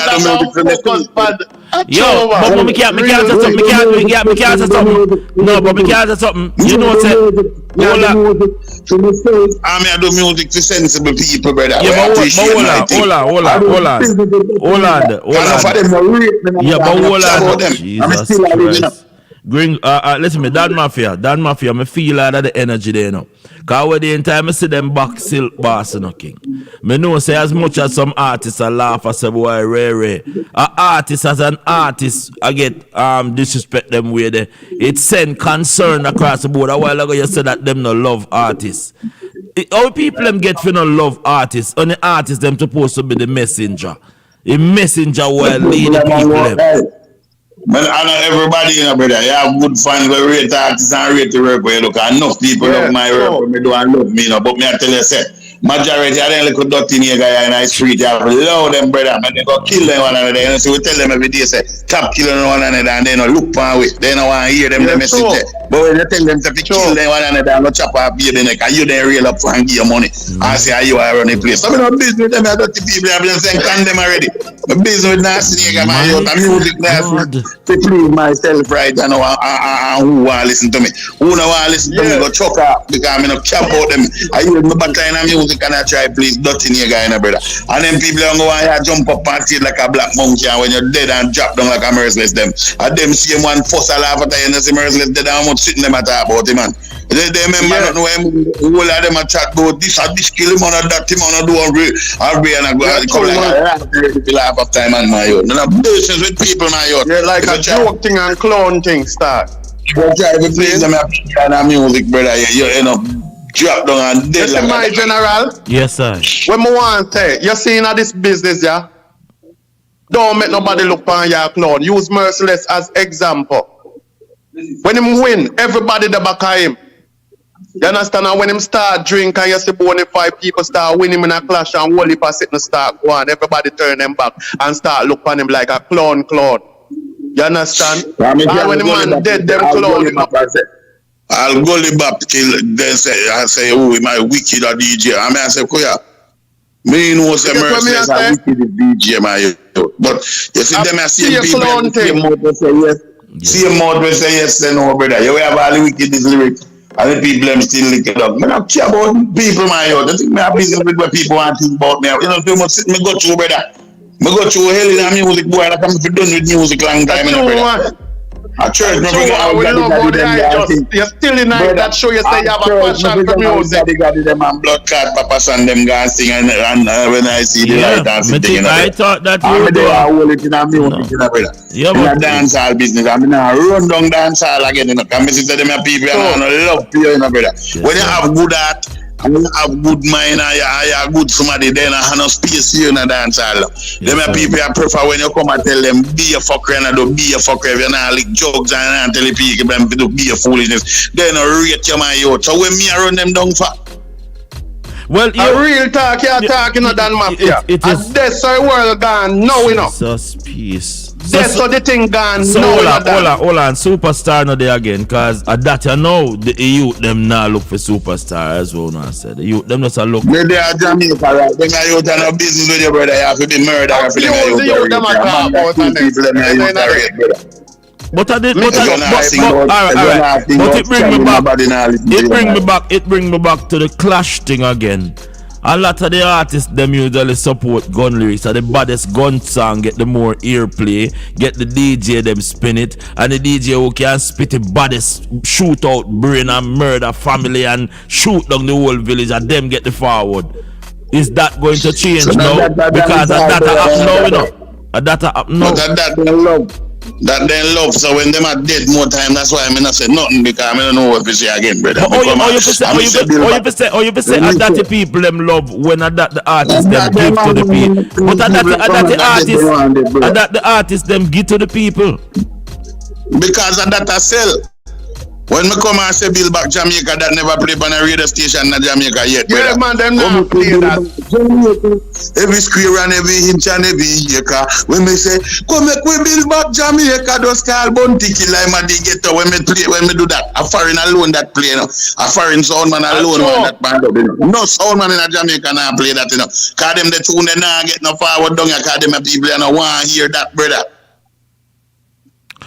yo, but me can't say something. No, but me can't say something. You know what I'm saying? I do music to sensible people, brother. Yeah, but hold on. Yeah, but hold on. Jesus Christ. Listen me, Dan Mafia, me feel like that the energy there, you know. Cause when the entire I see them back silk boss, you know, king. Me know say as much as some artists I laugh, I say boy, rare. An artist as an artist, I get disrespect them way there. It send concern across the board. A while ago you said that them no love artists. How people them get for no love artists? And the artists them supposed to be the messenger. The messenger will lead the people them. But I know everybody, you know, brother. You have good fans who rate artists and rate the work where you look. Enough people love my work, but me do and love me, you know. But me I tell you, say, majority of them little dirty nigga guy in the street, you have to love them, brother. And they go kill them one another. You know, so we tell them every day, say, stop killing one another, and they don't look one way. They don't want to hear them the message there. But when you tell them to kill them one another and go chop off baby neck, and you then reel up for and give you money, and say, you are running place. So we don't business with them, dirty people. I've been saying, can them already. My business with nasty nigga, my youth, and music nasty. To please myself right and who want to listen to me. Who don't want to listen to me, go chuck up because I'm not care about them. I hear my battle in music. music and I try please dirty in your guy, brother. And then people don't go and jump up and sit like a black monkey, and when you're dead and drop down like a merciless them. And them same one fuss a laugh at you and see merciless dead and how much sitting them at about him, man. They remember not know him, all of them a chat about this or this kill him or that him or do and I go and come like a laugh of time and my youth. No business with people, my youth. Yeah, like a joke thing and clown thing start. But try to play them a music, brother. You know, drop down and dead. You see my general? Yes, sir. When I want to say, you see in this business, yeah? Don't make nobody look on your clown. Use Merciless as example. When him win, everybody the back of him. You understand? And when him start drink and you see Bonafide people start winning in a clash and whole heap of sitting start go on, everybody turn them back and start look on him like a clown. You understand? And when the man dead, them clown. I'll go live up till then say, oh, my wicked a DJ. I mean, I say, Koya, me know say Merciless a wicked DJ, my youth. But you see them as same people, same mouth will say yes. Same mouth will say yes, say no, brother. You have all the wickedest lyrics. And the people them still lick it up. I don't care about people, my youth. I think I have business with what people want to think about me. You know, too much me go through, brother. Me go through hell in a music, boy. Like I'm done with music long time, brother. A church, no bring out you're still in that show. You say you have a passion for music. They got them and blood clot, papas and them guys sing and when I see the light and sitting, I thought that you were there. I will it in a music, brother. In a dance hall business. I mean, I run down dance hall again. You know, come visit them people and I love you, brother. When you have good art, and you have good mind, and you have good somebody, then I have no space here in a dance hall. Them people I prefer when you come and tell them be a fucker and don't be a fucker. If you're not like jokes and tell the people them to be a foolishness, then I rate you, my youth. So when me I run them down for. Well, a real talk, you're talking of that mafia. It is. That's our world gone. No, we know. Jesus, peace. That's how the thing gone. So hold on, superstar not there again, cause at that you know the youth them now look for superstar as well. Now I said the youth them just a look. They are Jamaica, right? Them youth are no business with your brother. You have to be murdered for them youth. Them are talk about and people them youth are rape, brother. But it bring me back to the clash thing again. A lot of the artists them usually support gun lyrics, and the baddest gun song get the more airplay, get the DJ them spin it, and the DJ who can spit the baddest shoot out brain and murder family and shoot down the whole village, and them get the forward. Is that going to change now? Because that happen now, you know. That happen now. That they love, so when them are dead more time, that's why I mean I say nothing because I don't know what to say again, brother. You say that the people them love when the artists them give to the people. But that the artists them give to the people. Because of that I sell. When me come and say Bill back Jamaica, that never play on a radio station in Jamaica yet. Yeah, man, them not play that. Every square and every inch and every acre. When me say, come make we Bill back Jamaica, just call Bunty Killer, man, they get when me play, when me do that. A foreign alone that play, you know. A foreign sound man alone on that band up, you know. No sound man in a Jamaica now play that, you know. Cause them the tune they now get no forward down, cause them people you know want to hear that, brother.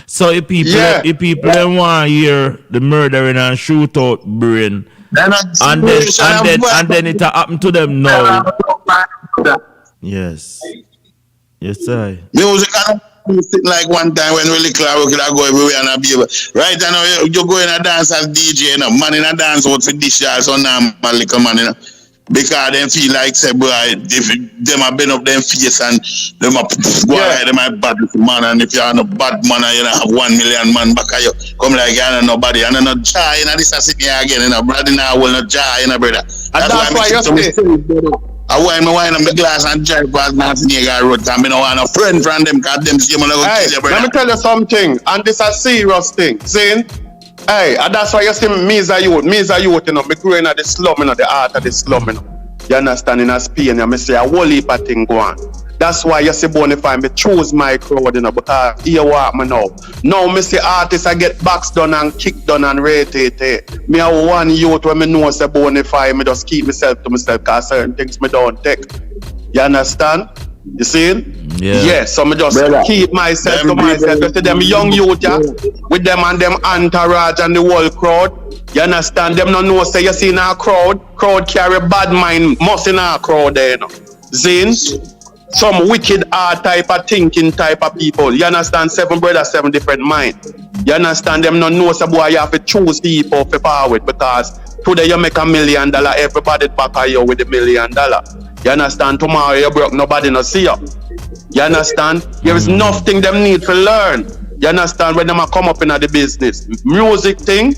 So if people want to hear the murdering and shootout brain, and then it happen to them now. Yes, sir. Music sitting like one time when we little we could go everywhere and a baby. Right now you go in a dance as DJ, you know, man in a dance out for this year, so now man little man, you know. Because them feel like say boy, if them have been up them face and them a go like them a bad man, and if you are no bad man and you don't have 1 million man back at you, come like you and nobody and no jar in this a sitting here again, you know, brother now will not jar, you know, brother. That's why you say I want me wine on the glass and drive past Martinique road and me no want a friend from them because them see me go kill you, brother. Let me tell you something, and this a serious thing, see? Hey, and that's why you see me as a youth, you know, me growing at the slum, you know, the art of the slum, you know. You understand, in a Spain, you say a whole heap of thing go on. That's why you see Bonafide, me choose my crowd, you know, because here what me now. Now me see artists I get backs done and kick done and rated. Me have one youth when me know say Bonafide, me just keep myself to myself because certain things me don't take. You understand? You see? Yeah, so me just keep myself to myself. You see them young youth, yeah, with them and them entourage and the whole crowd. You understand? Them no know say you see in a crowd carry bad mind, must in a crowd there, you know. Zin, some wicked art type of thinking type of people. You understand? 7 brothers, 7 different mind. You understand? Them no know say boy you have to choose people for forward because today you make $1 million, everybody back at you with $1 million. You understand? Tomorrow you broke, nobody no see you. You understand? There is nothing them need to learn. You understand? When them come up in the business. Music thing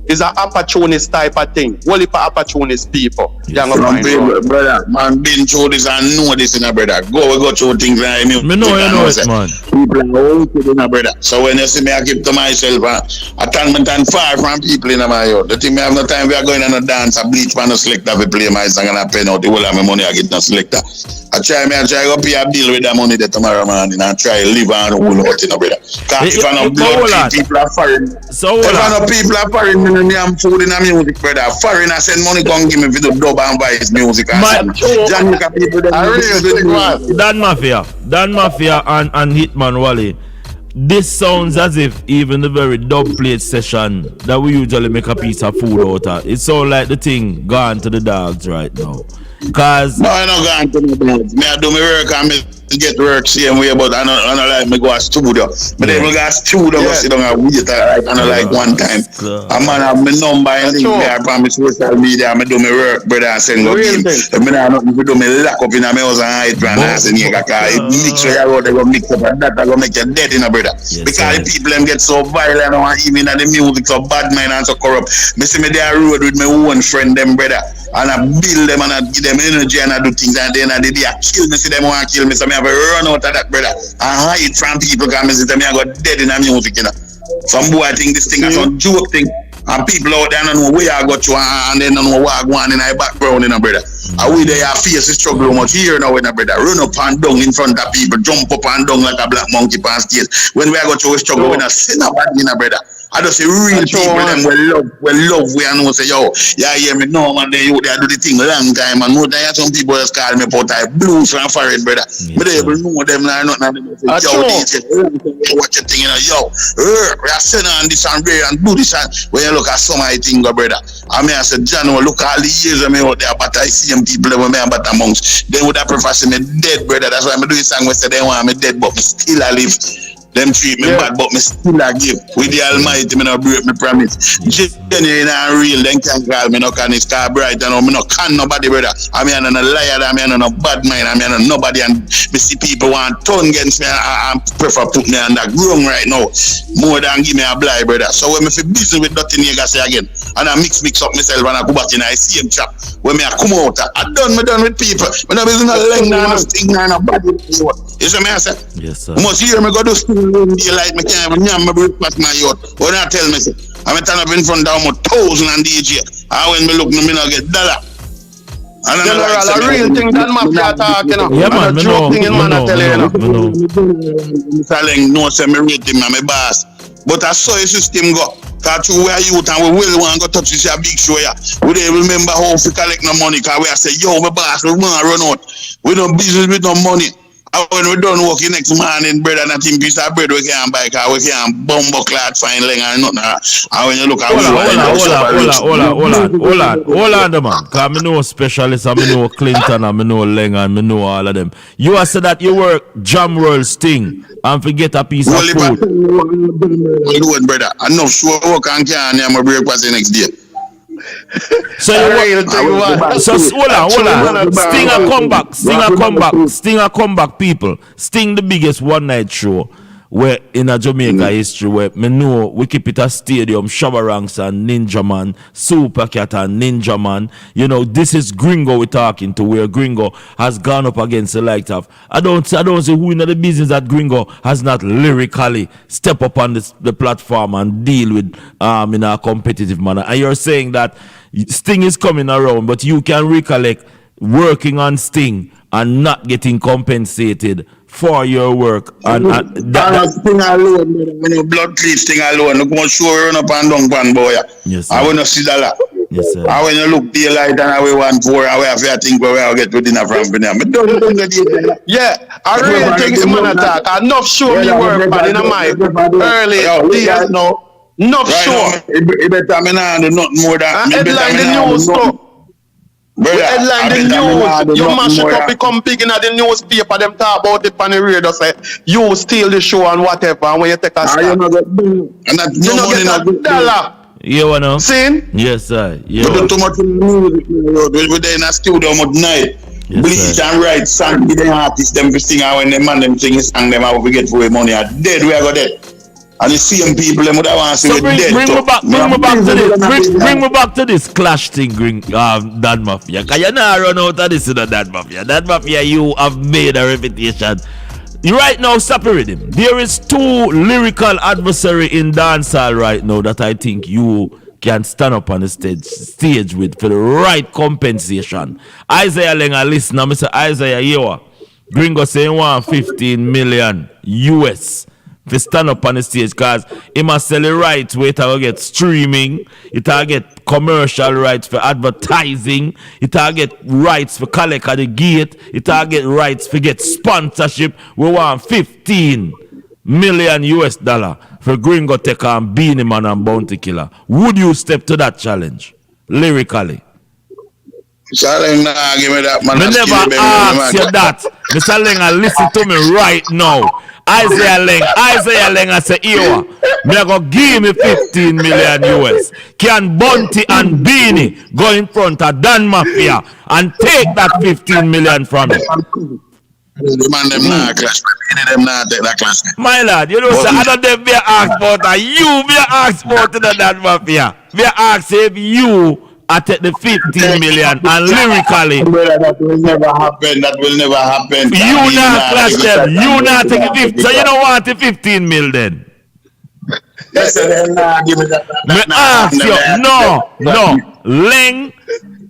is an opportunist type of thing. Only for opportunist people. Brother, man, been through this and know this in a brother. We go through things like me. Me know you know it, man. People are all in a brother. So when you see me, I keep to myself, I stand far from people in my yard. The thing me have no time, we are going on a dance, a bleach man, a selector, we play my song and I pay out the whole of my money, I get no selector. I try to pay a bill with that money that tomorrow morning and try to live on the whole out in a brother. Because if I know blood, people are foreign. So if I know people are foreign, me am food in a music, brother. Foreign, I send money, come give me for the dub and buy his music. Jamaica people, Dan Mafia and Hitman Wally. This sounds as if even the very dub plate session that we usually make a piece of food out of, it sounds like the thing gone to the dogs right now. Cause no, I don't gone to the dogs. Me I do my work and me get work same way, but I don't like me go to studio. But then we go to studio, go sit down and wait like I don't like one time. A man have my number and link me up on my social media. I do my work, brother, and send go game. If me not nothing to do, me lock up in my house and hide from us and you mix where you go, they go mix up and that go make you dead in a brother. Because the people them get so violent and even the music so bad mind and so corrupt. Me see me there road with my own friend them brother. And I build them and I give them energy and I do things and then they kill me, see them want to kill me, so I have to run out of that brother and hide from people because I see them I got dead in the music, you know. Some boy think this thing is some joke thing and people out there don't know where I got you and they don't know what I want in my background, you know, brother. And we there face the struggle much here now, you know, brother. Run up and down in front of people, jump up and down like a black monkey on stage. When we are going through a struggle, we don't see nobody, you know, brother. I just say real people them we love we and know say yo, yeah hear me no man they do the thing long time and know that some people just call me but I blues from foreign brother. But they will know them like nothing and they say yo DJ what you think you know yo we are sending on this and and do this and when you look at some I think brother. I mean I said John look all the years I mean out there but I see them people when me but amongst them would have prefer me dead brother. That's why I do this song we say they want me dead but me still I live. Them treat me bad, but me still a give. With the Almighty, me no break me promise. Genuine and real, then can call me no can it's car bright and me no can nobody brother. I mean I'm a liar, I mean I'm no bad mind, I mean I'm nobody and me see people want turn against me and prefer put me on that ground right now. More than give me a blind brother. So when me feel busy with nothing you say again and I mix up myself and I go back in I see him trap. When me I come out, I done with people. When I busy no length and no sting and no body. You see me I say? Yes sir. You must hear me go do sting daylight, me can't even my breakfast my youth. When I tell me, I'm turn up in front of 1,000 and DJ. And when me look, me not get $1. General, a real thing that Mafia talking, you know. Yeah, man, a joke thing in man I tell you, you know. Mr. Leng, no say me rate him, I'm a boss. But I saw his system go. Cause we are youth and we will want to go touch this a big show here. We don't remember how we collect no money. Cause we are say, yo, my boss, we want to run out. We don't business with no money. And when we done working next morning, brother, and I think piece of bread we can't buy because we can't bumbo clad fine leg and nothing. And when you look at hold on, man. Because I know specialists, I know Clinton, I know Leng, and I know all of them. You have said that you work Jam World Sting and forget a piece of food. Well, brother, enough sure work and can't have my breakfast the next day. So hold on. Stinger come back, people. Sting the biggest one night show where in a Jamaica history where me know we keep it a stadium, Shabba and Ninja Man, Super Cat and Ninja Man. You know, this is Gringo we're talking to, where Gringo has gone up against the likes of I don't see who in the business that Gringo has not lyrically step up on the platform and deal with in a competitive manner. And you're saying that Sting is coming around, but you can recollect working on Sting and not getting compensated for your work and that Sting alone, when you blood clean Sting alone, look how sure run up and down pan boy. Yes, I wanna see that. Yes, sir. And when you look daylight and we want for I have to think where we get to dinner from them. Yeah, I really think it's man attack. Enough show me work but in a mic early days now. Enough Right sure. now, it better me not do nothing more than. Headline the news too. Headline the news. You mash it up, become big in the newspaper. Them talk about it on the radio. Say you steal the show and whatever. And when you take a stop, you don't get a dollar. You wanna? Seen? Yes, sir. We do too much music. We're there in a studio much night. Bleach and write song with the artists them sing, and when the man them sing his song, them how we get for money. Are dead, we are go dead. And the same people them would have want to see we dead. Bring me back to this clash thing, Dan Mafia. Cause you not run out of this in the Dan Mafia. Dan Mafia, you have made a reputation. You right now, stop the rhythm. There is two lyrical adversary in dancehall right now that I think you can stand up on the stage with for the right compensation. Isaiah Lenga, listen, I say Isaiah, you Gringo say he want 15 million US to stand up on the stage because he must sell the rights where it will get streaming, it will get commercial rights for advertising, it will get rights for collect at the gate, it will get rights for get sponsorship. We want 15 million US dollar for Gringo Tech and Beanie Man and Bounty Killer. Would you step to that challenge lyrically? Mr. Lenga, give me that man. Me never ask you that. Mr. Lenga, listen to me right now. Isaiah Lenga say, Ewa, me go give me 15 million US. Can Bounty and Beanie go in front of Dan Mafia and take that 15 million from me? The man them not clash, them not take that clash. My lad, you know, sir, I don't them be asked about that. You be asked about to the Dan Mafia. Be asked if you I take the 15 million and lyrically. That will never happen. That will never happen. You not clash them. You not take the 15. So you don't want the 15 mil then? Me ask you. No. Leng,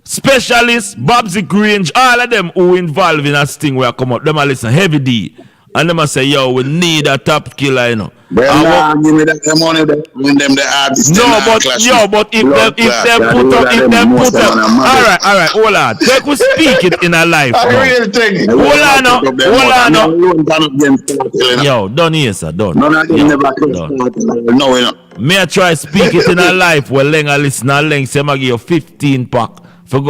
Specialist, Babsy Grange, all of them who involved in that thing where I come up, them a listen, Heavy D. And them a say, yo, we need a top killer, you know. Give me that money when them the artists. No, but if they put up, all right, hold on. Take we speak it in a life. Real thing. Hold on. Yo, done here, sir, done. No, may I try speak it in a life where Lenga listen and Leng say, I give you 15 pack for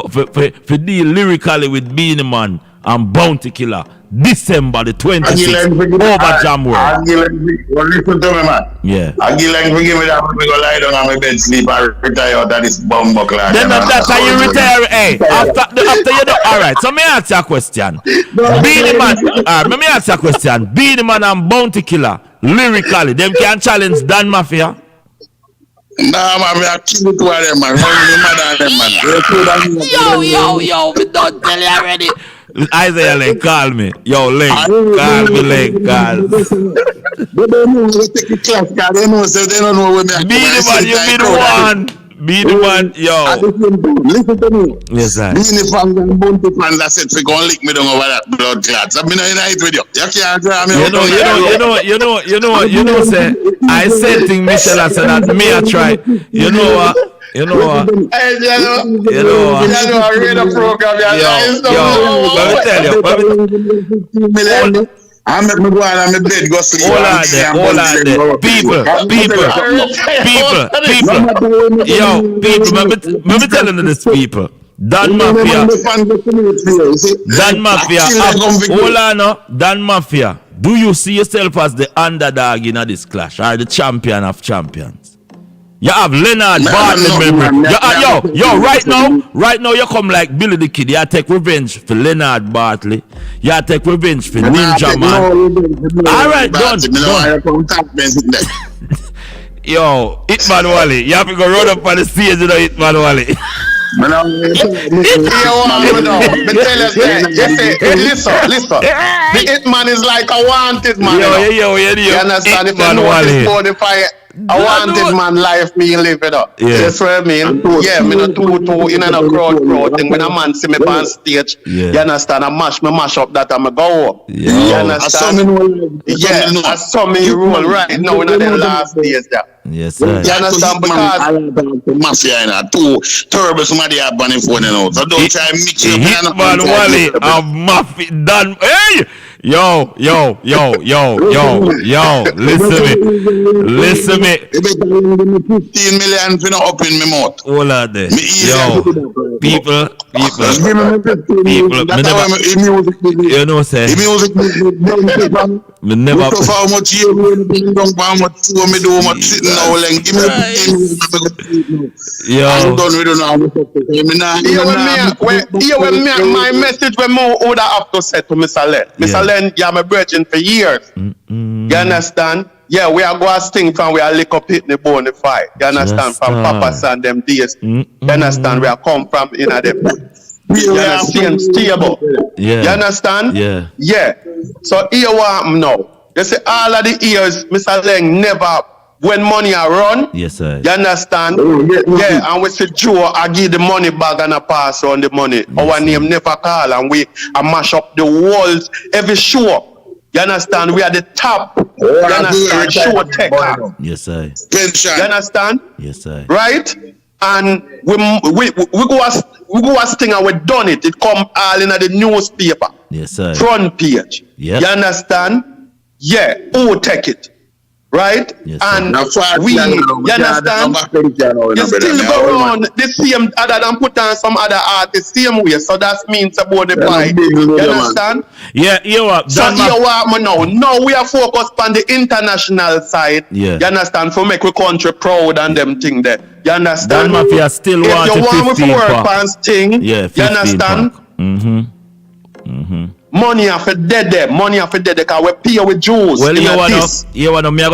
deal lyrically with Beanie Man and Bounty Killer. December the 26th over Jamworld. Listen to me, man. Yeah. I give me that when we go lie down on my bed, sleep, and retire out of this bumbo class. Then that's how you retire. Hey, after you do. All right. So me ask you a question. Beanie Man. Let me ask you a question. Beanie Man and Bounty Killer lyrically, them can challenge Dan Mafia. Nah, man, I kill it to them, man. Yo, we don't tell you already. Isaiah Leng, call me. Yo, Leng, call me, Leng, call. They don't know we take the class, because they don't know when Be the man, you be the one. Be the one, yo. Listen to me. Yes, sir. Beanie fans and Bounty fans that said, we gonna lick me down over that blood clot. So, me not unite with you. You can't tell me. You know, say, I said thing, Michelle, I said that me, I try. You know what? Hey, you know, I read a program. Let me tell you. I make me go out on my bed, go sleep. Hold on there. People. Yo, people, let me tell you this, people. Dan Mafia. Hold on now. Dan Mafia. Do you see yourself as the underdog in this clash or the champion of champions? You have Leonard Bartley memory. Right now you come like Billy the Kid. You take revenge for Leonard Bartley. You take revenge for Ninja Man. Alright, done. Yo, Hitman Wally. You have to go run up on the stage with Hitman Wally. Listen. The Hitman is like a wanted man. Yo. You understand? If you notice Spotify, a wanted man life me live it up. Yeah. That's what I mean. Yeah, me no two in a crowd thing. When a man see me on stage, you understand? I mash up that I'm a go up. Yeah. You understand? I saw me roll right now in the last days there. Yes, sir. You understand? Because Mafia in a two turbo somebody have on the phone, you know. So don't try mix it up. Hitman Wally and Mafia done. Hey! Yo, listen me. You better give me 15 million for not up in my mouth. Hold on there. Yo, people. Give me 15 million. That's how music business. You know, say. Music business. Me never. How much you how much show me do, how much sitting now, like, give me 15 million. Yo. I'm done with my message when more would have to say to Mr. Len. Mr. Len, you are my virgin for years. You understand? Yeah, we are going to sting from we are lick up hitting the bone the fight. You understand? From Papa and them days. You understand? We are come from in a them. You understand? Stable. Yeah. You understand? Yeah. Yeah. So here what now. You see all of the years, Mr. Len never when money are run. Yes, sir. You understand? Yeah, and we say Joe, I give the money back and I pass on the money. Yes, our name never call and we mash up the walls every show. You understand? We are the top. You understand? Show taker. Yes, sir. You understand? Yes, sir. Right? And we go as thing and we done it. It come all in the newspaper. Yes, sir. Front page. Yep. You understand? Yeah. Who take it? Right? Yes, and we, you understand? You still go around the same, other than put on some other artists same way. So that means about the buy. You understand? Yeah, you are. So you are now. Now we are focused on the international side. Yeah. You understand? For make we country proud and them thing there. You understand? Dan Mafia still want if you want 15 to work pack. on thing, Yeah, 15 you understand? Pack. Money off a dead there, money off a dead there, because we pay with Jews. Well, you wanna me I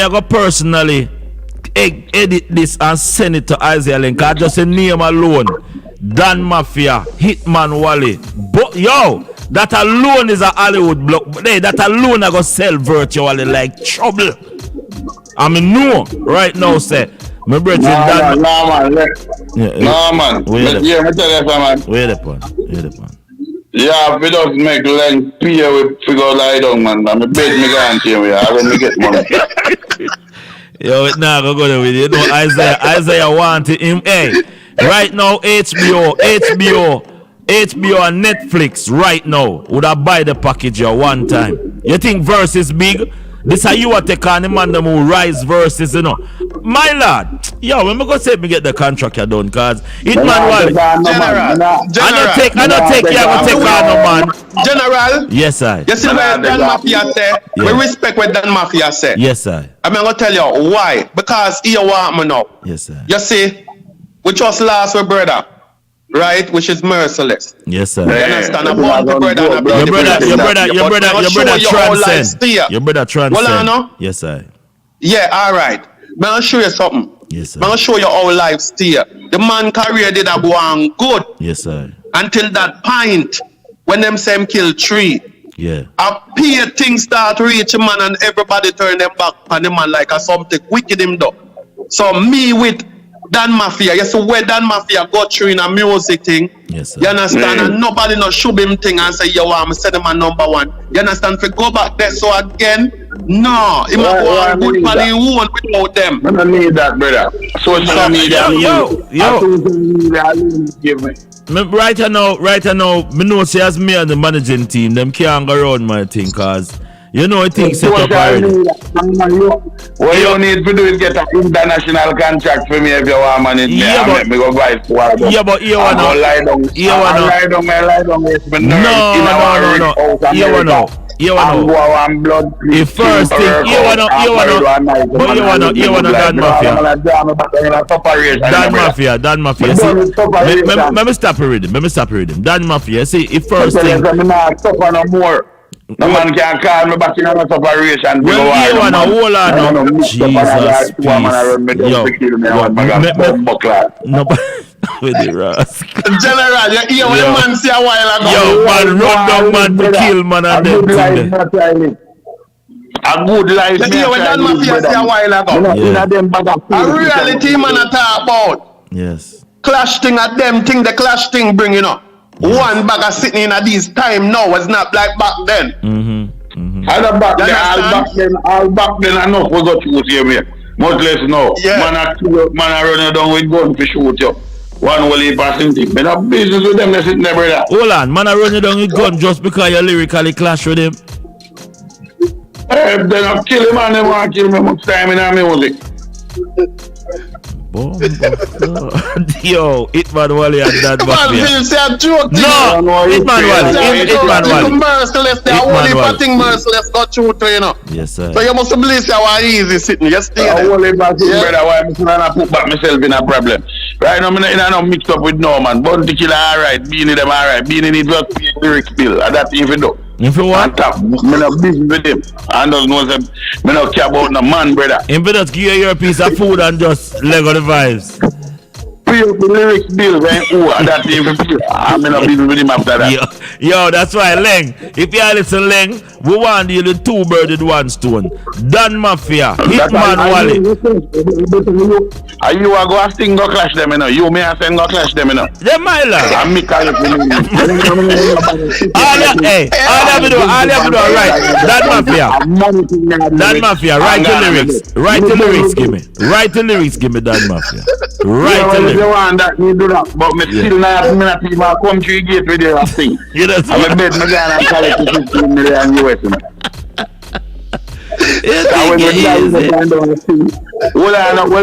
go personally edit this and send it to Isaiah Link. I just a name alone. Dan Mafia, Hitman Wally. But yo, that alone is a Hollywood block. But hey, that alone I go sell virtually like trouble. I mean no right now, say. My brother Dan. Man. Where the point? Yeah, we don't make length pay we figure lie down, man. I'm a bed me can't hear me. I when me get money. Yo, it now go there with you. You know, Isaiah wanted him. Hey, right now HBO and Netflix right now would have buy the package one time. You think Verse is big? This how you are take on the man them who rise verses, you know. My lord, yo, when me go say me get the contract you done, cause Hitman Wally. I don't take you go take on no man. General. Yes, sir. You see what Dan Mafia say? We respect what Dan Mafia say. Yes, sir. I'm gonna tell you why. Because here want me now. Yes, sir. You see, we just lost our brother. Right, which is merciless. Yes, sir. You understand? A bond brother and a your brother transcend. Your brother transcend. Well, I know. Yes, sir. Yeah, all right. But I'll show you something. Yes, sir. I'll show you how life steer. The man career did a go on good. Yes, sir. Until that point when them same kill 3. Yeah. A peer things start reach man and everybody turn them back on the man like a something wicked him though. So me with Dan Mafia, you see where Dan Mafia got through in a music thing. Yes, sir. You understand? And nobody no shoot him thing and say, yo, I'm send him a number 1. You understand? If you go back there so again, no, he might go on good money won't without them. I don't need that, brother. Social media. Right now, me know say as me and the managing team, them can't go around my thing, cause you know, I think set up already. What you need to do is get an international contract for me if you want manage me. Yeah, but me go buy for yeah, but you wanna lie down. No. You wanna the first thing you wanna Dan Mafia. See, let me stop reading. Dan Mafia. See, the first thing. No man can call me back in a separation. Well, you wanna hold on. Jesus, peace. No, with the rascal. General, you hear what the man say a while ago. Yo, man, run down man to kill man and them thing. A good life. You hear what Dan Mafia say a while ago. A reality man a talk about. Yes. Clash thing at them thing, the clash thing bring, you know. Yes. One bag of sitting in at this time now was not like back then. All back then enough we got to shoot you, much less now. Yeah. Man a run you down with gun to shoot you. one will leave passing thing. Men have business with them, they sit there, brother. Hold on, man, I run you down with gun just because you lyrically clash with him. Hey, they not kill him and they want to kill me much time in our music. Yo, Hitman Wally and that Man, say a joke. No, Hitman Wally. Hitman Wally. Merciless, the only thing merciless got through to, you know. Yes, sir. So you must believe you are easy sitting. You stay there. I only brother, why I'm trying to put back myself in a problem. Right now, I'm not mixed up with no man. Bounty Killer, alright. Beanie them, alright. Beanie need just pay lyric bill. And that's even though. If you want, I'm not busy with him. I don't know them. I don't care about no man, brother. If you just give you your piece of food and just leg on the vibes. Pay up the lyrics bill, and that's even bill. I'm not busy with him after that. Yo, that's why, Leng. If you are listening, Leng, we want you to two birds with one stone. Dan Mafia, Hitman Wally. Are you are going to sing go clash them, you know? You may have sing go clash them, you know? Yeah, my lad. I'm me calling for you. All you have to do, right. Dan Mafia, write the lyrics. Write the lyrics, give me. Write the lyrics, give me, Dan Mafia. Write the lyrics. You want that, you do that. But me still not even come to your gate with your thing. I'm a bed, my guy, and collect 15 million US. When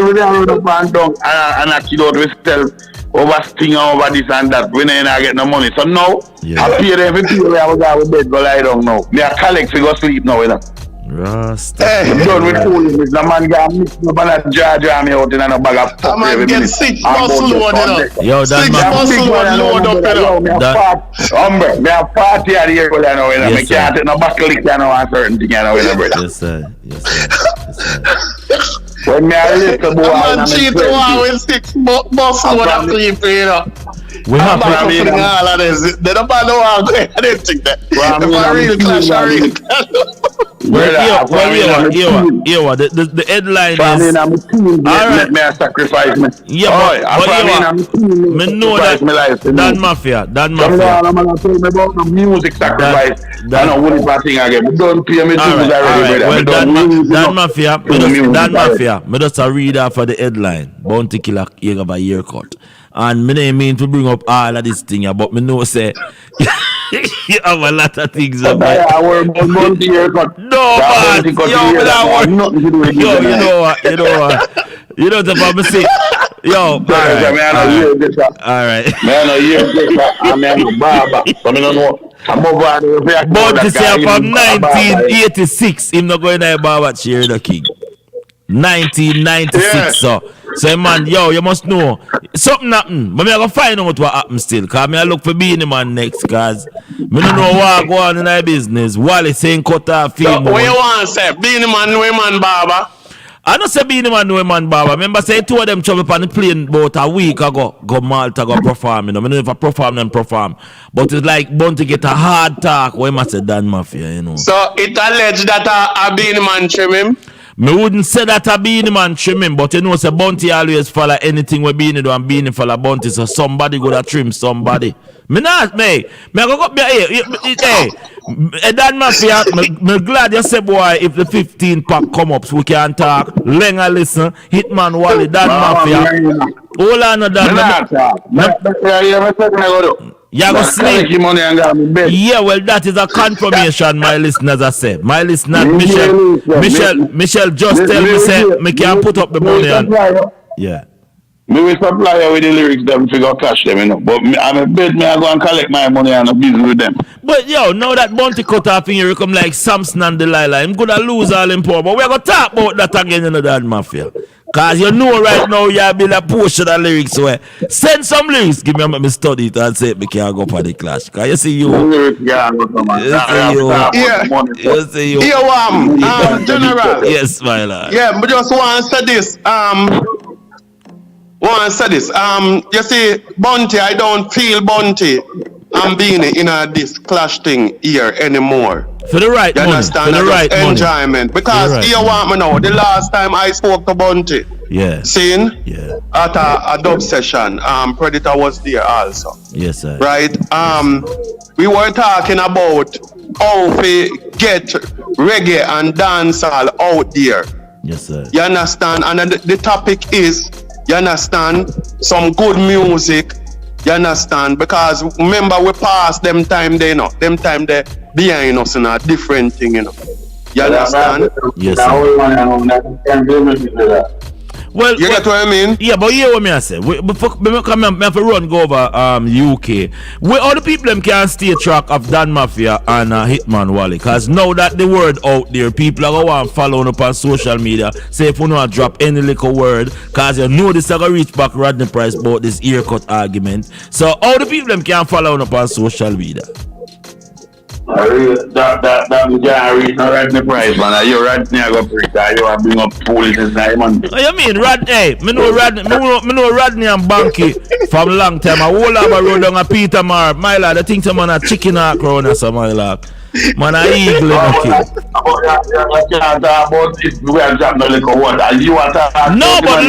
we down the band down and I kill out with self over sting over this and that, we ain't get no money. So now, I pay every people where I was out with bed, but I don't know. Me a collect to go sleep now, you know. Rasta. I'm done with foolishness. The man got mixed up and a jar me out in a bag of fuck. Man get 6 muscle load, you know. Yo, that 6 muscle load up, you know. Me a party at the air, you know. Me can't take no buckle lick, you know, and certain thing, you know, brother. Yes, sir. Yes, sir. When me a little boy, man cheat to one with 6 muscle load up sleep, you know. We have to be all of this. They don't know how I'm going. I didn't think that. Well, real clash, real Well, the headline is alright. Me a sacrifice me. Yeah, but me know that Dan Mafia. I'm gonna tell me about the music sacrifice. I don't want to sing again. Don't pay me well, Dan Mafia. Me just a reader for the headline. Bounty Killer Yeager by Yearcut. And me don't mean to bring up all of this thing, but me know say you have a lot of things up there. No, man. Yo, you know what? You know what I'm saying? Yo, alright. Man, I'm a barber. I don't know. I'm over there. Bounty say from 1986, him not going to a barber chair, the king. 1996, so man, yo, you must know something happened. But me I go find out what happened still. Cause me I look for Beanie Man next. Cause me don't know what go on in our business. Wally saying cut off film. What you want to say? Beanie Man, no man, barber. I don't say Beanie Man, no man, barber. Remember say two of them travel on the plane about a week ago. Go Malta, go perform. You know, me never perform and perform. But it's like bound to get a hard talk. Why must say Dan Mafia? You know. So it alleged that a Beanie Man trim him. Me wouldn't say that a Beanie Man trim him, but you know, say Bounty always follow anything we Beanie do and Beanie follow Bounty, so somebody go to trim somebody. Me not, me go up here, hey, Dan Mafia, me glad you say, boy, if the 15 pack come up so we can talk, Lenga listen, Hitman Wally, Dan Mafia. Hold on, Dan. You go sleep. Yeah, well, that is a confirmation, my listeners. I say, my listener, Michelle, just tell me say, me can put up the money. Yeah. Me will supply you with the lyrics them to go cash them, you know. But I'm a bed, me I go and collect my money and I'm busy with them. But yo, now that Bounty cut off in here, you come like Samson and Delilah. I'm gonna lose all in power. But we're gonna talk about that again, you know, that Mafia. Cause you know right now you have been a portion of lyrics where send some lyrics, give me study it and say me can't go for the clash. Cause you see you. General. Yes, my lord. Yeah, but just want to say this. You see, Bounty, I don't feel Bounty and Beanie in this clash thing here anymore. For the right you money. Understand? For the right enjoyment. Because right you want me know, the last time I spoke to Bounty, at a dub session, Predator was there also. Yes, sir. Right? We were talking about how we get reggae and dancehall out there. Yes, sir. You understand? And the topic is You understand? Some good music. You understand? Because remember we passed them time they them time they behind us in a different thing, you know. You understand? Yes. Well, you get what I mean? Yeah, but hear what me I say. Me have to run go over UK. Where all the people them can stay track of Dan Mafia and Hitman Wally. Cause now that the word out there, people are going to follow up on social media. Say if you know drop any little word, cause you know this is going to reach back Rodney Price about this earcut argument. So all the people them can follow up on social media. That we can't reach no Rodney Price, man. You Rodney I go preach that you bring up foolishness now, man. What you mean, Rodney? Hey, me know Rodney and Banky from long time. I whole have a road down a Peter Mar. My lad, I think someone a chicken or crown or something like that. Man, a eagle in a kid. No, but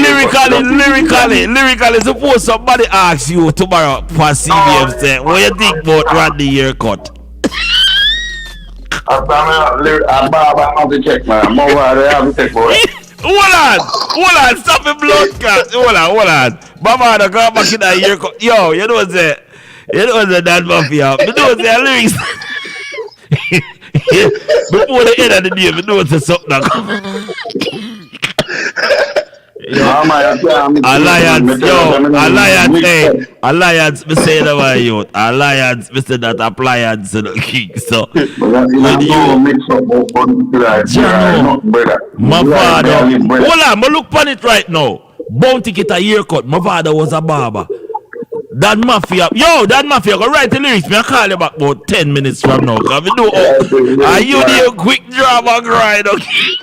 lyrically, suppose somebody asks you tomorrow for CBM say, what you think about Rodney haircut? I'm to check, man. I'm over there, I have to check for it. Hold on, stop the blood cat. Hold on. Mama, the girl back in that year. Yo, you know what's that? You know what's that Mafia? You know what's that lyrics? Before the end of the day, you know what's something. Alliance, me say that why you Alliance, me say that appliance king. So my father, hold on, me look on it right now. Bounty get a haircut. My father was a barber. That Mafia, that Mafia go write the lyrics. Me I call you back about 10 minutes from now. Cause we do are you the quick drama grind, okay?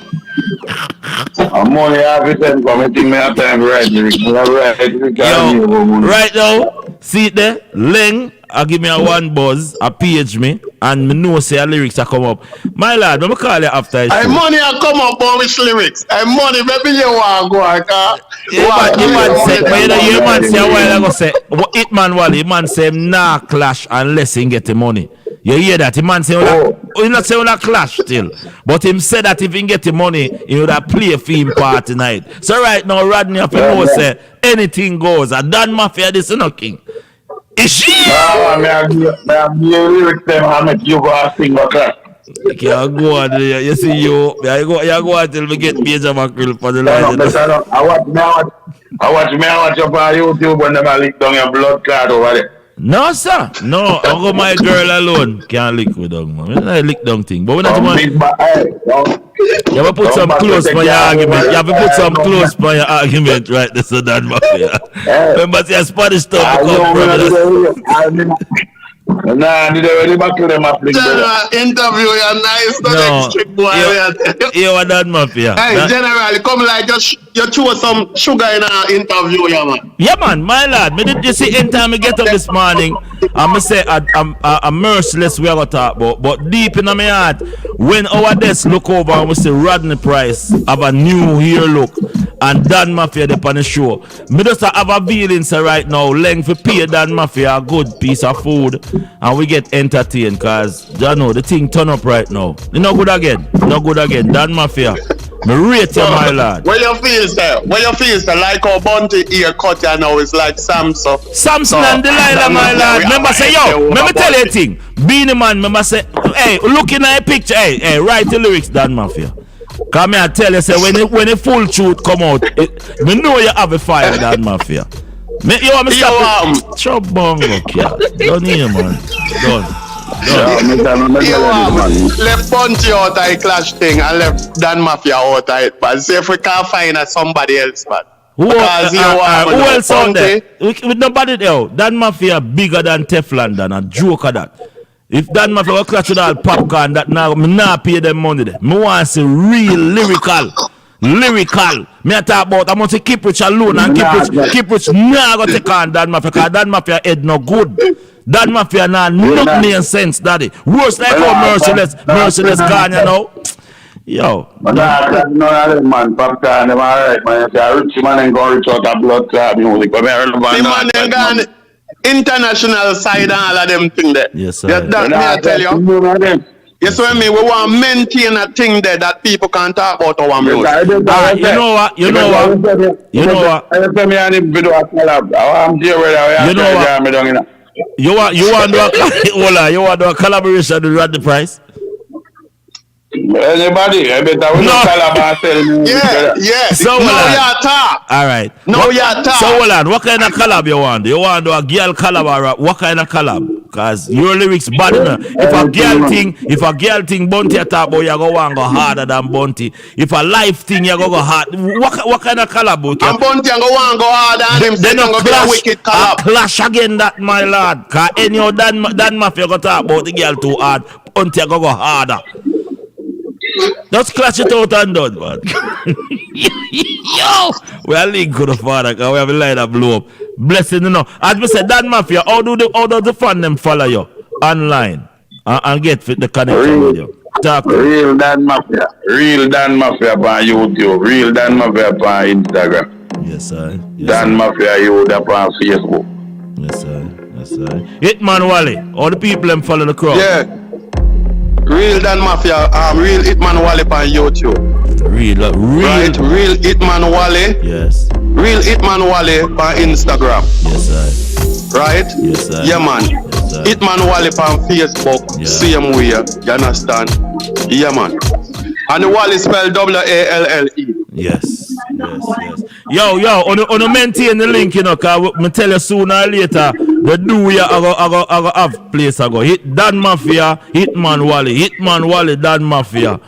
I'm only happy to come and think me have time right. Right now, see it there? Leng, I give me a one buzz, a page me, and me know say a lyrics a come up. My lad, let me call you after I show. Money a come up on which lyrics? Money, maybe you want to go. You man say a while ago say, Hitman Wally, man say nah clash unless he get the money. You hear that? The man say, he not say on a clash still. But him said that if he get the money, he would have play a film part tonight. So right now, Rodney up and say, anything goes. And Dan Mafia, this is no king. Is she? You can't go on there. You see you go until we get major mackerel for the line. I watch you on YouTube when they lick down your blood clot over there. No, sir. No, I go my girl alone. Can't lick with them, man. I lick down thing. But when you have to put some close for your argument. You have to put some close for your argument, right? This is that Mafia. Remember, see a Spanish stuff. Nah, did already back to them interview you nice, strict boy. You are that Mafia. Hey, generally, come like you throw some sugar in an interview, yeah, man. Yeah, man, my lad. Me did you see anytime I get up this morning, I'm say I'm merciless we are gonna talk about, but deep in my heart, when our desk look over and we see Rodney Price have a new hair look and Dan Mafia up on the show, me just have a feeling say right now, length for pay Dan Mafia a good piece of food and we get entertained, cause you know the thing turn up right now. You know good again. Dan Mafia. Me rate you, my lad. Where you feel, sir? Like how Bunty ear cut you now is like Samson. And Delilah, my lad. Remember say, let me tell you a thing. Beanie Man, remember say, hey, looking at a picture, hey, write the lyrics, Dan Mafia. Come here, I tell you, say, when the full truth come out, me know you have a fire, Dan Mafia. You want me stop? Chop bongo, kid. Don't hear, man. Don't. Left Bunty out of the clash thing and left Dan Mafia out of it, but see if we can't find somebody else, man. Who else out there? With nobody there. Dan Mafia bigger than Teflon, than a joke of that. If Dan Mafia will clash with all popcorn, that now me not pay them money there. Me want to see real lyrical. Me a talk about I want to keep rich alone and keep rich nah go take on Dan Mafia, because Dan Mafia head no good. Dan Mafia nah not make sense, daddy. Worse like how merciless gone, you know. Yo. No, man, popcorn, them alright, man. If you're a rich man ain't gonna reach out a blood clot music. The man ain't gone international side and all of them thing there. Yes, sir. That me I tell you. Yes, what I mean? We want to maintain a thing there that people can't talk about our music. You know what? You know what? You know what? You want to do a you want to do a collaboration with Rod the Price? Anybody? I better we no Calabar tell me. Yeah. So now you talk. All right. Now you talk. So hold on. What kind of collab you want? You want to do a girl collab or what kind of collab? Cause your lyrics bad enough. If a girl thing Bunty talk about, you go harder than Bunty. If a life thing you go hard. What kind of collab? And Bunty go harder and him say go be a wicked collab. Clash again that my lord. Cause anyhow Dan Mafia go talk about the girl too hard. Bunty go harder. Just clash it out and done, man. Yo! We are linked to the father because we have a line that blow up. Blessing, you know. As we said, Dan Mafia, how does the fan them follow you online and get the connection with you? Talk to Real Dan Mafia. Real Dan Mafia on YouTube. Real Dan Mafia on Instagram. Yes, sir. Dan Mafia, you on Facebook. Yes, sir. Hitman Wally, all the people them follow the crowd. Yeah. Real Dan Mafia, Real Hitman Wally on YouTube. Real. Right, Real Hitman Wally. Yes. Real Hitman Wally on Instagram. Yes, sir. Right? Yes, sir. Yeah, man. Yes, sir. Hitman Wally on Facebook. Yeah. Same way. You understand? Yeah, man. And the Wally spelled W-A-L-L-E. Yes. Yo, on maintain the link, you know, cause me tell you sooner or later, the do we I go have place I go. Hit Dan Mafia, Hitman Wally, Dan Mafia.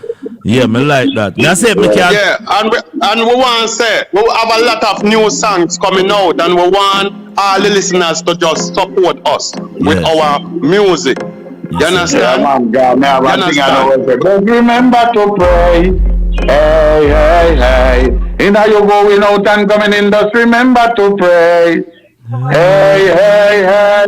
Yeah, me like that. Me say me can. Yeah, and we want to say we have a lot of new songs coming out, and we want all the listeners to just support us with our music. You understand? But remember to pray. Hey. In how you going out and coming in, just remember to pray. Hey.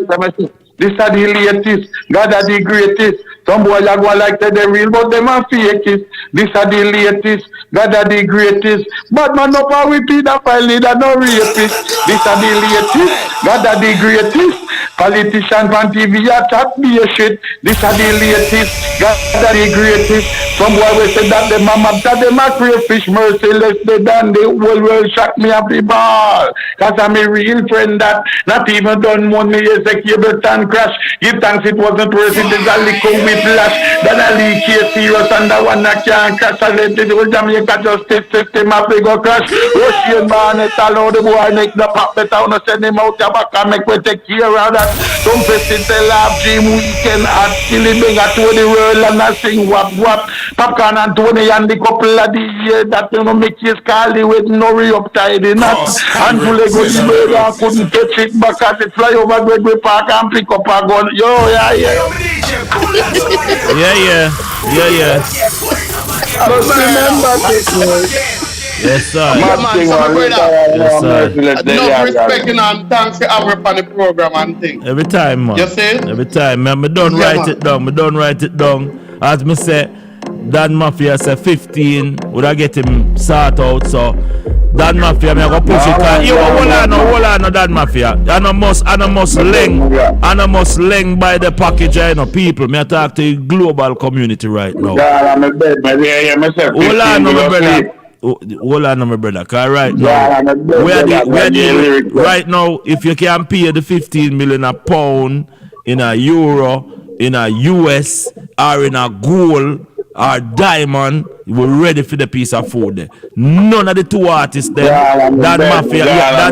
This is the latest, God is the greatest. Some boys are going like they real, but them are fake it. This is the latest, God is the greatest. But man up and we pedophile leader, no rapist. This is the latest, God is the greatest. Politicians on TV are chat be a shit. This is the latest, God is the greatest. Some boy will say that the mama that them a crayfish merciless they done the whole world shock me up the ball. Cause I'm a real friend that not even done money is a cable stand crash. Give thanks it wasn't worth it is a little whiplash. Then I leak here serious and the one that can't crash. I let the whole Jamaica justice system up they go crash. Russian man it allow the boy make the pop the town send him out the back and make we take care of that. Some person tell have dream weekend at killing big at the world and I sing wap. Popcorn and Tony and the couple of the year that you know make his Carly with no re-uptied enough. And to let go the bird and couldn't catch it back as it fly over Gregory Park and pick up a gun. Yo, yeah. Yeah. But remember this, yes, sir. Enough respect and thanks for having on the program and things. Every time, man. You see? Every time, man. Me don't write it down. As me say, Dan Mafia say 15. Would I get him sort out? So Dan Mafia, me I go push it. You hold on, no Dan Mafia. And I must leng by the package. You know, people. Me I talk to the global community right now. Hold on, my brother. Cause right now, right now, if you can pay the 15 million a pound in a euro, in a US, or in a gold or diamond, we're ready for the piece of food there. None of the two artists there. Dan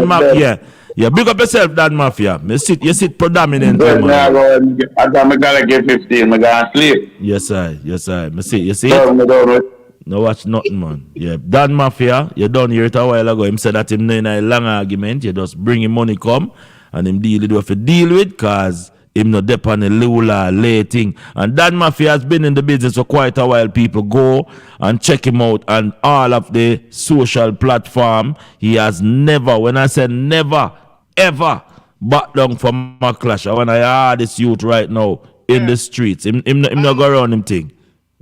Mafia. Yeah, big up yourself, Dan Mafia. You sit predominantly. I gotta get 15, I gotta sleep. Yes, sir. You see it? No watch nothing, man. Yeah, Dan Mafia, you done hear it a while ago. Him said that him in a long argument. You just bring him money come and him deal with what you deal with, cause him not dep on the lula lay thing. And Dan Mafia has been in the business for quite a while. People go and check him out on all of the social platform. He has never, when I say never, ever back down from my clash. I want to hear this youth right now in the streets. Him not go around him thing.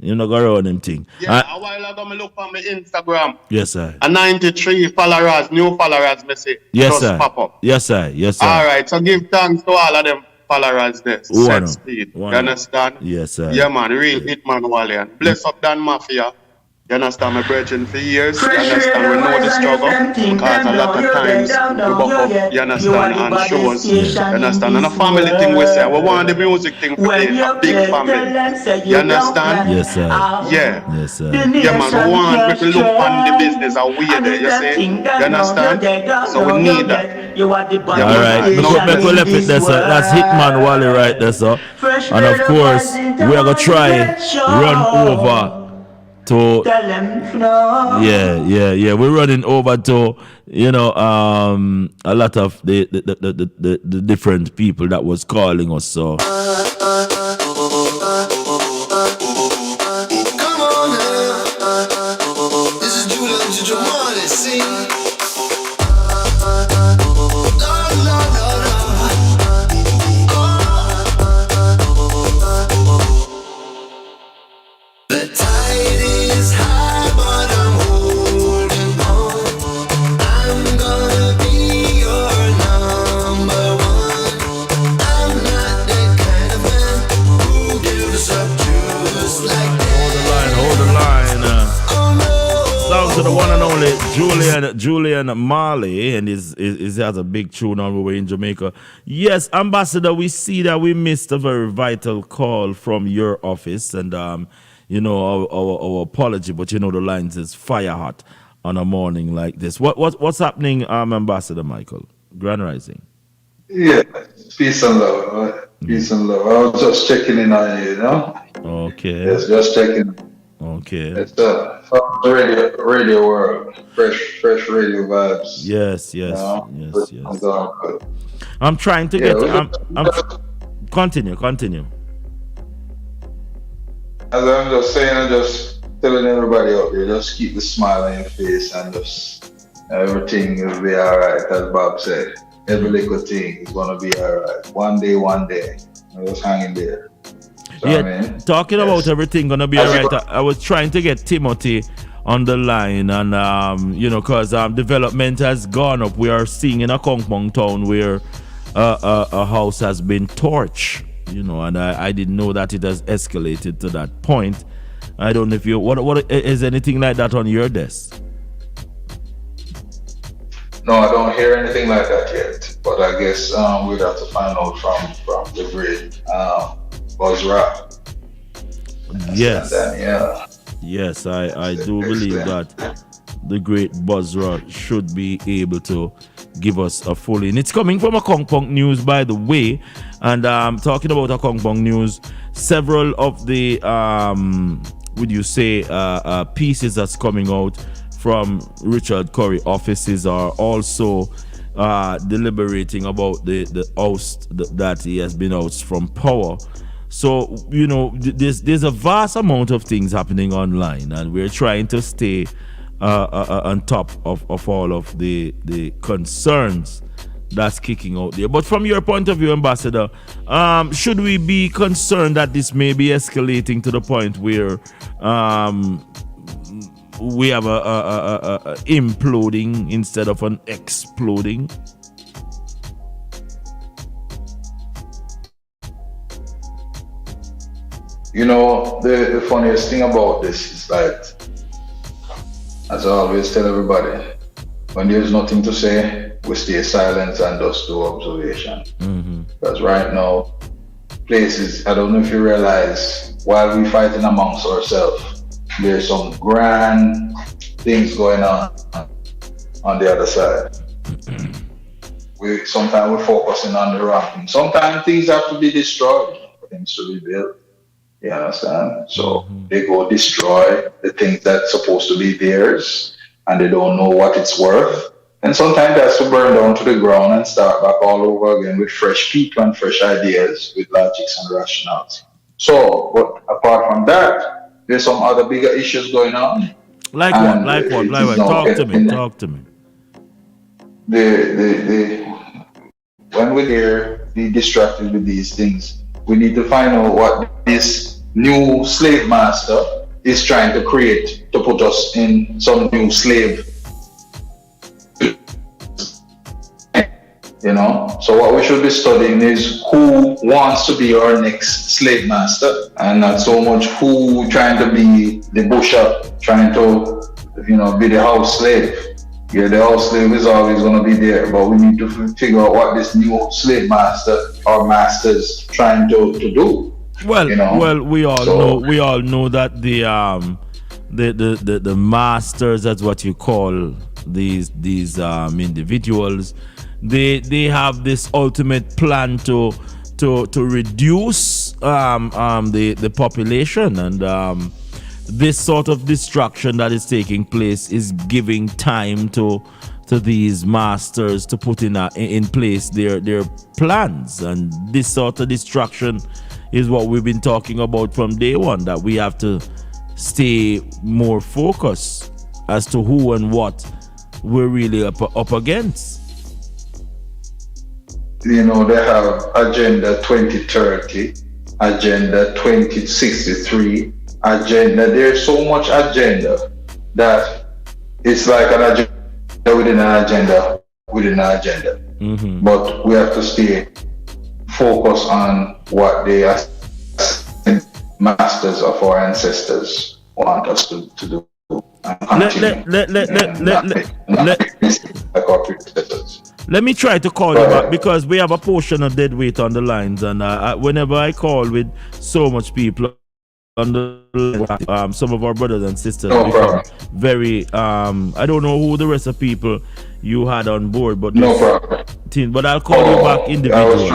You know, go around him thing. Yeah, a while ago, I look on my Instagram. Yes, sir. A 93 followers, new followers, me say. Yes, just sir. Pop up. Yes, sir. All right, so give thanks to all of them followers there. One. Set speed. You understand? Yes, sir. Yeah, man. Real hitman Wally. And bless up Dan Mafia. You understand, my brethren, for years? You understand, we know the struggle. Because a lot of times, we buck up, you understand, and shows. You understand? And a family thing we say, we want the music thing to be a big family. You understand? Yes, sir. Yeah. Yes, sir. Yeah, man, we want to look on the business and we there, you see? You understand? So we need that. Alright, we left it there, sir. That's Hitman Wally right there, sir. And of course, we are going to try run over to we're running over to a lot of the different people that was calling us, so Come on now. This is Julian Jamali, see? The tide is high, but I'm holding on. I'm gonna be your number one. I'm not that kind of man who gives up just like that. hold the line. Sounds to the one and only Julian Marley, and he has a big tune on we in Jamaica. Yes, Ambassador, we see that we missed a very vital call from your office, and our apology, but the lines is fire hot on a morning like this. What's happening, Ambassador Michael? Grand Rising. Yeah, peace and love. Peace and love. I was just checking in on you, Okay. Yes, just checking. Okay. It's radio world, fresh radio vibes. Yes. I'm trying to get. Continue. As I'm just saying, I'm just telling everybody out there, just keep the smile on your face and just everything will be all right, as Bob said. Every little thing is gonna be all right. One day. I'm just hanging there. Talking about everything gonna be all right. I was trying to get Timothy on the line, and because development has gone up. We are seeing in a Kongpong town where a house has been torched. And I didn't know that it has escalated to that point. I don't know if what is anything like that on your desk? No, I don't hear anything like that yet. But I guess we'd have to find out from the great Buzz Rock. Yes. Yes, I do believe that the great Buzz Rock should be able to give us a full in. It's coming from a Kongpong news, by the way. And talking about a Kongpong news, several of the pieces that's coming out from Richard Curry offices are also deliberating about the oust that he has been ousted from power. So there's a vast amount of things happening online, and we're trying to stay on top of all of the concerns that's kicking out there. But from your point of view, Ambassador, should we be concerned that this may be escalating to the point where we have a imploding instead of an exploding? The funniest thing about this is that, as I always tell everybody, when there's nothing to say, we stay silent and just do observation. Because right now, places, I don't know if you realize, while we're fighting amongst ourselves, there's some grand things going on the other side. Sometimes we're focusing on the wrong thing. Sometimes things have to be destroyed for things to be built. You understand? So they go destroy the things that's supposed to be theirs, and they don't know what it's worth. And sometimes that's to burn down to the ground and start back all over again with fresh people and fresh ideas, with logics and rationality. So, but apart from that, there's some other bigger issues going on. Like what? Talk to me. When we're there, be distracted with these things, we need to find out what this new slave master is trying to create to put us in some new slave. You know, so what we should be studying is who wants to be our next slave master, and not so much who trying to be the bishop, trying to, you know, be the house slave. Yeah, the house slave is always going to be there, but we need to figure out what this new slave master or masters trying to do. Well, you know? well, we all know that the masters, that's what you call these individuals. They have this ultimate plan to reduce the population, and this sort of destruction that is taking place is giving time to these masters to put in place their plans. And this sort of destruction is what we've been talking about from day one, that we have to stay more focused as to who and what we're really up against. You know, they have Agenda 2030, Agenda 2063, Agenda. There's so much agenda that it's like an agenda within an agenda within an agenda. Mm-hmm. But we have to stay focused on what the masters of our ancestors want us to do. Let me try to call you back, because we have a portion of dead weight on the lines, and whenever I call with so much people on the line, some of our brothers and sisters become very I don't know who the rest of people you had on board, but but I'll call you back individually.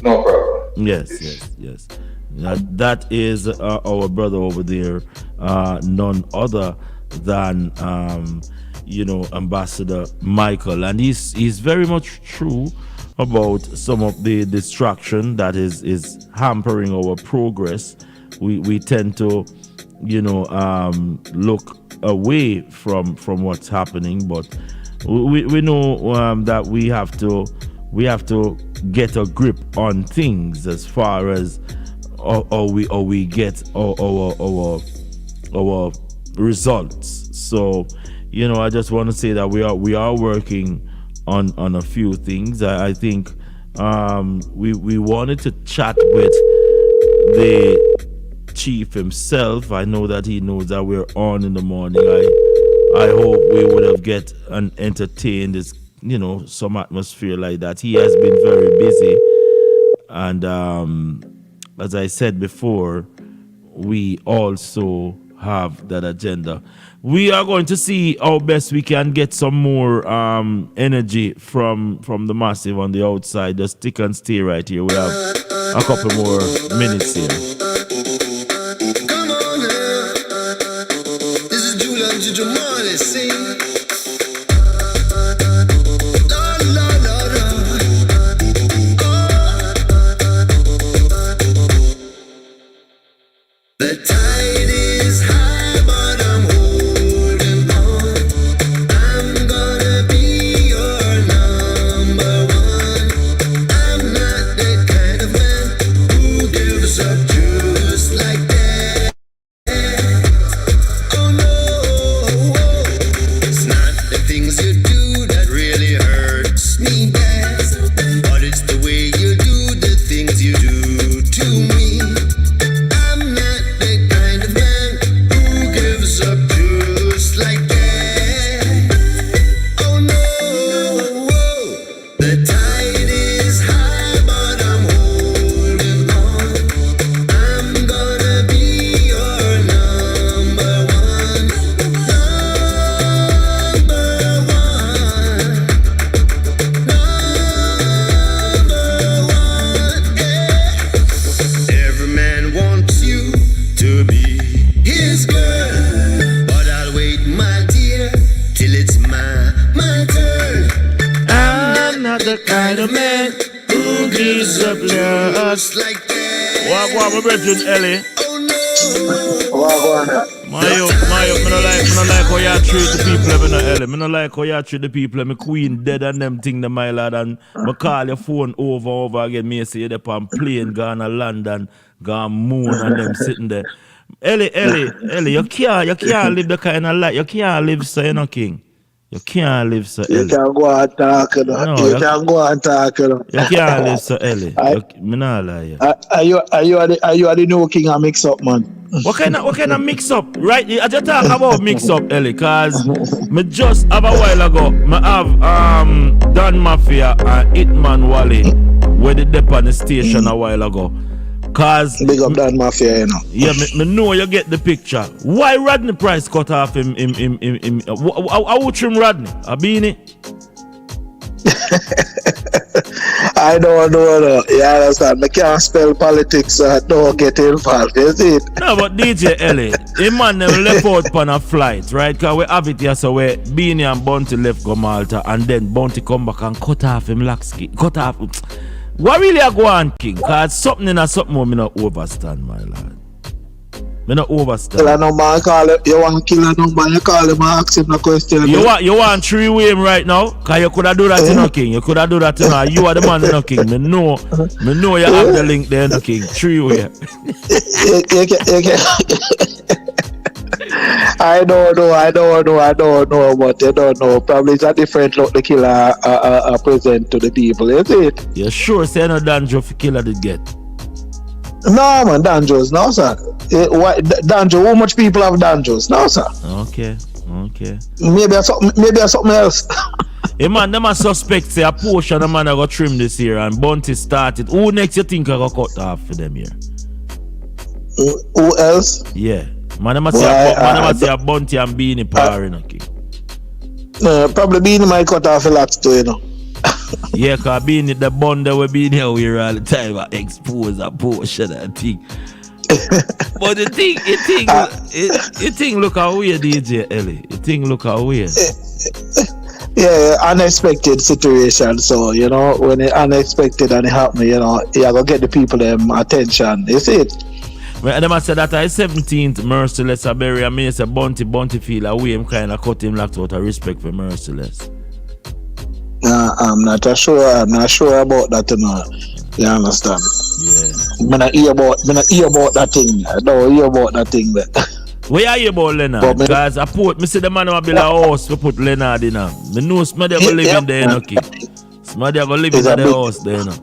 No problem. Yes. That is our brother over there, none other than Ambassador Michael, and he's very much true about some of the distraction that is hampering our progress. We tend to look away from what's happening, but we know that we have to get a grip on things as far as how we get our results. So I just want to say that we are working on a few things. I think we wanted to chat with the chief himself. I know that he knows that we're on in the morning. I hope we would have get and entertained this, some atmosphere like that. He has been very busy, and as I said before, we also have that agenda. We are going to see how best we can get some more energy from the massive on the outside. Just stick and stay right here. We have a couple more minutes here. Come on now. This is Julian Jujumani, sing. The tide is high, but I'm holding on. I'm gonna be your number one. I'm not the kind of man who gives up just like that. Oh no, it's not the things you do that really hurts me best, but it's the way you do the things you do to me. Like that. What my brethren, Ellie? My yo, me no like how you treat the people, Ellie. Me no like how you treat the people. Me queen dead and them thing, my lad, and me call your phone over again. Me say you're on plane, gone to London, gone moon, and them sitting there. Ellie, you can't live the kind of life. You can't live so, king. You can't live so You early. can go and talk, you know. No, You can go and talk, you know. You can't live so early. Me not lie. Are you the new king of mix up, man? What kind of mix up? Right? I just talk about mix up, Ellie, cause me just have a while ago, me have Dan Mafia and Hitman Wally where they dep on the station a while ago. Cause big up Dan Mafia, you know. Yeah, me know you get the picture. Why Rodney Price cut off him how would trim Rodney? A beanie? I don't know. You understand? I can't spell politics, so I don't get involved. You see it? No, but DJ Ellie, him man them left out on a flight, right? Because we have it here, so where Beanie and Bounty left go Malta, and then Bounty come back and cut off him Laxki. Cut off. What really a go on, King? Because something in a something more me not overstand, my lad. Me not overstand. Kill a number and call it. You want to kill a number and you call him and ask him a question. You want three-way him right now? Because you could have do that in no King. You could have do that in no. You are the man in no King. Me know you have the link there in no King. Three-way. I don't know, but you don't know. Probably it's a different look the killer present to the people, is it? You sure say no Danjo for killer did get? No, man, Danjos, no, sir. Danjo, how much people have Danjos? No, sir. Okay. Maybe something else. Hey man, them a suspect say a portion of man I got trim this year and Bounty started. Who next you think I got cut off for them here? Who else? Yeah. Man, them a say a Bounty and Beanie power in a King. Probably Beanie might cut off a lot too, you know. Yeah, cause Beanie the bun that we Beanie here all the time I expose a portion of thing. But the thing look away, DJ Ellie. The thing look away. Yeah, unexpected situation. So, you know, when it unexpected and it happen, you know, you gotta get the people them attention. You see it? Well, them I said that I 17th Merciless a bury and me say Bounty feel away him kinda cut him locked out of respect for Merciless. I'm not sure about that, you know. You understand? Yeah. Me not hear about that thing. I don't hear about that thing there. Where are you about Leonard? Because I put me see the man who build a house we put Leonard in. Me know somebody go live in there, you know, kid. Somebody go live in the house there, you know.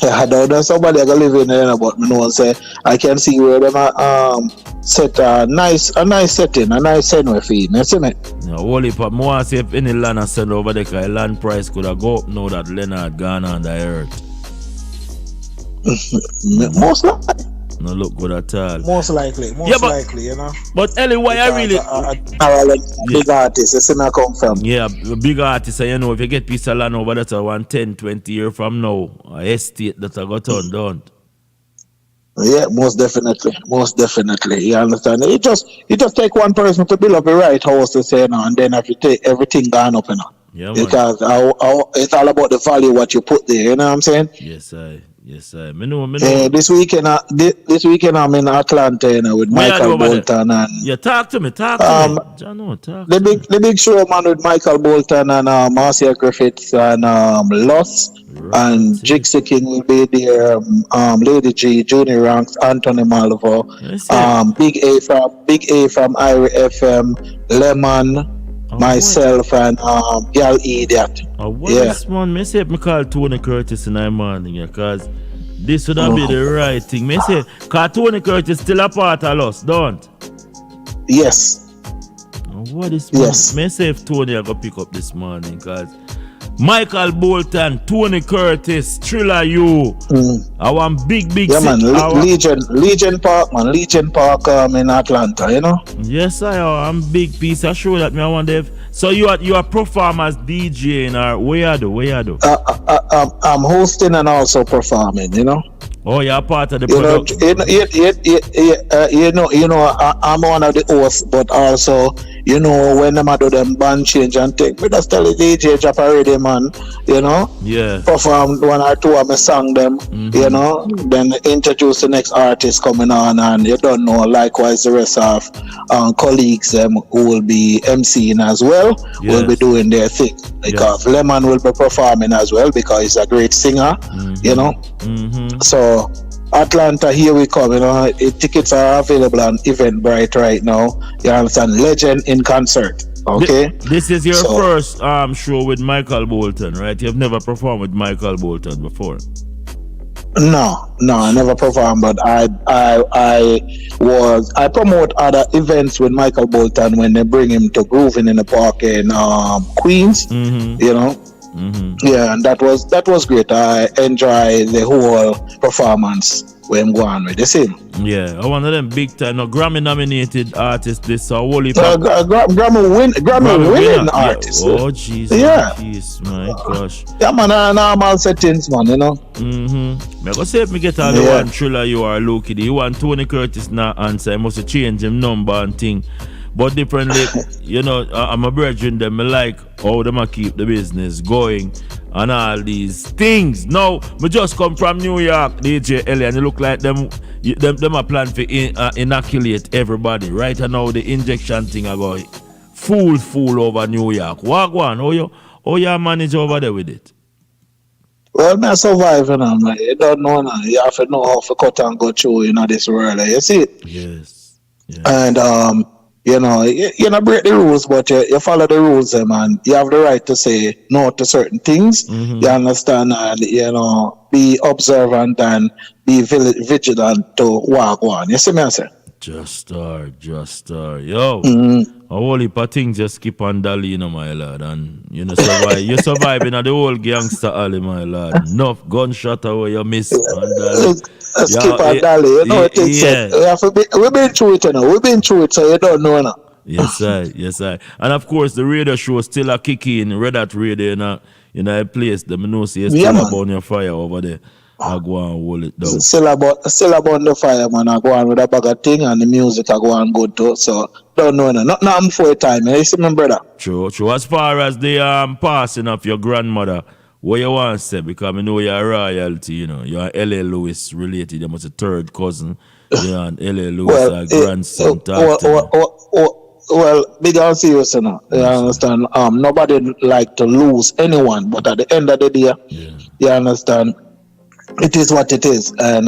I don't know somebody go live in there, but me know say I can see where them set a nice setting, a nice setting feed. You see me? Yeah, holy pop, more see if any land is sent over there, because land price could have go up now that Leonard gone on the earth. Most likely. No look good at all. Most likely, you know. But Ellie, why I really big artists, you see me come from. Yeah, big artists, you know, if you get piece of land over that 10, 20 years from now, a estate that I got turned down. Yeah, most definitely. You understand? It just take one person to build up a right house to say, you know, and then if you take everything gone up, you know. Yeah, because it's all about the value what you put there, you know what I'm saying? Yes, I know. This weekend I'm in Atlanta, you know, with Michael Bolton and talk to me. Talk. The big show, man, with Michael Bolton and Marcia Griffiths and Loss and Jixie King will be there. Lady G, Junior Ranks, Anthony Malvo, Big A from Irie FM, Lemon. Myself and Gal Idiot. This one, me say me call Tony Curtis in the morning, because this would be the right thing. Me say, because Tony Curtis still a part of us, don't? Yes. What is yes. Me say if Tony I go pick up this morning, because Michael Bolton, Tony Curtis, Thriller You. I want big yeah, man. Legion Park, man. Legion Park in Atlanta, you know? Yes, I'm big piece of show that me I want to have. So you are performers DJing or where you do? I'm hosting and also performing, you know? Oh, you're part of the production. I'm one of the hosts, but also, you know, when them do them band change and take, we just tell the DJ drop already, man, you know? Yeah. Perform one or two of my song them, you know? Then introduce the next artist coming on, and you don't know, likewise the rest of colleagues who will be MCing as well, will be doing their thing. Because Lemon will be performing as well, because he's a great singer, you know? So Atlanta, here we come, you know. Tickets are available on Eventbrite right now. You understand? Legend in concert. Okay. This is your first show with Michael Bolton, right? You've never performed with Michael Bolton before. No, I never performed, but I promote other events with Michael Bolton when they bring him to Grooving in the Park in Queens. You know. Yeah, and that was great. I enjoy the whole performance when I'm going with the same. Yeah, one of them big time, Grammy nominated artists. This Grammy winning artist. Yeah. Oh Jesus, yeah. Jeez, my gosh. Yeah, man, normal settings, man. You know. I go say if me get all the one Thriller you are low kid. You want Tony Curtis now answer. I must change him number and thing. But differently, you know, I'm a brethren them. I like how them keep the business going and all these things. Now, me just come from New York, DJ Ellie, and it look like them a plan for inoculate everybody. Right and now the injection thing are going full over New York. What one? How you manage over there with it? Well, I survive, you know, man. You don't know now. You have to know how to cut and go through, you know, this world. You see it? Yes. And you know, you not break the rules, but you follow the rules, man. You have the right to say no to certain things. You understand? And, you know, be observant and be vigilant to walk on. You see me, I say? Just star. Yo, a whole heap of things just keep on dolly, you know, my lad. And, you know, you surviving at the whole gangster alley, my lad. Enough gunshot away you miss, man, dolly. Skip and dolly, you know what it said. We've been through it, you know. We've been through it, so you don't know now. Yes, I. And of course, the radio show still a kick in. Red Hat Radio, you know, a place. The know see you still about your fire over there. I go and hold it down. Still about the fire, man. I go on with a bag of thing and the music I go on good too. So don't know no. Not now for a time. You see my brother. True. As far as the passing of your grandmother, what you want to say? Because I know you're royalty, you know. You're L.A. Lewis related. You're a third cousin. You're an L.A. Lewis grandson. Well, big and serious, you know. You understand? Nobody like to lose anyone, but at the end of the day, you understand, it is what it is. And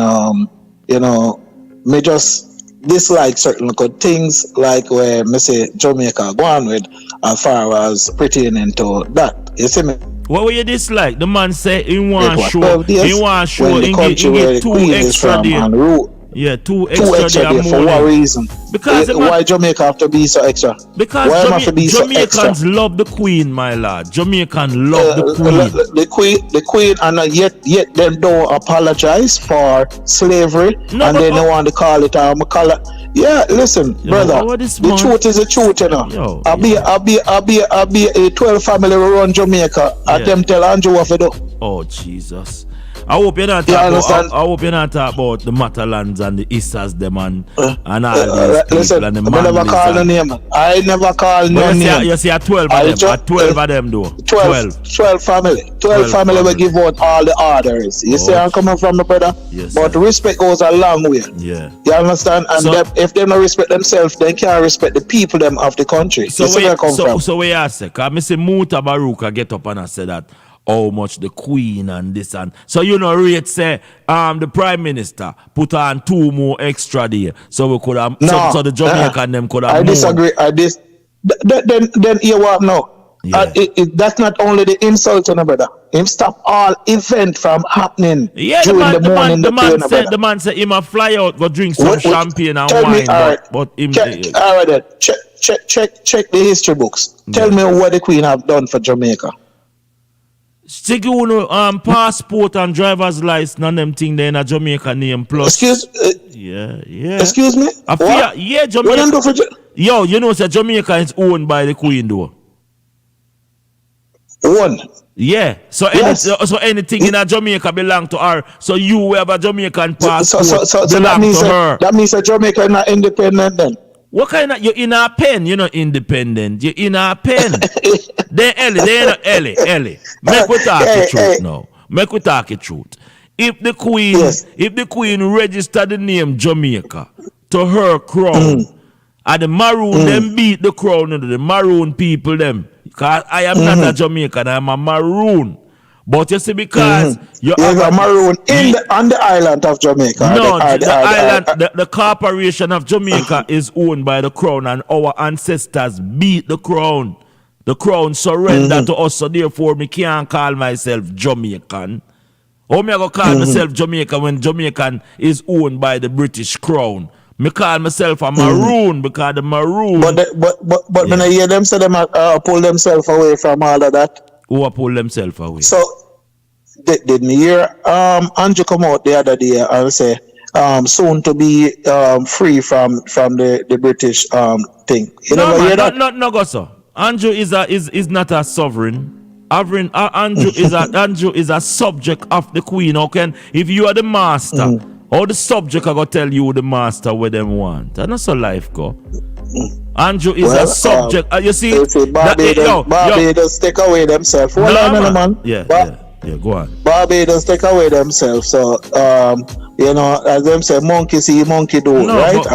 you know, me just dislike certain good things, like where me say Jamaica go on with as far as pertaining to that. You see me? What will you dislike? The man say he want show. He want show. He get 2 extra days. Yeah, 2 extra days for what reason? Because why Jamaica have to be so extra? Because Jamaicans love the Queen, my lad. Jamaican love the Queen, and yet them don't apologize for slavery, and then they want to call it color. Yeah, listen, brother. The truth is the truth, you know. I'll be a 12 family who run Jamaica. I them tell Andrew what to do. Oh Jesus. I hope you're not talking about the Matalands and the Issas them and all these people. Listen, and the I never call no name. I never call no name. You see 12 of them. 12 of them though. 12 family. 12 family will give out all the orders. You see I'm coming from, my brother? Yes, but respect goes a long way. Yeah. You understand? And if they don't respect themselves, they can't respect the people them of the country. So where I say, because I say Muta Baruka get up and I say that how much the Queen and this and so you know rate say the Prime Minister put on 2 more extra there so we could have so the Jamaican them could have I disagree. Then you what now? That's not only the insult to the brother. Him stop all event from happening during the morning. The man said him a fly out go drink some champagne and wine. But him all right, check the history books. Tell me what the Queen have done for Jamaica. Stick you passport and driver's license and them thing there in a Jamaica name plus. Yeah. Excuse me? Yeah, Jamaica. Yo, you know that Jamaica is owned by the Queen though. Owned? Yeah. So anything in a Jamaica belong to her. So you have a Jamaican passport belong to her. That means that Jamaica is not independent then. What kind of you're in a pen? You're not independent. You're in a pen. Then Ellie. Make we talk the truth now. Make we talk the truth. If the Queen registered the name Jamaica to her crown, and the Maroon them beat the crown, the Maroon people them. Because I am not a Jamaican, I am a Maroon. But you see, because you have a maroon on the island of Jamaica. No, the corporation of Jamaica is owned by the crown, and our ancestors beat the crown. The crown surrendered to us, so therefore me can't call myself Jamaican. How me I go call myself Jamaican when Jamaican is owned by the British crown? Me call myself a maroon because the maroon. But when I hear them say them pull themselves away from all of that. Who pull themselves away? So did me hear Andrew come out the other day and say soon to be free from the British thing. You no, never man, hear that? No, go so. Andrew is not a sovereign. Andrew is a subject of the queen. Okay, if you are the master, how the subject are gonna tell you the master what them want? That's not so life go. Andrew is a subject. You see, Barbados take away themselves. Hold on, man. Yeah, go on. Barbados take away themselves. So, as them say, monkey see, monkey do, right?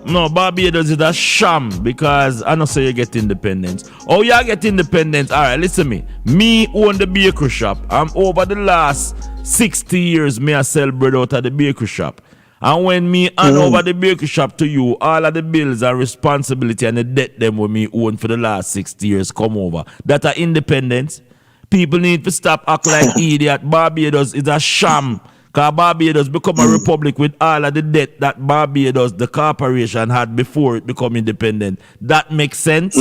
No, Barbados is a sham because I don't say you get independence. Oh, you get independence. All right, listen to me. Me own the bakery shop. I'm over the last 60 years, me I sell bread out of the bakery shop. And when me hand over the bakery shop to you, all of the bills and responsibility and the debt them with me own for the last 60 years come over. That are independence. People need to stop act like idiot. Barbados is a sham. Because Barbados become a republic with all of the debt that Barbados, the corporation, had before it become independent. That makes sense?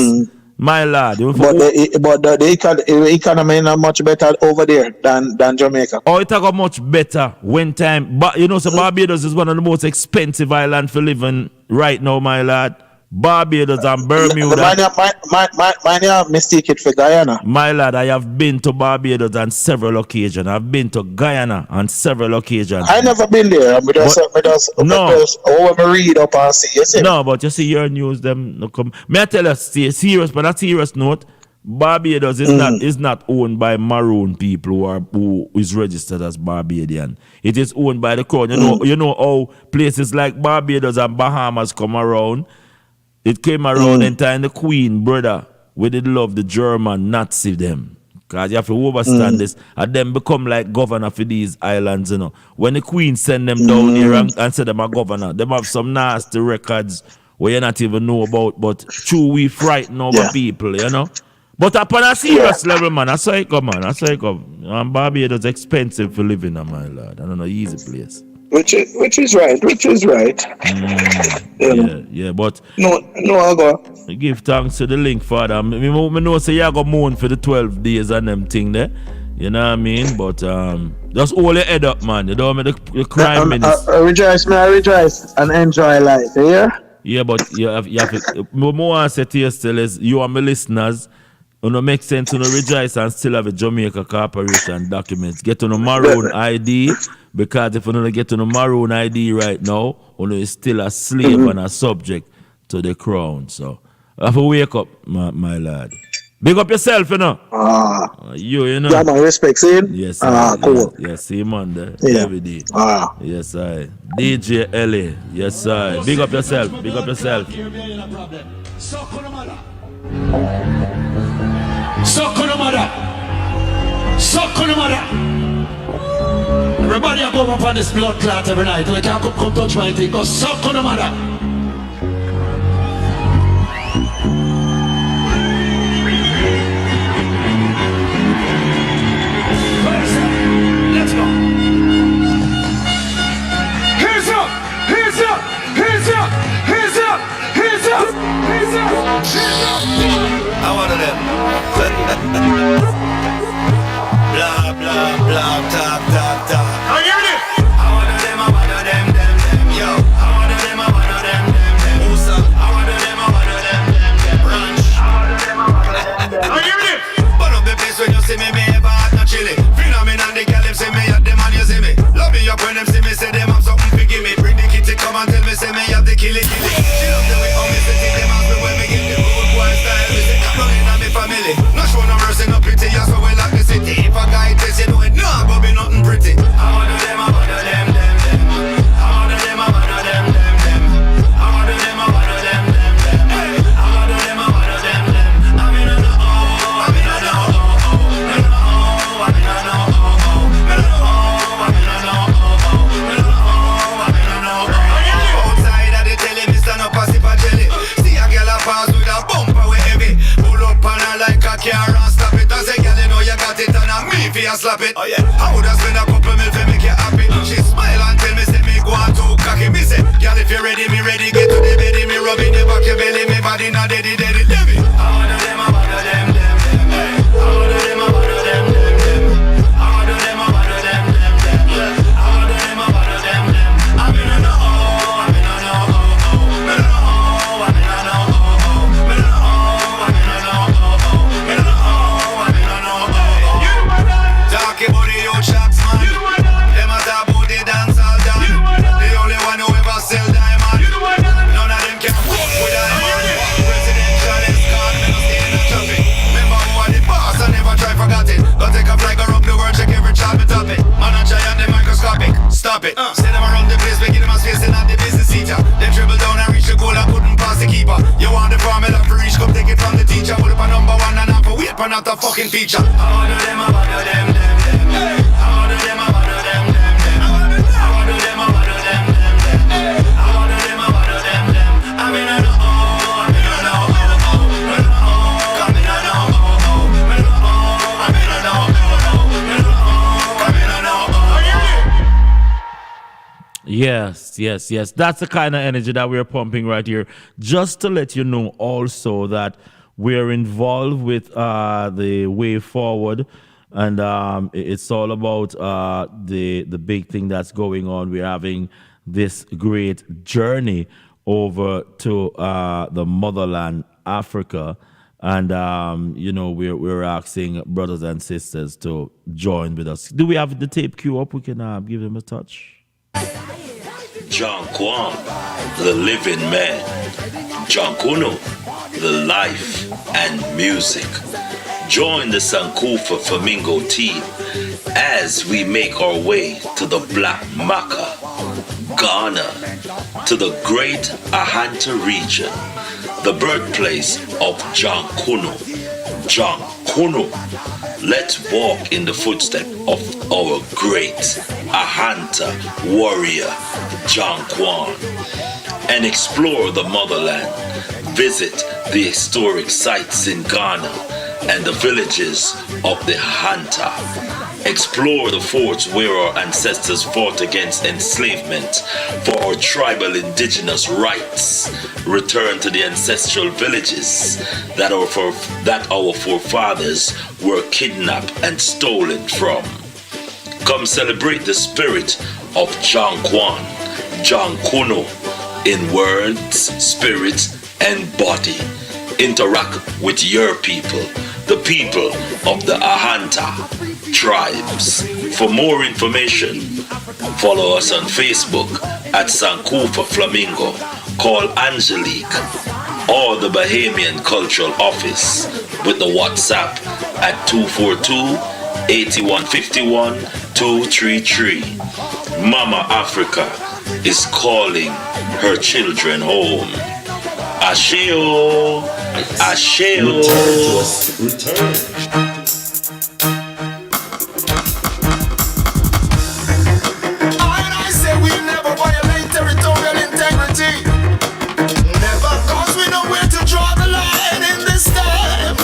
My lad. But the economy is not much better over there than Jamaica. Oh, it got much better when time. But so Barbados is one of the most expensive islands for living right now, my lad. Barbados and Bermuda. Mine mistake it for Guyana. My lad, I have been to Barbados on several occasions. I've been to Guyana on several occasions. I never been there. I read up and see. You see? No, but you see your news them no come. May I tell you serious, but not serious note. Barbados is not owned by maroon people who is registered as Barbadian. It is owned by the crown. You know how places like Barbados and Bahamas come around. It came around in time the Queen, brother, we did love the German Nazi them. Because you have to understand this. And them become like governor for these islands, When the Queen send them down here and say them a governor, them have some nasty records where you not even know about, but true we frighten over people, But upon a serious level, man, that's how it come, man. That's how it come. And Barbados expensive for living, my lord. I don't know, easy place. Which is right. Yeah, but I go. Give thanks to the link, Father. Me know say you go mourn for the 12 days and them thing there. You know what I mean? But just hold your head up, man. You don't make the crime minutes. Rejoice and enjoy life, Yeah, but you have to, more I say to you still is you and my listeners. It don't make sense to rejoice and still have a Jamaica Corporation documents. Get on a maroon ID, because if you don't get on a maroon ID right now, you still a slave and a subject to the crown. So I have to wake up, my lad. Big up yourself, Yeah, man, respect, see? Yes, cool. Yes, see him on there. Yeah. Every day. Yes, I. DJ LA. Yes, I. Big up yourself. Suck on the mother. Everybody go up on this blood clot every night. We can't come touch my thing. Go suck on the mother. Let's go. Hands up. I want them. Blah, blah, blah, talk. I hear it. I want them, yo. I want them, Musa. I want them, Ranch. I hear it. But up the place when you see me ever hot and chilly. Phenomenon, the girl them see me at them and you see me. Love me up when them see me, say them have something to give me. Bring the kitty, come and tell me, say me have the killy. She love the way how me say them ask me when me get the road boy style. Me say come on in on me family. No show no mercy, no pity, that's why we like the city. If a guy test you know it, no, but me no slap it. Oh yeah, I woulda spend a couple mil to make you happy. She smile and tell me say me go on too cocky. Me say, girl if you ready, me ready. Get to the bed, me rub in the back your belly. Me body not deady. I wanna them, I wanna them. I wanna them, I wanna them. I wanna them, I wanna them. I wanna them, I wanna them. I'm in a no, I'm in a no, I'm in a no, I'm in a no, I'm in a no, I'm in a no, I'm in a no, I'm in a no. Talk about the old shots, man. Them a talk about the dance all done. The only one who ever sell diamond. None of them can fuck with diamond. Presidential escort, me no stay in the traffic. Remember who are the boss, I never try forgot it. Go take a flight, go round the world, check every child, me top it. Man a giant, they microscopic. Stop it. Send them around the place, making them a space, and not the business teacher. Them dribble down and reach the goal, I couldn't pass the keeper. You want the formula for reach, come take it from the teacher. Put up a number one and have to wait for not a fucking feature. I wanna them, I wanna them. I wanna them, I wanna them. I wanna them, I wanna them. I wanna them, I wanna them. I'm in a no, I'm in a no, I'm in a no, I'm in a no, I'm in a no. Yes. That's the kind of energy that we're pumping right here. Just to let you know also that we're involved with the way forward. And it's all about the big thing that's going on. We're having this great journey over to the motherland, Africa. And, we're asking brothers and sisters to join with us. Do we have the tape queue up? We can give them a touch. John Kwan, the living man. John Kuno, the life and music. Join the Sankufa Flamingo team as we make our way to the Black Maka, Ghana, to the great Ahanta region, the birthplace of John Kuno. John Kuno, let's walk in the footsteps of our great Ahanta warrior, John Kwan, and explore the motherland. Visit the historic sites in Ghana and the villages of the Ahanta. Explore the forts where our ancestors fought against enslavement for our tribal indigenous rights. Return to the ancestral villages that our forefathers were kidnapped and stolen from. Come celebrate the spirit of John Kwan, John Kuno, in words, spirit, and body. Interact with your people, the people of the Ahanta tribes. For more information, follow us on Facebook at Sankufa Flamingo. Call Angelique or the Bahamian Cultural Office with the WhatsApp at 242-8151-233. Mama Africa is calling her children home. Asheo, Asheo. Return. I say we never violate territorial integrity. Never, cause we know where to draw the line in this time.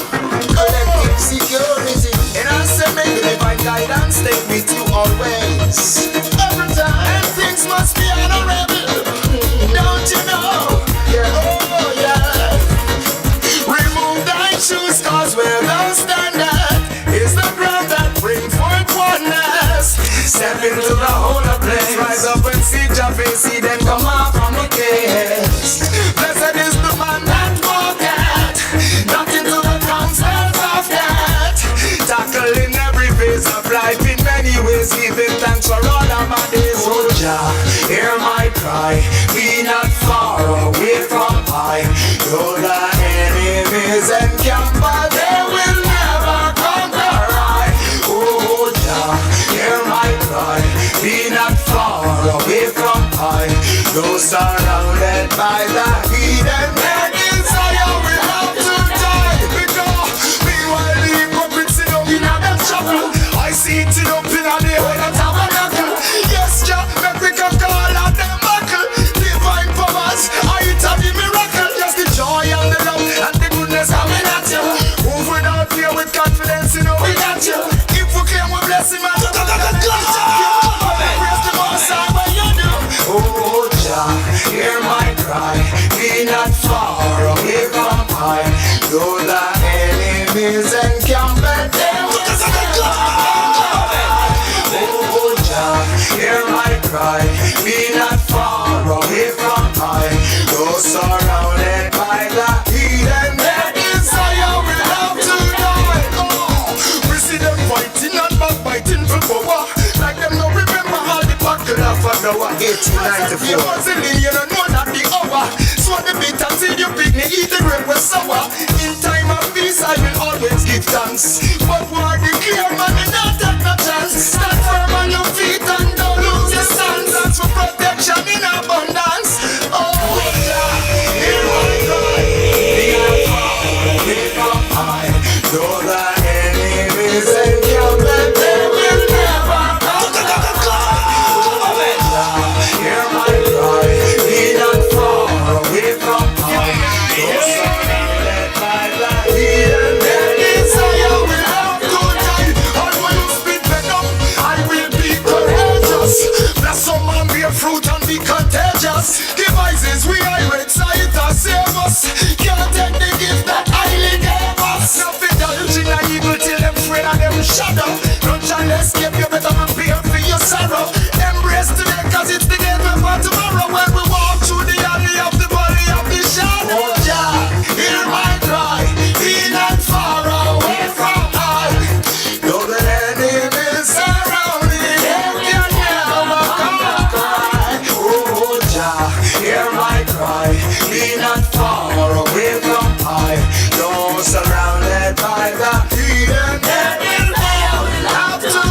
Collective security. And I say make the divine guidance stay with you always. Every time. And things must be honorable. Don't you know? Shoes, cause where the standard is the ground that bring forth oneness. Step into the holy place, rise up and see Jah face, see them come out from the case. Blessed is the man that walketh, not into the counsels of that. Tackling every phase of life in many ways, giving thanks for all of my days. Oh Jah, hear my cry, be not far away from I. Though the enemies encamp, but they will never conquer I. Oh Jah, hear my cry, be not far away from I. Though surrounded by the heathen men, inside I will have to die. Because meanwhile the hypocrites sit up in that chapel, I see it up in the other tabernacle. Yes Jah, make we can call out them buckle. Divine powers, I eat of the miracle. Just the joy and the love and the goodness coming at you. Move without fear, with confidence, you know we got you. If we claim we're blessing, cry, be not far away from I. Though surrounded by the heat and their desire will have to die. Oh, we see them fighting and backbiting for power. Like them no remember all the buckle of an hour. 1894. You hustling, you don't know that the hour. So the bitter till you pick me, eat the grape with sour. In time of peace, I will always give thanks. But war declare, man, you not take no chance. Stand firm on your feet and don't lose your stance. That's for protection in abundance. Oh, yeah, hear my cry. Be not far away from I. Though the enemies encounter, they will never come to the hear my cry. Be not far away from I. Though surrounded by the heat and their desire will have to die. And when you spit venom, I will be courageous. Bless some man, bear fruit and be contagious. Devices we irate, sight and save us. Can't take the gift that highly gave us. Now indulge in a evil till them afraid of them shadow. Don't try to escape, you better prepare for your sorrow. Embrace today, cause it's the day before tomorrow. When we walk through the alley of the valley of the shadow. Oh, Jah, hear my cry, be not far away from I. Though the enemies surrounding, they can never come. Oh, Jah, hear my cry, be not far away from I. Though surrounded by the heat and will have to.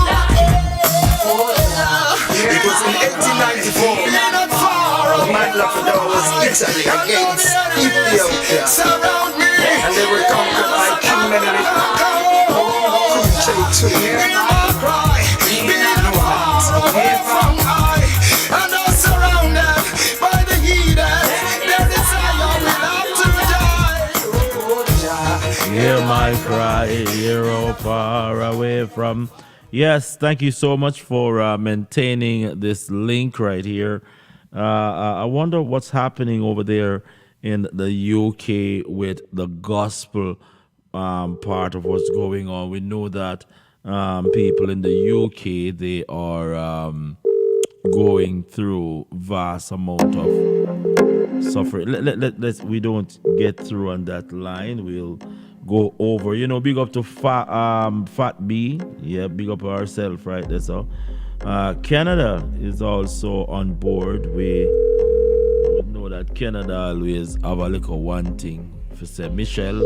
Oh, yeah. It was in 1894. Be not far away. My Lapidor was Italy against Ethiopia. Surround me. And they were conquered by King Menelik. Hear my cry, be not far away from I. And are surrounded by the heat and their desire will have to die. Oh, Jah. Hear my cry, hear how far away from. Yes, thank you so much for maintaining this link right here. I wonder what's happening over there in the UK with the gospel part of what's going on. We know that people in the UK, they are going through vast amount of suffering. We don't get through on that line. We'll go over. Big up to Fat B. Yeah, big up ourselves right there. So Canada is also on board. We know that Canada always have a little one thing. If you say Michelle,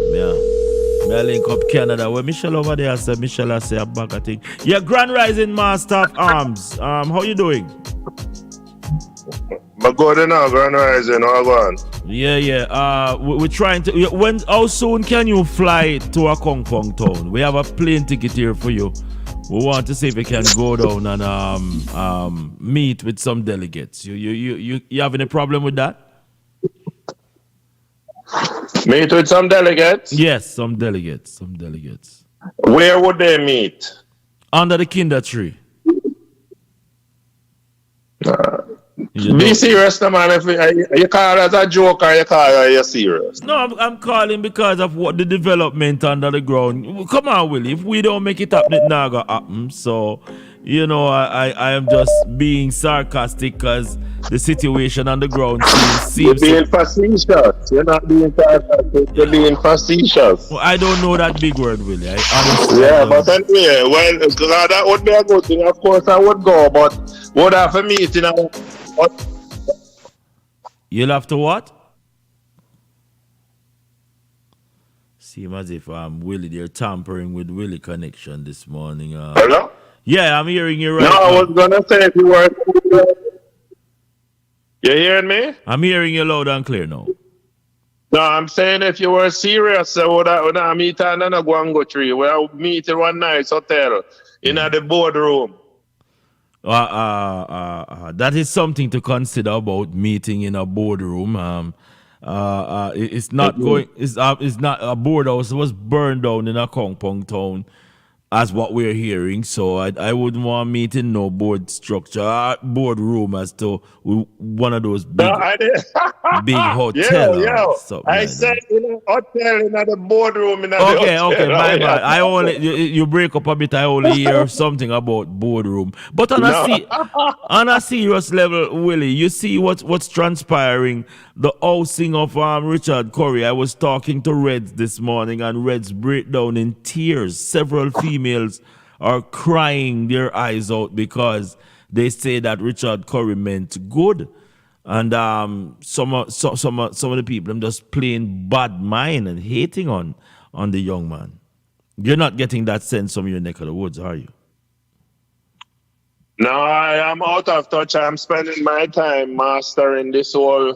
may I link up Canada. Where Michelle over there say Michelle I say a back I think. Yeah, Grand Rising Master of Arms. How you doing? But good now, Grand Rising, all gone. Yeah. We're trying to. How soon can you fly to a Kong Kong town? We have a plane ticket here for you. We want to see if we can go down and meet with some delegates. You have any problem with that? Meet with some delegates? Yes, some delegates. Where would they meet? Under the kinder tree. Be serious, no, man. If you call it as a joke or you call it as serious? No, I'm calling because of what the development under the ground. Come on, Willie. If we don't make it happen, it's not going to happen. So, I am just being sarcastic because the situation on the ground seems... You're being facetious. You're not being sarcastic. You're being facetious. Well, I don't know that big word, Willie. But anyway, well, that would be a good thing. Of course, I would go, but would I have a meeting? You'll have to what? Seem as if Willie, they're tampering with Willie connection this morning. Hello? Yeah, I'm hearing you right now. I was going to say if you were... You hearing me? I'm hearing you loud and clear now. No, I'm saying if you were serious, would I meet another Guango tree? We'll meet in one nice hotel in the boardroom. That is something to consider about meeting in a boardroom. It's not going. It's not a boardhouse. It was burned down in a Kongpong town, as what we're hearing. So I wouldn't want meeting no board structure, boardroom as to one of those big. No, I didn't. Big hotel. Yo. Something I like said in a hotel, in the boardroom, in the Okay, hotel. my bad. I only you break up a bit. I only hear something about boardroom. But on a serious level, Willie, you see what's transpiring. The housing of Richard Curry. I was talking to Reds this morning, and Reds break down in tears. Several females are crying their eyes out because they say that Richard Curry meant good. And some of the people, I'm just playing bad mind and hating on the young man. You're not getting that sense from your neck of the woods, are you? No, I am out of touch. I'm spending my time mastering this whole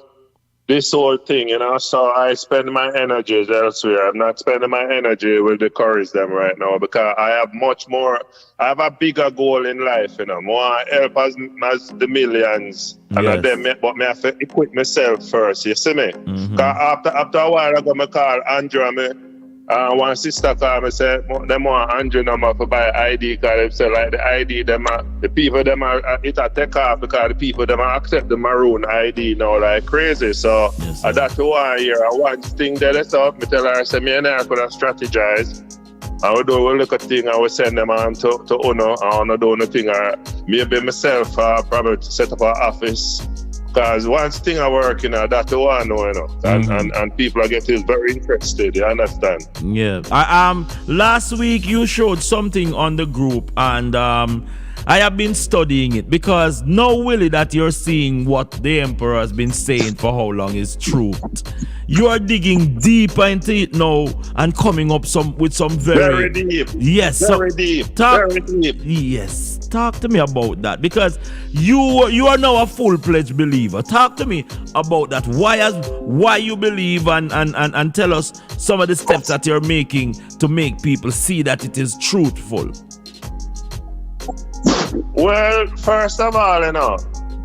thing, you know. So I spend my energies elsewhere. I'm not spending my energy with the Currys them right now because I have much more. I have a bigger goal in life, you know. More help as the millions, and them, but me have to equip myself first. You see me? Cause after a while, I go me call Andrew. One sister called me said them want Andrew number for buy ID because they say like the ID the people them are it a take off because the people them accept the maroon ID now like crazy. So that's why here I want thing that so me tell her I say me and I could have strategized. I would do a little thing I would send them on to Uno and Uno do nothing maybe myself probably to set up an office. Because once thing I work, you know, that's the one, you know, and people are getting very interested, you understand? Yeah. Last week you showed something on the group, and I have been studying it because now, Willie, that you're seeing what the Emperor has been saying for how long is truth. You are digging deeper into it now and coming up with some very deep. Yes. Very deep. Very deep. Yes. Talk to me about that because you are now a full-fledged believer. Talk to me about that. Why you believe and tell us some of the steps that you're making to make people see that it is truthful. Well, first of all, you know,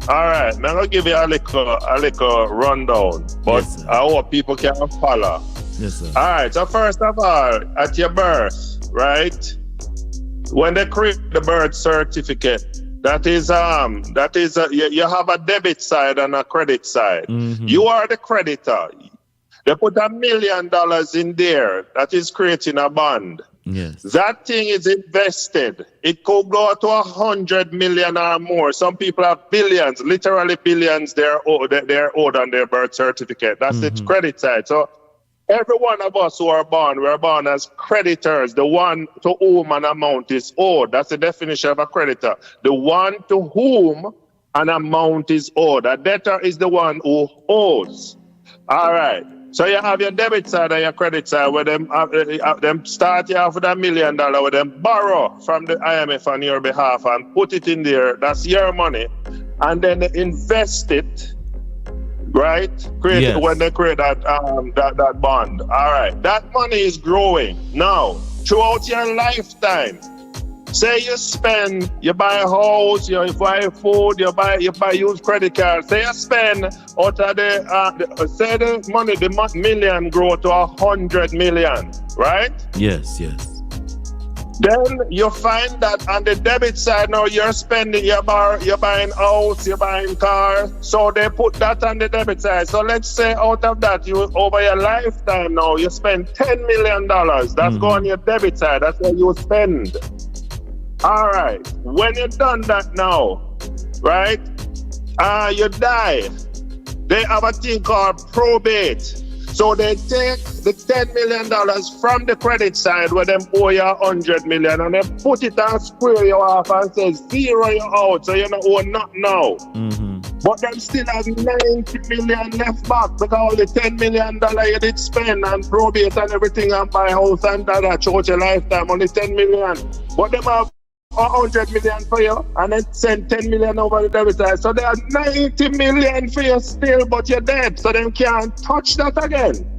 all right, I'm gonna give you a little rundown, but I hope people can follow. Yes, sir. All right, so first of all, at your birth, right? When they create the birth certificate, that is you have a debit side and a credit side. You are the creditor. They put $1 million in there. That is creating a bond. Yes. That thing is invested. It could go to 100 million or more. Some people have billions, literally billions. They're owed on their birth certificate. That's the credit side. So every one of us who are born, we are born as creditors. The one to whom an amount is owed. That's the definition of a creditor. The one to whom an amount is owed. A debtor is the one who owes. All right. So you have your debit side and your credit side where them start you off with $1 million where them borrow from the IMF on your behalf and put it in there. That's your money. And then they invest it, right? When they create that bond. All right. That money is growing. Now, throughout your lifetime, say you buy a house, you buy food, you buy use credit cards. Say you spend out of say the money, the million grow to 100 million, right? Yes. Then you find that on the debit side now you're spending, you're buying house, you're buying car. So they put that on the debit side. So let's say out of that, you over your lifetime now you spend $10 million. That's going on your debit side. That's what you spend. All right, when you've done that now, right, you die. They have a thing called probate. So they take the $10 million from the credit side where them owe you 100 million and they put it and square you off and say zero you out, so you don't owe nothing now. But them still has 90 million left back because the $10 million you did spend and probate and everything and buy house and that throughout your lifetime, only 10 million. But them have 100 million for you and then send 10 million over the debit side. So there are 90 million for you still, but you're dead. So them can't touch that again.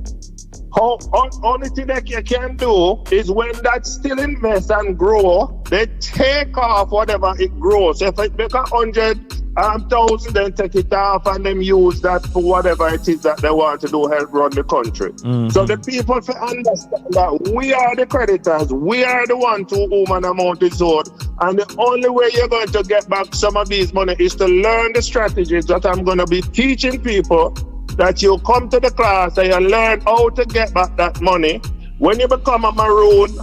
Only thing that you can do is when that still invest and grow, they take off whatever it grows. If it make 100,000, then take it off and then use that for whatever it is that they want to do, help run the country. So the people understand that we are the creditors, we are the one to whom an amount is owed, and the only way you're going to get back some of these money is to learn the strategies that I'm going to be teaching people that you come to the class and you learn how to get back that money. When you become a maroon,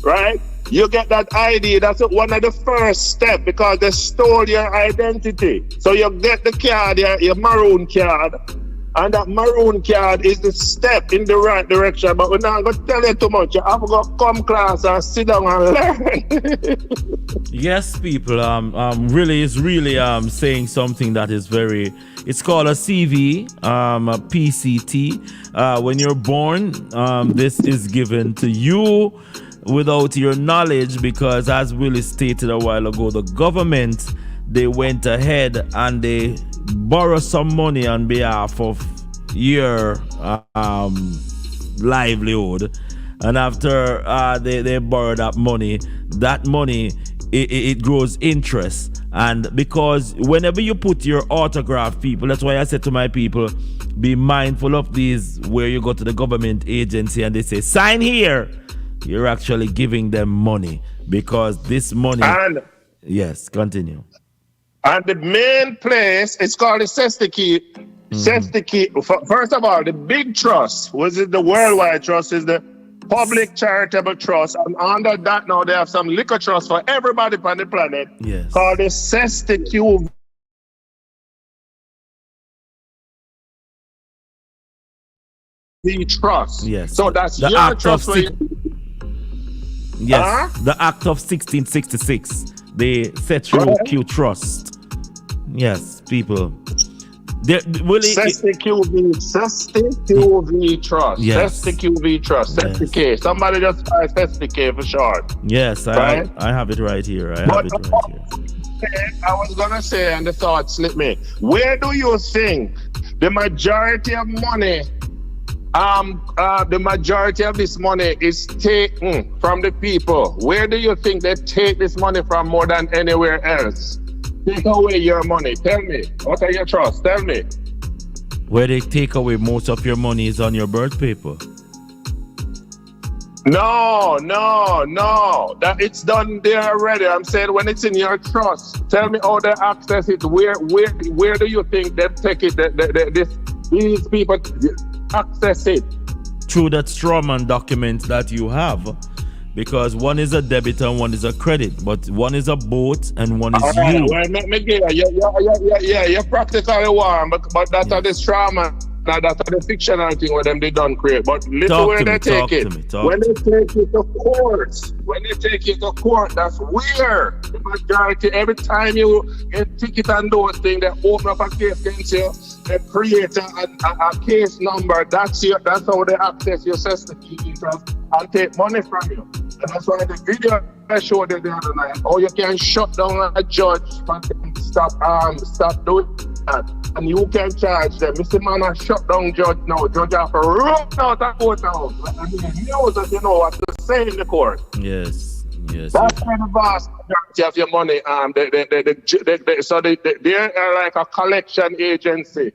right? You get that ID. That's one of the first steps because they stole your identity. So you get the card, your maroon card, and that maroon card is the step in the right direction. But we're not going to tell you too much. You have to go come class and sit down and learn. Yes, people. Really is really saying something that is very. It's called a CV, a PCT. When you're born, this is given to you without your knowledge, because as Willie stated a while ago, the government, they went ahead and they borrow some money on behalf of your livelihood, and after they borrow that money it grows interest. And because whenever you put your autograph, people, that's why I said to my people, be mindful of these, where you go to the government agency and they say sign here, you're actually giving them money, because this money. And yes, continue. And the main place is called the Sestiki. Sestiki. First of all, the big trust, was it the worldwide trust, is the public charitable trust. And under that now they have some liquor trust for everybody on the planet. Yes. Called the Sestiki trust. Yes. So that's the your act trust. of yes, the Act of 1666. The Freshradiovybz Trust. Yes, people. Sestiki Trust. Yes. Sestiki Trust. Sestiki. Somebody just try Sestiki for short. Yes, I have it right here. I have it right here. I was gonna say, and the thought slipped me. Where do you think the majority of money, the majority of this money is taken from the people? Where do you think they take this money from more than anywhere else? Take away your money. Tell me. What are your trusts? Tell me. Where they take away most of your money is on your birth paper. No. That it's done there already. I'm saying when it's in your trust. Tell me how they access it. Where do you think they take it? These people access it? Through that strawman document that you have. Because one is a debit and one is a credit, but one is a boat and one is you. Well, you're practically warm, but that's the strawman. Now that's the fictional thing where them they don't create. But listen where they take it. When they take it to court, that's weird. The majority, every time you get ticket and those things, they open up a case against you, they create a case number. That's how they access your system and take money from you. And that's why the video I showed you the other night, how you can shut down a judge and stop doing that. And you can charge them. Mr. Man, I shut down judge now. Judge have to run out of courthouse. I mean, he knows that you know what to say in the court. Yes. That's where the vast majority of your money. So they are like a collection agency.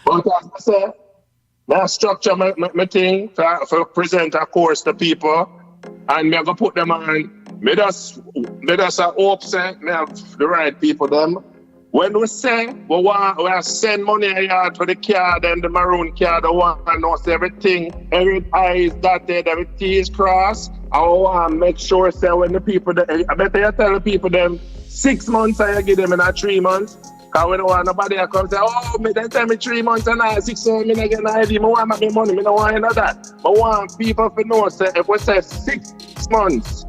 But as I say, I structure my thing for present a course to people, and I'm gonna put them on. Me just hope say me have the right people them. When we say we send money here to the card and the maroon card, I want to know everything, every I is dotted, every T is crossed. I want to make sure say when the people, I better you tell the people them 6 months I give them in 3 months. Because we don't want nobody to come say, oh, they tell me 3 months and 6 months, I get an ID, I want my money, I don't want any of that. I want people to know, say, if we say 6 months,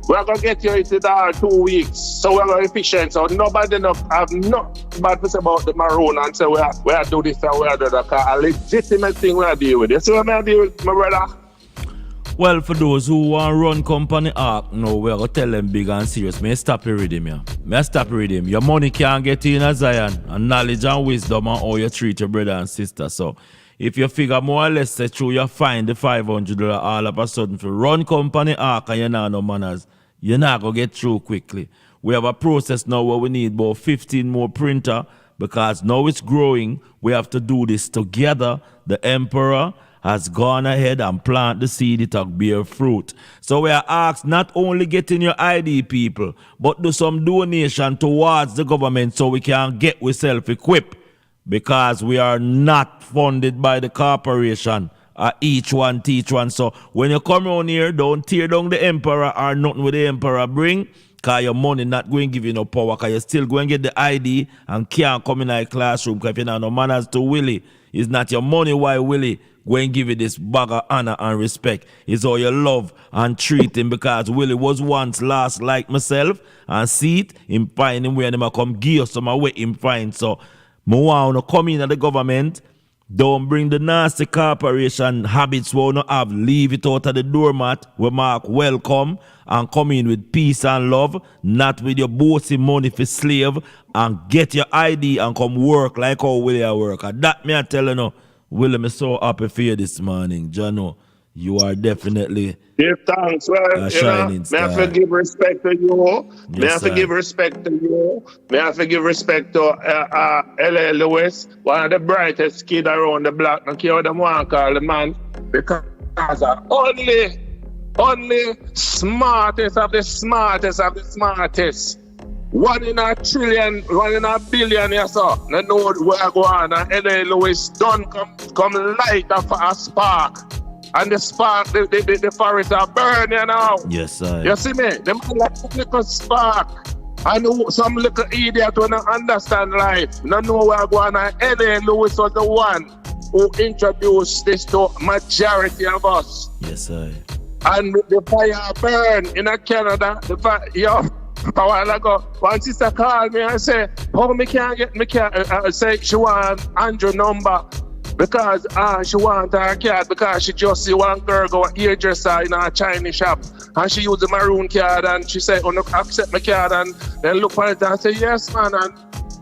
we're going to get you into that 2 weeks. So we're going to be efficient. So nobody have not bad to say about the maroon and say, we are do this and we are do that. Because a legitimate thing we are dealing with. You see what I deal with, my brother? Well, for those who want to run company arc, no, we're going to tell them big and serious. May stop your rhythm, yeah. May stop your rhythm. Your money can't get in a Zion. And knowledge and wisdom and how you treat your brother and sister. So, if you figure more or less say true, you find the $500 all of a sudden for run company arc and you know no manners, you're not going to get through quickly. We have a process now where we need about 15 more printer because now it's growing. We have to do this together. The emperor has gone ahead and plant the seed, it will bear fruit. So we are asked not only getting your ID people, but do some donation towards the government so we can get we self-equipped. because we are not funded by the corporation. Each one teach one. So when you come around here, don't tear down the emperor or nothing with the emperor bring, because your money not going to give you no power, because you still going to get the ID and can't come in a classroom, because if you don't have no manners to Willie, it's not your money why Willie going to give you this bag of honor and respect. It's all your love and treat him, because Willie was once lost like myself, and see it, him find him where them come give us some away him find. So I want to come in at the government. Don't bring the nasty corporation habits we not have. Leave it out of the doormat. We mark welcome and come in with peace and love, not with your bossy money for slave, and get your ID and come work like how Willie work. And that me I tell you now, Willie, I'm so happy for you this morning. Jano, you are definitely give thanks, well, shining may I have to give respect to you. May I have to give respect to you. May I have to give respect to L.A. Lewis, one of the brightest kid around the block. I care what them want to call the man, because only smartest of the smartest of the smartest. 1 in a trillion, 1 in a billion, yes, sir. No know where I go on. And L.A. Lewis done come light up a spark. And the spark, the forest are burning now. Yes, sir. You see me? Them like a little spark. I know some little idiot who don't understand life. No know where I go on. And L.A. Lewis was the one who introduced this to majority of us. Yes, sir. And the fire burn in Canada. The fire, a while ago, one sister called me and say, "Oh, me can't get me cat." Say she want Andrew number because she want her cat because she just see one girl go hairdresser in a Chinese shop and she use the maroon card and she say, "Oh, no, accept my card," and then look at it and say, "Yes, man," and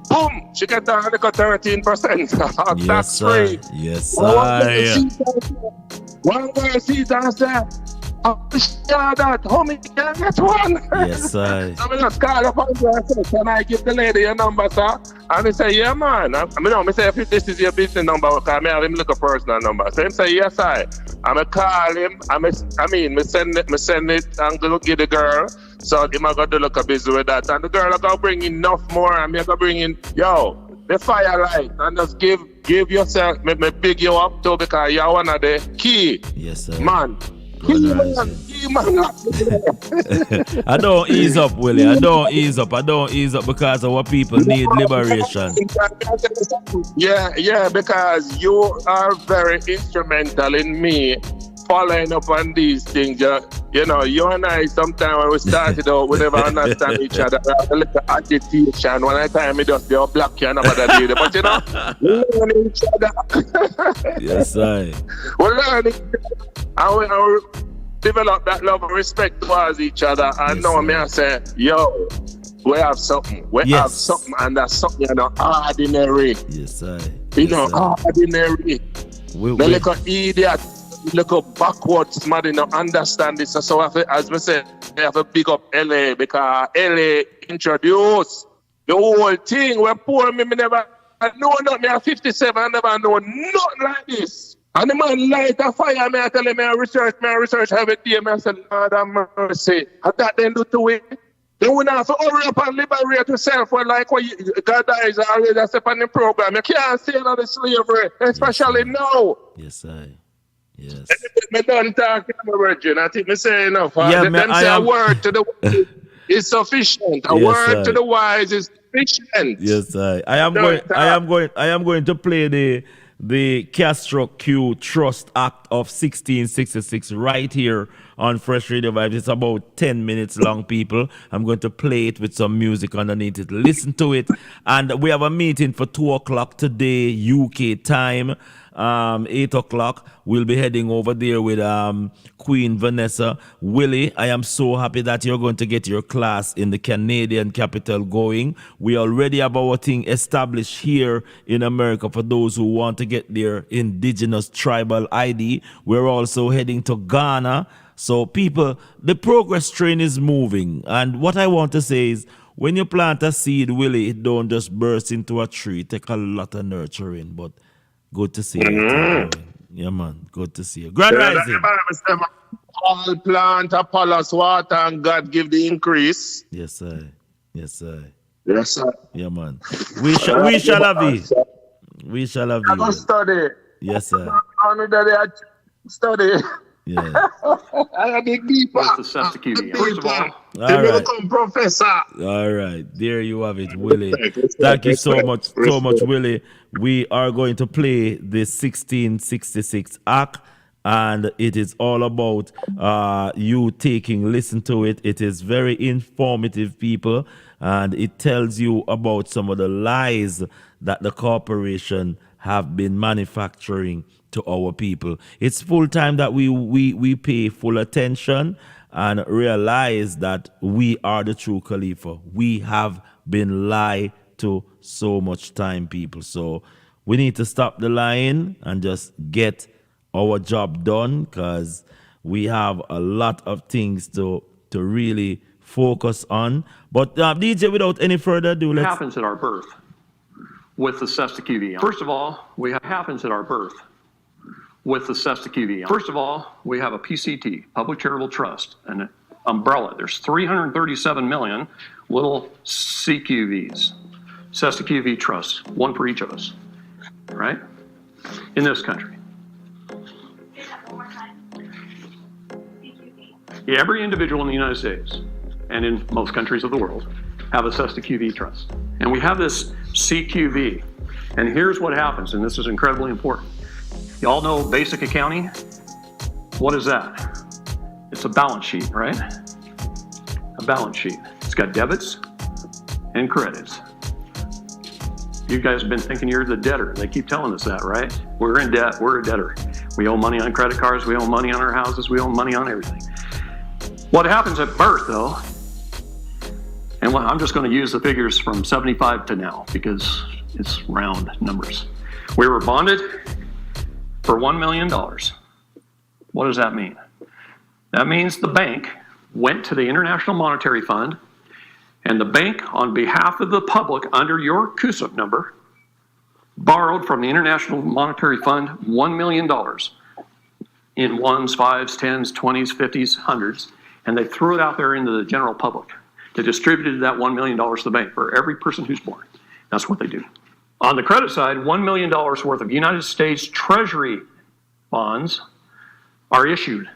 boom, she get down like a 13% tax free. Yes, sir. One girl sees and say, "Oh, that homie can get one." Yes, sir. I just call up and say, "Can I give the lady your number, sir?" And he say, "Yeah, man." I say, "If this is your business number, because I have him look a personal number." So he say, "Yes, I." I call him. I send it and go give the girl. So him I got to look a busy with that. And the girl I got to bring in enough more. And I got to bring in, the firelight. And just give yourself, me big you up too, because you're one of the key. Yes, sir. Man. I don't ease up, Willie. I don't ease up because our people need liberation. Yeah, because you are very instrumental in me following up on these things. You know, you and I, sometimes when we started out, we never understand each other. We have a little agitation. One time we just be black and another day. But we learn each other. Yes, sir. We learn each other. And we develop that love and respect towards each other. And now I say, we have something. We have something, and that's something ordinary. Yes, sir. Ordinary. The little idiot, little backwards, man, don't understand this. So as we say, we have to big up LA, because LA introduced the whole thing. We're poor, me never know nothing. I'm 57, I never know nothing like this. And the man light a fire, me I tell him, I research every day. I say, "Lord have mercy." And that then do to it. Then we have to hurry up and liberate yourself. Well, like what God is always a step on the program. You can't stay on the slavery, especially now. Yes, sir. Yes. Me done talking to my virgin. I think me say enough. Yeah, them say a word to the wise is sufficient. A word to the wise is sufficient. Yes, sir. I am going to play the Castro Q Trust Act of 1666 right here on Freshradiovybz. It's about 10 minutes long, people. I'm going to play it with some music underneath it. Listen to it. And we have a meeting for 2 o'clock today, UK time. 8 o'clock, we'll be heading over there with Queen Vanessa. Willie, I am so happy that you're going to get your class in the Canadian capital going. We already have our thing established here in America for those who want to get their indigenous tribal ID. We're also heading to Ghana. So people, the progress train is moving. And what I want to say is, when you plant a seed, Willie, it don't just burst into a tree. It take a lot of nurturing, but good to see you. Yeah, man. Good to see you. Grand rising. All plant, Apollos water, and God give the increase. Yes, sir. Yes, sir. Yes, sir. Yeah, man. We shall have it. We shall have I you. must study. Yes, sir. I know that I study. Yeah. I dig deeper. With the Sesta First of all, All right. Become professor. All right, there you have it, Willie. Thank you so much, Willie. We are going to play the 1666 act, and it is all about you listen to it. It is very informative, people, and it tells you about some of the lies that the corporation have been manufacturing to our people. It's full time that we pay full attention and realize that we are the true Khalifa. We have been lied to so much time, people. So we need to stop the lying and just get our job done, because we have a lot of things to really focus on. But DJ, without any further ado, what happens at our birth with the Sesta QV? First of all, happens at our birth with the Sesta QV. First of all, we have a PCT, Public Charitable Trust, an umbrella. There's 337 million little CQVs, Sesta QV trusts, one for each of us, right? In this country. Every individual in the United States and in most countries of the world have a Sesta QV trust. And we have this CQV. And here's what happens, and this is incredibly important. You all know basic accounting? What is that? It's a balance sheet, right? A balance sheet. It's got debits and credits. You guys have been thinking you're the debtor. They keep telling us that, right? We're in debt. We're a debtor. We owe money on credit cards. We owe money on our houses. We owe money on everything. What happens at birth, though, and I'm just going to use the figures from 75 to now because it's round numbers. We were bonded for $1 million. What does that mean? That means the bank went to the International Monetary Fund, and the bank, on behalf of the public, under your CUSIP number, borrowed from the International Monetary Fund $1 million in ones, fives, tens, 20s, 50s, hundreds, and they threw it out there into the general public. They distributed that $1 million to the bank for every person who's born. That's what they do. On the credit side, $1 million worth of United States Treasury bonds are issued,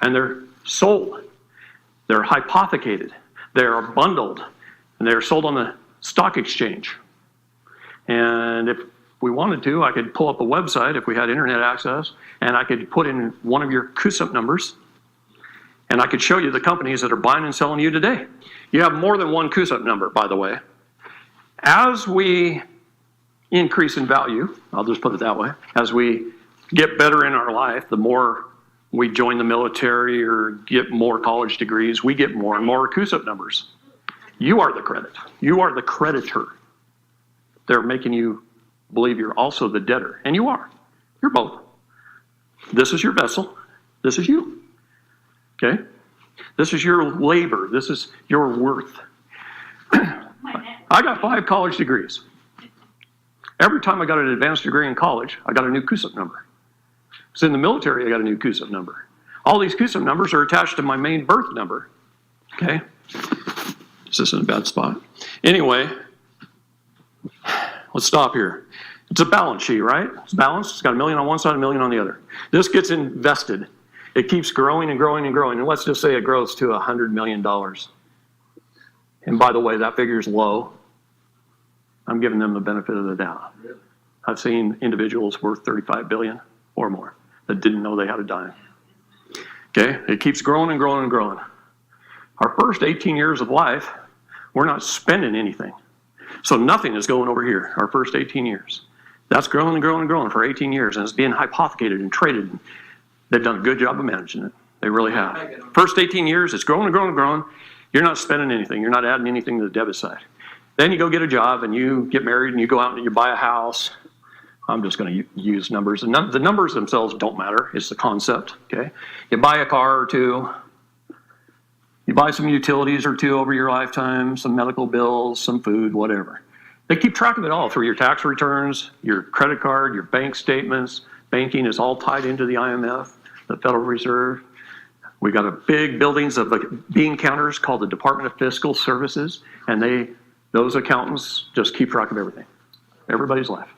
and they're sold. They're hypothecated. They are bundled, and they're sold on the stock exchange. And if we wanted to, I could pull up a website if we had internet access, and I could put in one of your CUSIP numbers, and I could show you the companies that are buying and selling you today. You have more than one CUSIP number, by the way. As we increase in value, I'll just put it that way, as we get better in our life, the more we join the military or get more college degrees, we get more and more CUSIP numbers. You are the credit. You are the creditor. They're making you believe you're also the debtor, and you are. You're both. This is your vessel. This is you. Okay? This is your labor. This is your worth. I got 5 college degrees. Every time I got an advanced degree in college, I got a new CUSIP number. So in the military, I got a new CUSIP number. All these CUSIP numbers are attached to my main birth number. Okay? Is this in a bad spot? Anyway, let's stop here. It's a balance sheet, right? It's balanced. It's got $1 million on one side, $1 million on the other. This gets invested. It keeps growing and growing and growing. And let's just say it grows to $100 million. And by the way, that figure is low. I'm giving them the benefit of the doubt. I've seen individuals worth $35 billion or more that didn't know they had a dime. Okay, it keeps growing and growing and growing. Our first 18 years of life, we're not spending anything. So nothing is going over here, our first 18 years. That's growing and growing and growing for 18 years, and it's being hypothecated and traded. They've done a good job of managing it. They really have. First 18 years, it's growing and growing and growing. You're not spending anything. You're not adding anything to the debit side. Then you go get a job, and you get married, and you go out and you buy a house. I'm just going to use numbers. The numbers themselves don't matter. It's the concept, okay? You buy a car or two. You buy some utilities or two over your lifetime, some medical bills, some food, whatever. They keep track of it all through your tax returns, your credit card, your bank statements. Banking is all tied into the IMF, the Federal Reserve. We got a big buildings of bean counters called the Department of Fiscal Services, and those accountants just keep track of everything, everybody's life.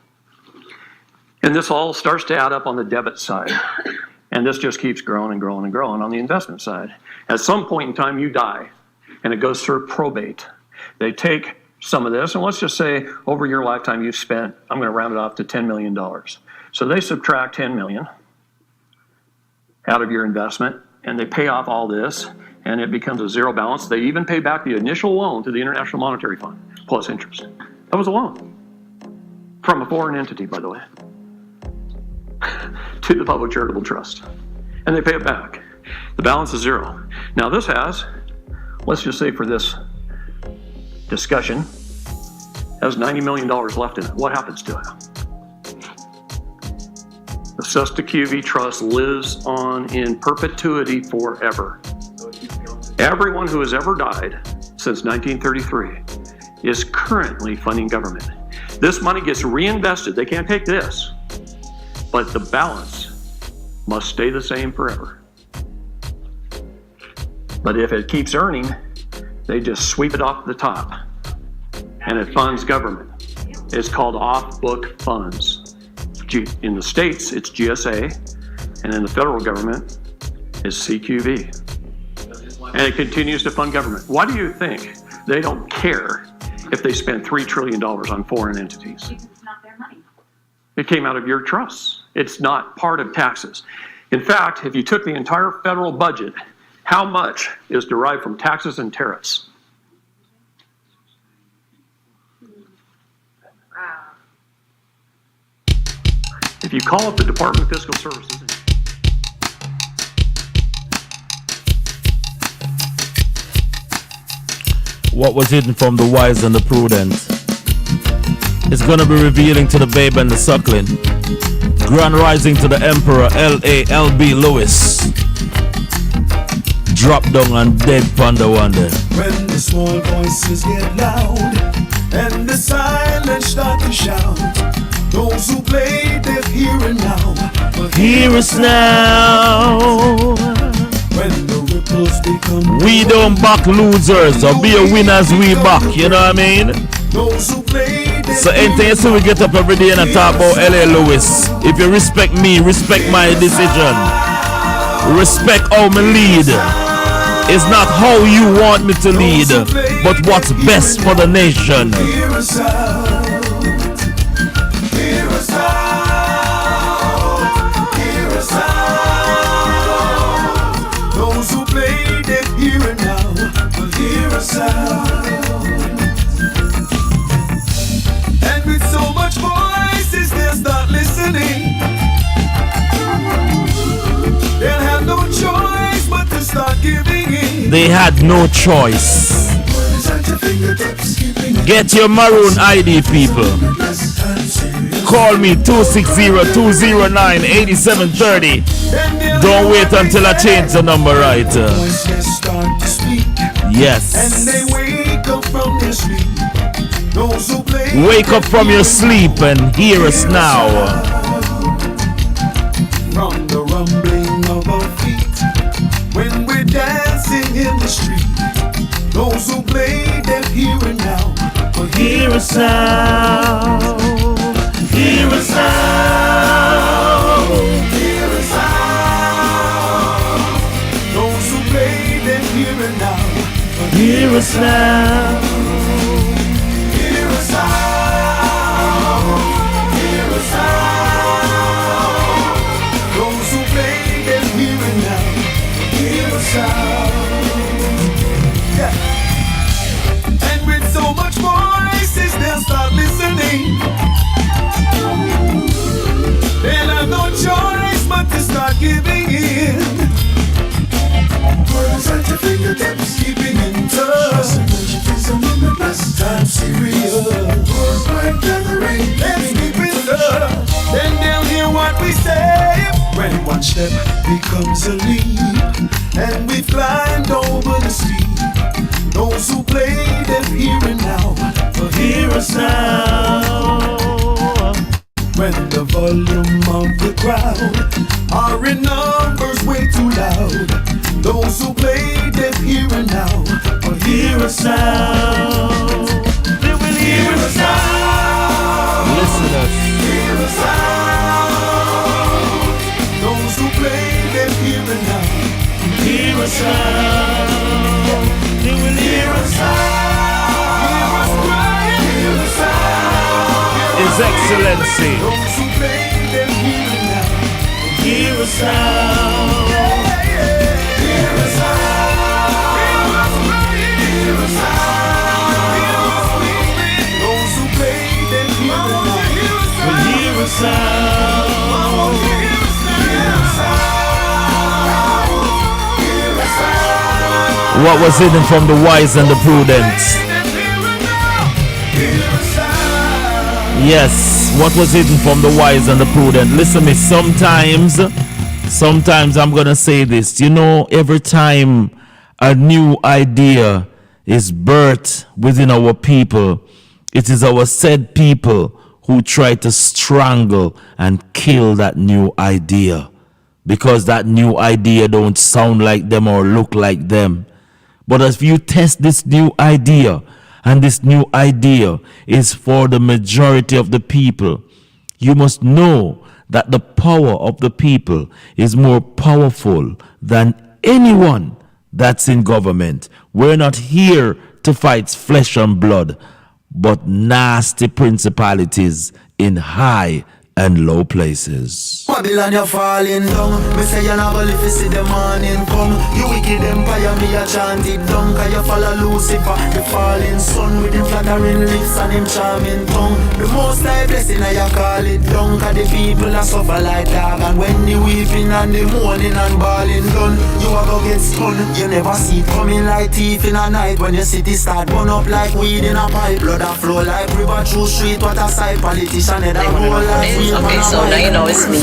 And this all starts to add up on the debit side. And this just keeps growing and growing and growing on the investment side. At some point in time, you die, and it goes through probate. They take some of this, and let's just say over your lifetime you've spent, I'm going to round it off to $10 million. So they subtract $10 million out of your investment, and they pay off all this, and it becomes a zero balance. They even pay back the initial loan to the International Monetary Fund, plus interest. That was a loan from a foreign entity, by the way, to the Public Charitable Trust. And they pay it back. The balance is zero. Now this has, let's just say for this discussion, has $90 million left in it. What happens to it? The Cesta QV Trust lives on in perpetuity forever. Everyone who has ever died since 1933 is currently funding government. This money gets reinvested. They can't take this, but the balance must stay the same forever. But if it keeps earning, they just sweep it off the top, and it funds government. It's called off-book funds. In the States, it's GSA, and in the federal government, it's CQV. And it continues to fund government. Why do you think they don't care if they spend $3 trillion on foreign entities? Because it's not their money. It came out of your trusts. It's not part of taxes. In fact, if you took the entire federal budget, how much is derived from taxes and tariffs? If you call up the Department of Fiscal Services. What was hidden from the wise and the prudent is going to be revealing to the babe and the suckling. Grand rising to the Emperor L.A.L.B. Lewis. Drop down and dead ponder wonder. When the small voices get loud and the silence start to shout, those who play deaf here and now, but hear us now. When the ripples become, we don't back losers or be a winners, we back, you know what I mean? Those who play so anything you see, we get up every day and I talk about L.A. Lewis. If you respect me, respect my decision. Respect how me lead. It's not how you want me to lead, but what's best for the nation. hear us out, hear us out, hear us out. Those who play deaf here and now, will hear us out. And with so much voices, they'll start listening. They'll have no choice but to start giving in. They had no choice. Get your maroon ID, people. Call me 260-209-8730. Don't wait until I change the number right. Yes. And they wake up from their sleep. Those who play, wake up from your sleep and hear us now. From the rumbling of our feet, when we're dancing in the street, those who play deaf here and now, but hear us now. Hear us now. Hear us out. Those who play deaf here and now, but hear us now. Hear us out. Hear us out. Those who play deaf here and now, hear us out. Yeah. And with so much voices, they'll start listening. They'll have no choice but to start giving in. Words at your fingertips, keeping in touch. It's a limitless time serious. Words like gathering, let's keep it up. Then they'll hear what we say. When one step becomes a leap, and we climbed over the sea. Those who play them here and now, will hear us now. When the volume of the crowd are in numbers way too loud, those who play them here and now, will hear us now. They will hear us now. Listen us. Hear us out. His Excellency. Those who play them hear now. Hear us now. Hear us now. Hear us now. Those who play them hear now. Hear us now. What was hidden from the wise and the prudent? Yes, what was hidden from the wise and the prudent? Listen me, sometimes I'm gonna say this. You know, every time a new idea is birthed within our people, it is our said people who try to strangle and kill that new idea, because that new idea don't sound like them or look like them. But if you test this new idea, and this new idea is for the majority of the people, you must know that the power of the people is more powerful than anyone that's in government. We're not here to fight flesh and blood, but nasty principalities in high and low places. Babylon, you're falling down. Me say you're not gonna see the morning come. You wicked empire, me a chant it down. Cause you follow Lucifer, the falling sun, with him flattering lips and him charming tongue. The most high blessing, I call it down. Cause the people are suffer like dog. And when the weeping and the mourning and bawling done, you are gonna get stunned. You never see it coming like thief in a night. When your city start burn up like weed in a pipe. Blood a flow like river through street. What a sight, politician head a roll like. Okay, so now you know it's me.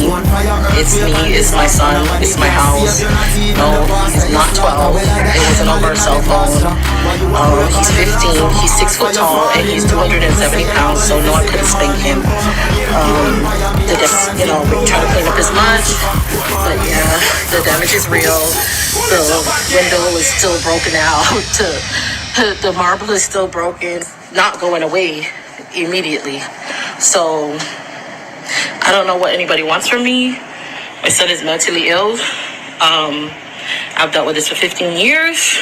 It's me, it's my son, it's my house. No, he's not 12. It wasn't over a cell phone. He's 15, he's 6 foot tall, and he's 270 pounds, so no, I couldn't spank him. We're trying to clean up his lunch, but yeah, the damage is real. The window is still broken out. The marble is still broken, not going away immediately. So I don't know what anybody wants from me. My son is mentally ill. I've dealt with this for 15 years.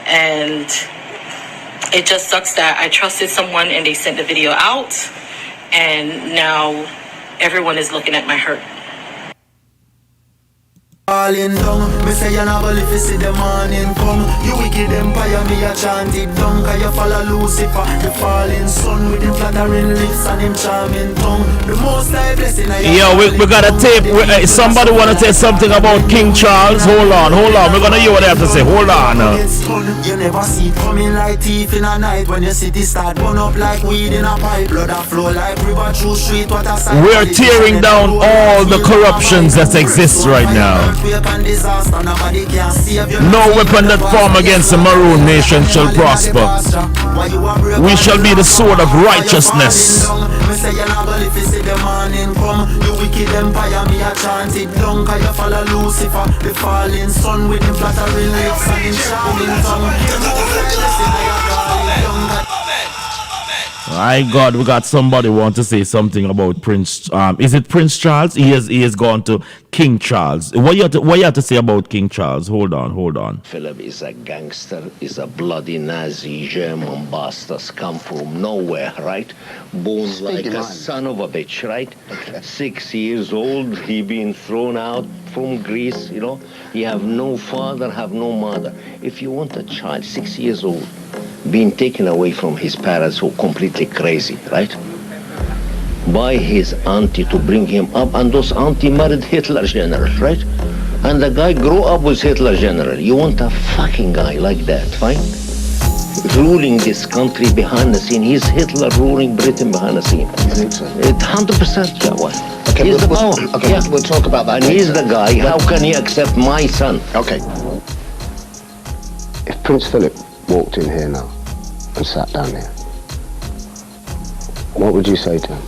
And it just sucks that I trusted someone and they sent the video out. And now everyone is looking at my hurt. Falling down, me say you're not gonna see the morning come. You wicked empire, me a chant it down. Cause you follow Lucifer, the falling sun, with him flattering lips and him charming tongue. The most high blessing I Yo, we got a tape. Somebody wanna say something about King Charles? Hold on. We're gonna hear what they have to say. Hold on. You never see it coming like thief in a night. When your city start burn up like weed in a pipe. Blood a flow like river through street. What a sight. We are tearing down all the corruptions that exist right now. No weapon that form against the Maroon nation shall prosper. We shall be the sword of righteousness. My God, we got somebody want to say something about Prince. Is it Prince Charles? He has gone to King Charles. What you have to say about King Charles? Hold on. Philip is a gangster, is a bloody Nazi, German bastard, come from nowhere, right? Born like a son of a bitch, right? Okay. 6 years old, he been thrown out from Greece, you know. He have no father, have no mother. If you want a child, 6 years old, being taken away from his parents who are completely crazy, right? By his auntie to bring him up, and those auntie married Hitler general, right? And the guy grew up with Hitler general. You want a fucking guy like that, fine? Ruling this country behind the scene. He's Hitler ruling Britain behind the scene. You think so? 100%, yeah, why? Okay, he's the power. Okay, yeah. We'll talk about that And later. he's the guy. How can he accept my son? Okay. If Prince Philip walked in here now and sat down here, what would you say to him?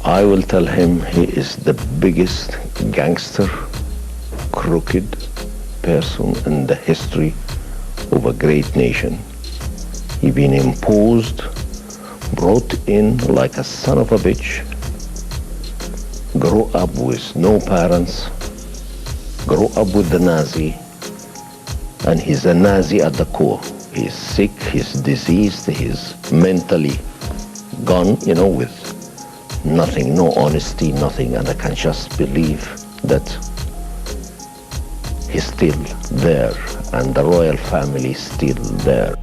I will tell him he is the biggest gangster, crooked person in the history of a great nation. He been imposed, brought in like a son of a bitch, grew up with no parents, grew up with the Nazi, and he's a Nazi at the core. He's sick, he's diseased, he's mentally gone, you know, with nothing, no honesty, nothing, and I can just believe that he's still there and the royal family is still there.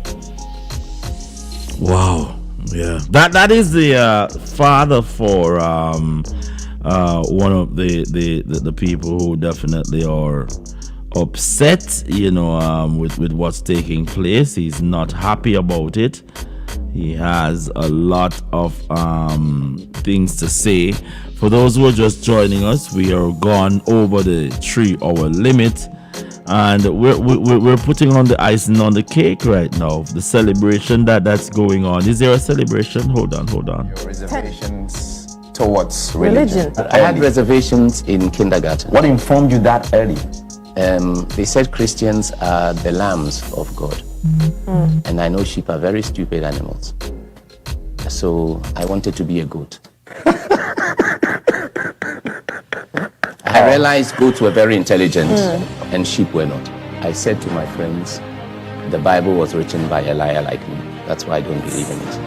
Wow. Yeah. That is the father for one of the people who definitely are upset, you know, with what's taking place. He's not happy about it. He has a lot of things to say. For those who are just joining us, we are gone over the 3-hour limit, and we're putting on the icing on the cake right now. The celebration that's going on. Is there a celebration? Hold on. Your reservations towards religion. I had reservations in kindergarten. What informed you that early? They said Christians are the lambs of God. And I know sheep are very stupid animals. So I wanted to be a goat. I realized goats were very intelligent and sheep were not. I said to my friends, the Bible was written by a liar like me. That's why I don't believe in it.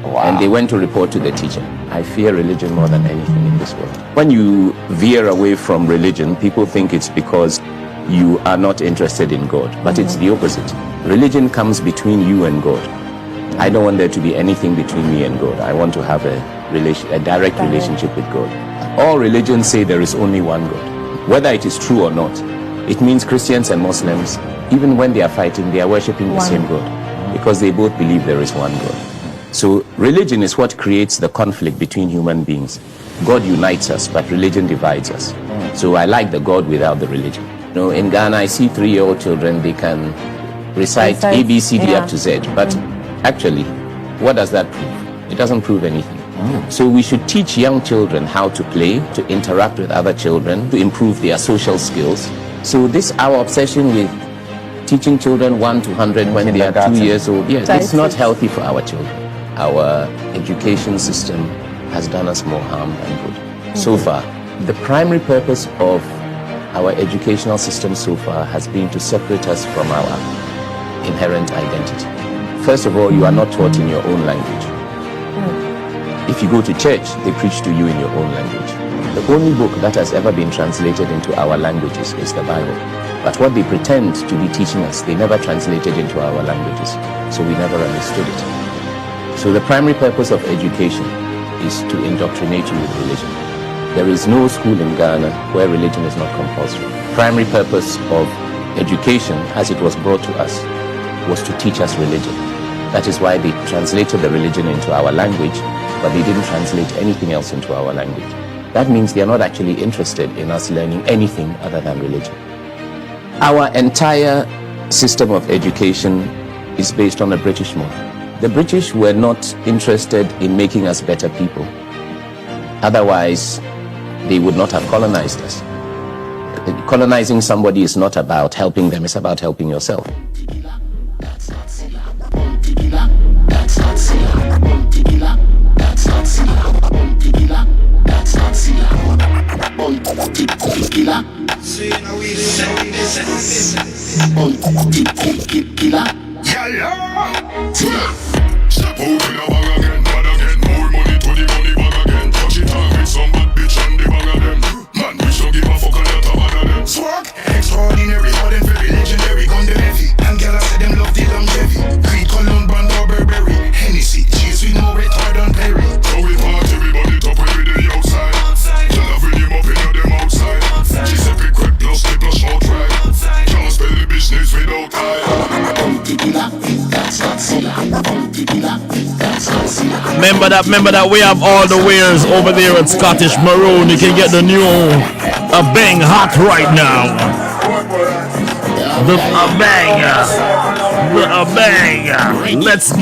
Wow. And they went to report to the teacher. I fear religion more than anything in this world. When you veer away from religion, people think it's because you are not interested in God, but it's the opposite. Religion comes between you and God. I don't want there to be anything between me and God. I want to have a direct relationship with God. All religions say there is only one God. Whether it is true or not, it means Christians and Muslims, even when they are fighting, they are worshipping the same God, because they both believe there is one God. So religion is what creates the conflict between human beings. God unites us, but religion divides us. So I like the God without the religion. You know, in Ghana, I see 3-year-old children, they can recite A, B, C, D up to Z. But actually, what does that prove? It doesn't prove anything. So we should teach young children how to play, to interact with other children, to improve their social skills. So this, our obsession with teaching children 1 to 100 when they are 2 years old, it's not healthy for our children. Our education system has done us more harm than good. So far, the primary purpose of our educational system so far has been to separate us from our inherent identity. First of all, you are not taught in your own language. If you go to church, they preach to you in your own language. The only book that has ever been translated into our languages is the Bible. But what they pretend to be teaching us, they never translated into our languages, so we never understood it. So the primary purpose of education is to indoctrinate you with religion. There is no school in Ghana where religion is not compulsory. Primary purpose of education, as it was brought to us, was to teach us religion. That is why they translated the religion into our language, but they didn't translate anything else into our language. That means they are not actually interested in us learning anything other than religion. Our entire system of education is based on the British model. The British were not interested in making us better people. Otherwise, they would not have colonized us. Colonizing somebody is not about helping them, it's about helping yourself. Step out in a bag again, bad again. More money to the money bag again. Touch it and with some bad bitch and the bag of them. Man, we don't give a fuck and that a bad of them. Swag, extraordinary, all them very legendary. Gun them heavy, and girl I say them love the longevity. Creed, Cologne, Brand, or Burberry. Hennessy, cheese with no retard on Perry. So we party, everybody top every day outside. Girl I bring him up in them outside. She said pick quick, plus they plus out right. Can't spell the business without I. Remember that we have all the wares over there at Scottish Maroon. You can get the new bang hot right now. The bang. Let's go.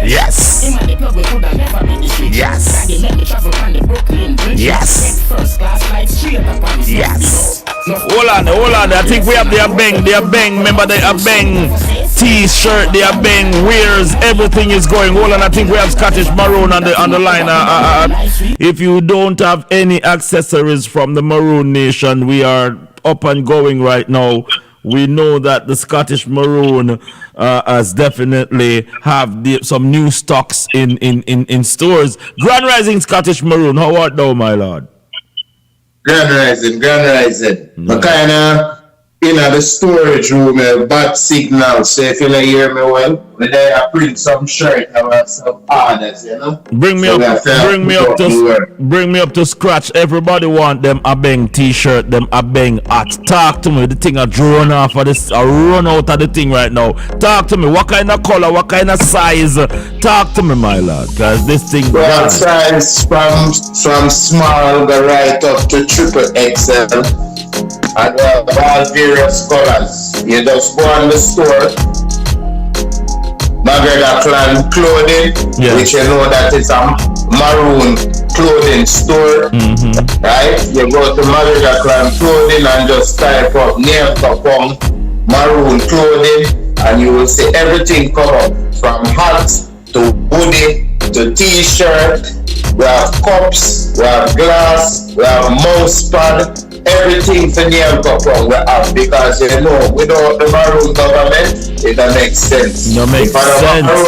Yes. Yes. Yes. Yes. Hold on. I think we have the bang. Remember the bang t-shirt, the bang wears. Everything is going. Hold on. I think we have Scottish Maroon on the line. If you don't have any accessories from the Maroon Nation, we are up and going right now we know that the Scottish Maroon has definitely have some new stocks in stores. Grand Rising Scottish Maroon, how art thou, my lord? Grand Rising. I kind of in the storage room, bad signal. So if you don't hear me well, when I print some shirt, I have some orders, you know. Bring me up to scratch. Everybody want them Abeng t-shirt, them Abeng hat. Talk to me. The thing I drawn off of this. I run out of the thing right now. Talk to me. What kind of color? What kind of size? Talk to me, my lord. Cause this thing. Well, size from small go right up to triple XL. And all various colors. You just go on the store, McGregor Clan Clothing, which you know that it's a maroon clothing store, right? You go to McGregor Clan Clothing and just type up name Kapong maroon clothing, and you will see everything come up from hats to hoodie to t-shirt. We have cups, we have glass, we have mouse pad. Everything for Neil Kapong we have, because you know without the maroon government it doesn't make sense. Maroon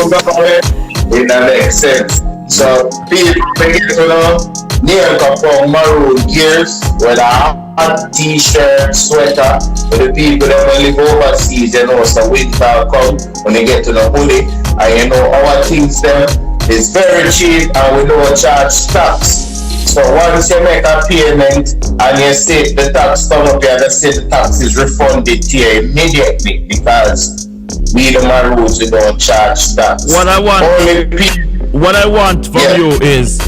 government it doesn't make sense. So people begin to know Neil Kapong maroon gears with a hot t-shirt, sweater. For the people that live overseas, you know, so winter come when they get to the hoodie, and you know our things there is very cheap and we don't charge tax. So once you make a payment and you see the tax come up here, they say the tax is refunded to you immediately, because we the Maroons, we don't charge tax. What I want from you is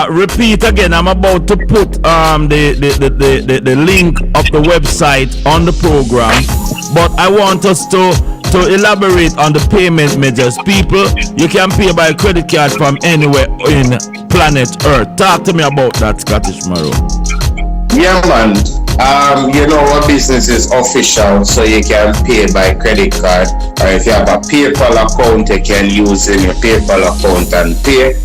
repeat again. I'm about to put the link of the website on the program, but I want us to elaborate on the payment measures. People, you can pay by credit card from anywhere in planet Earth. Talk to me about that, Scottish Maroon. Yeah, man. You know our business is official, so you can pay by credit card, or if you have a PayPal account, you can use in your PayPal account and pay.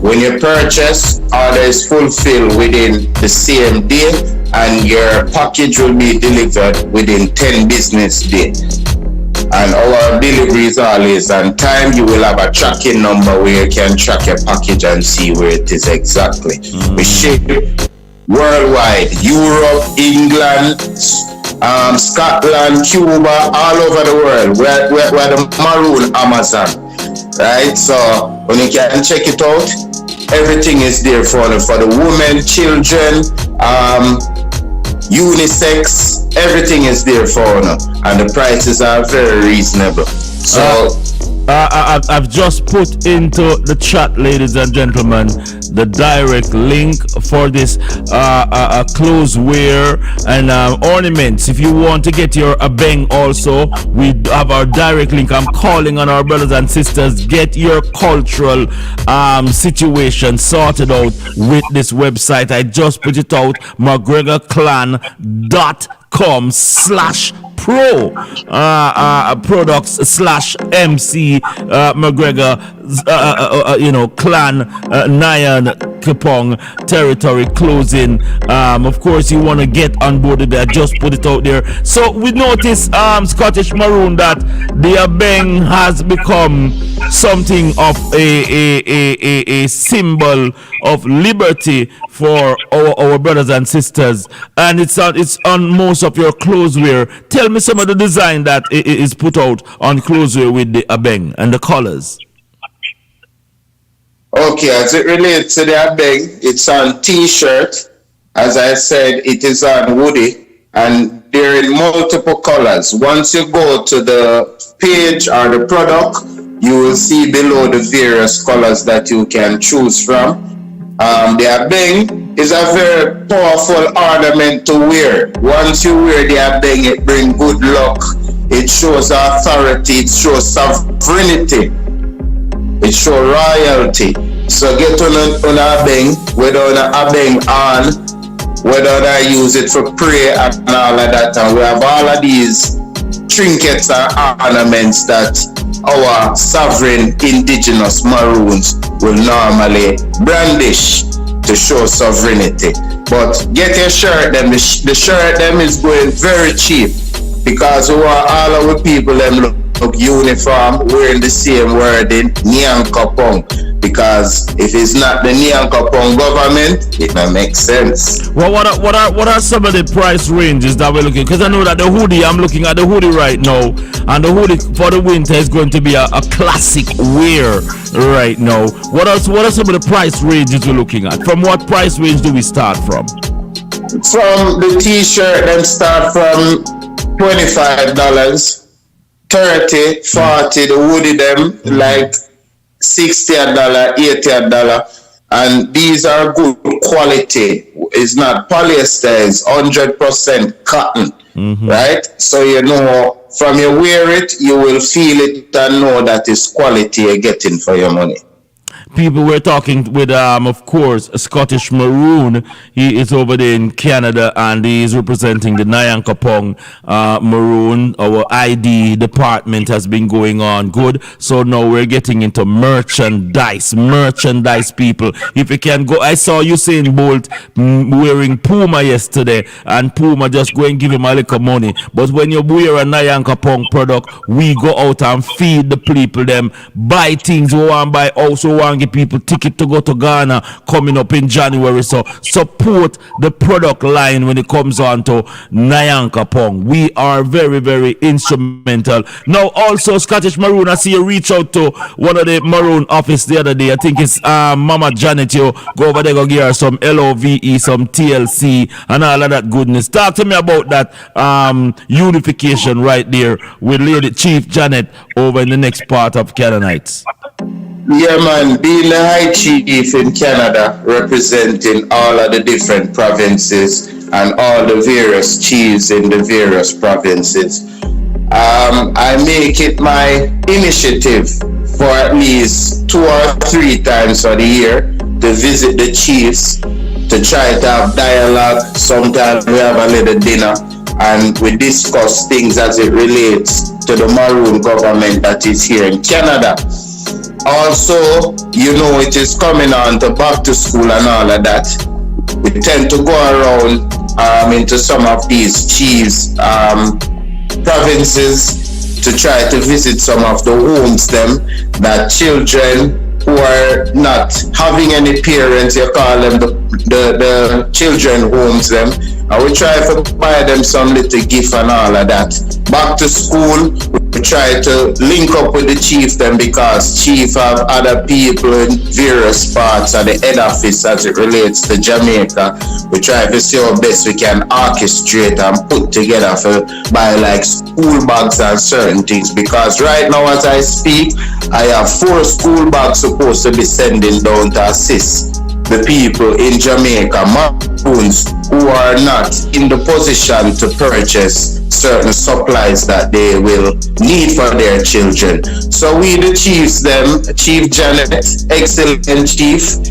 When you purchase, order is fulfilled within the same day, and your package will be delivered within 10 business days. And our delivery is always on time. You will have a tracking number where you can track your package and see where it is exactly. We ship worldwide, Europe, England, Scotland, Cuba, all over the world. We're the Maroon Amazon, right? So when you can check it out, everything is there for the women, children, unisex, everything is there for now, and the prices are very reasonable. So I've just put into the chat, ladies and gentlemen, the direct link for this clothes wear and ornaments. If you want to get your Abeng also, we have our direct link. I'm calling on our brothers and sisters, get your cultural situation sorted out with this website. I just put it out, McGregorClan.com/pro products/MC McGregor clan Nyan Kapong territory closing. Of course you want to get on board with that, just put it out there. So we notice Scottish Maroon that the Abeng has become something of a symbol of liberty for our brothers and sisters, and it's on most of your clothes wear. Tell me some of the design that is put out on clothes wear with the Abeng and the colors. Okay, as it relates to the Abeng, it's on t-shirt. As I said, it is on hoodie, and they're in multiple colors. Once you go to the page or the product, you will see below the various colors that you can choose from. The Abeng is a very powerful ornament to wear. Once you wear the Abeng, it brings good luck. It shows authority. It shows sovereignty. It shows royalty. So get on Abeng, whether on Abeng on, whether I use it for prayer and all of that. And we have all of these trinkets and ornaments that our sovereign indigenous Maroons will normally brandish. to show sovereignty. But get your shirt them. The shirt them is going very cheap because we want all our people them look uniform, wearing the same wording, Nyankopong. Because if it's not the Nyankopong government, it don't make sense. Well, what are some of the price ranges that we're looking? Because I know that the hoodie, I'm looking at the hoodie right now, and the hoodie for the winter is going to be a classic wear right now. What are some of the price ranges we're looking at? From what price range do we start from? From the t-shirt, them start from $25, 30, 40, the hoodie them like $60, $80, and these are good quality. It's not polyester, it's 100% cotton, right? So you know, from you wear it, you will feel it and know that it's quality you're getting for your money. People were talking with, of course, Scottish Maroon. He is over there in Canada and he is representing the Nyankopong Maroon. Our ID department has been going on good. So now we're getting into merchandise, people. If you can go, I saw Usain Bolt wearing Puma yesterday, and Puma just go and give him a little money. But when you wear a Nyankopong product, we go out and feed the people, them buy things we want buy, also want give people ticket to go to Ghana coming up in January. So support the product line when it comes on to Nyankopong. We are very, very instrumental. Now also Scottish Maroon, I see you reach out to one of the Maroon office the other day. I think it's Mama Janet. You go over there, go give her some LOVE, some TLC and all of that goodness. Talk to me about that unification right there with Lady Chief Janet over in the next part of Canaanites. Yeah, man, being the High Chief in Canada, representing all of the different provinces and all the various chiefs in the various provinces, I make it my initiative for at least 2 or 3 times a year to visit the chiefs, to try to have dialogue. Sometimes we have a little dinner and we discuss things as it relates to the Maroon government that is here in Canada. Also, you know, it is coming on to back to school and all of that. We tend to go around into some of these chiefs' provinces to try to visit some of the homes them that children who are not having any parents, you call them the children homes them, and we try to buy them some little gift and all of that. Back to school, we try to link up with the chief then, because chief have other people in various parts of the head office as it relates to Jamaica. We try to see how best we can orchestrate and put together for buy like school bags and certain things, because right now as I speak, I have 4 school bags supposed to be sending down to assist the people in Jamaica, Maroons who are not in the position to purchase certain supplies that they will need for their children. So we the chiefs them, Chief Janet, excellent chief,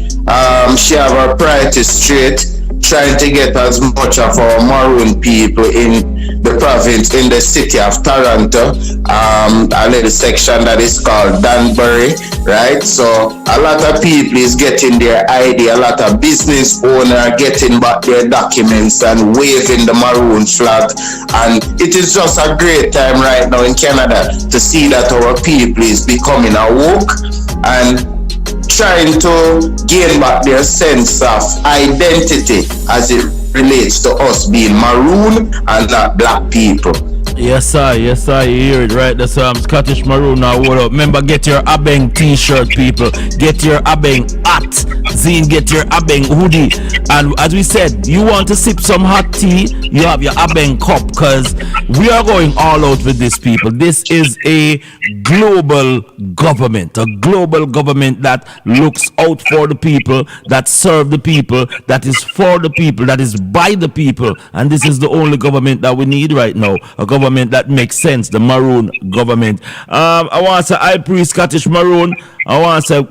she have her priority straight, trying to get as much of our Maroon people in the province, in the city of Toronto, a little section that is called Danbury, right? So a lot of people is getting their ID, a lot of business owners are getting back their documents and waving the Maroon flag, and it is just a great time right now in Canada to see that our people is becoming awoke and trying to gain back their sense of identity as it relates to us being Maroon and not black people. Yes, sir. Yes, sir. You hear it right. That's Scottish Maroon now. What up? Remember, get your Abeng t-shirt, people. Get your Abeng hat. Zine, get your Abeng hoodie. And as we said, you want to sip some hot tea, you have your Abeng cup, because we are going all out with this, people. This is a global government that looks out for the people, that serve the people, that is for the people, that is by the people. And this is the only government that we need right now. A government that makes sense, the Maroon government. I want to say, I pre Scottish Maroon. I want to say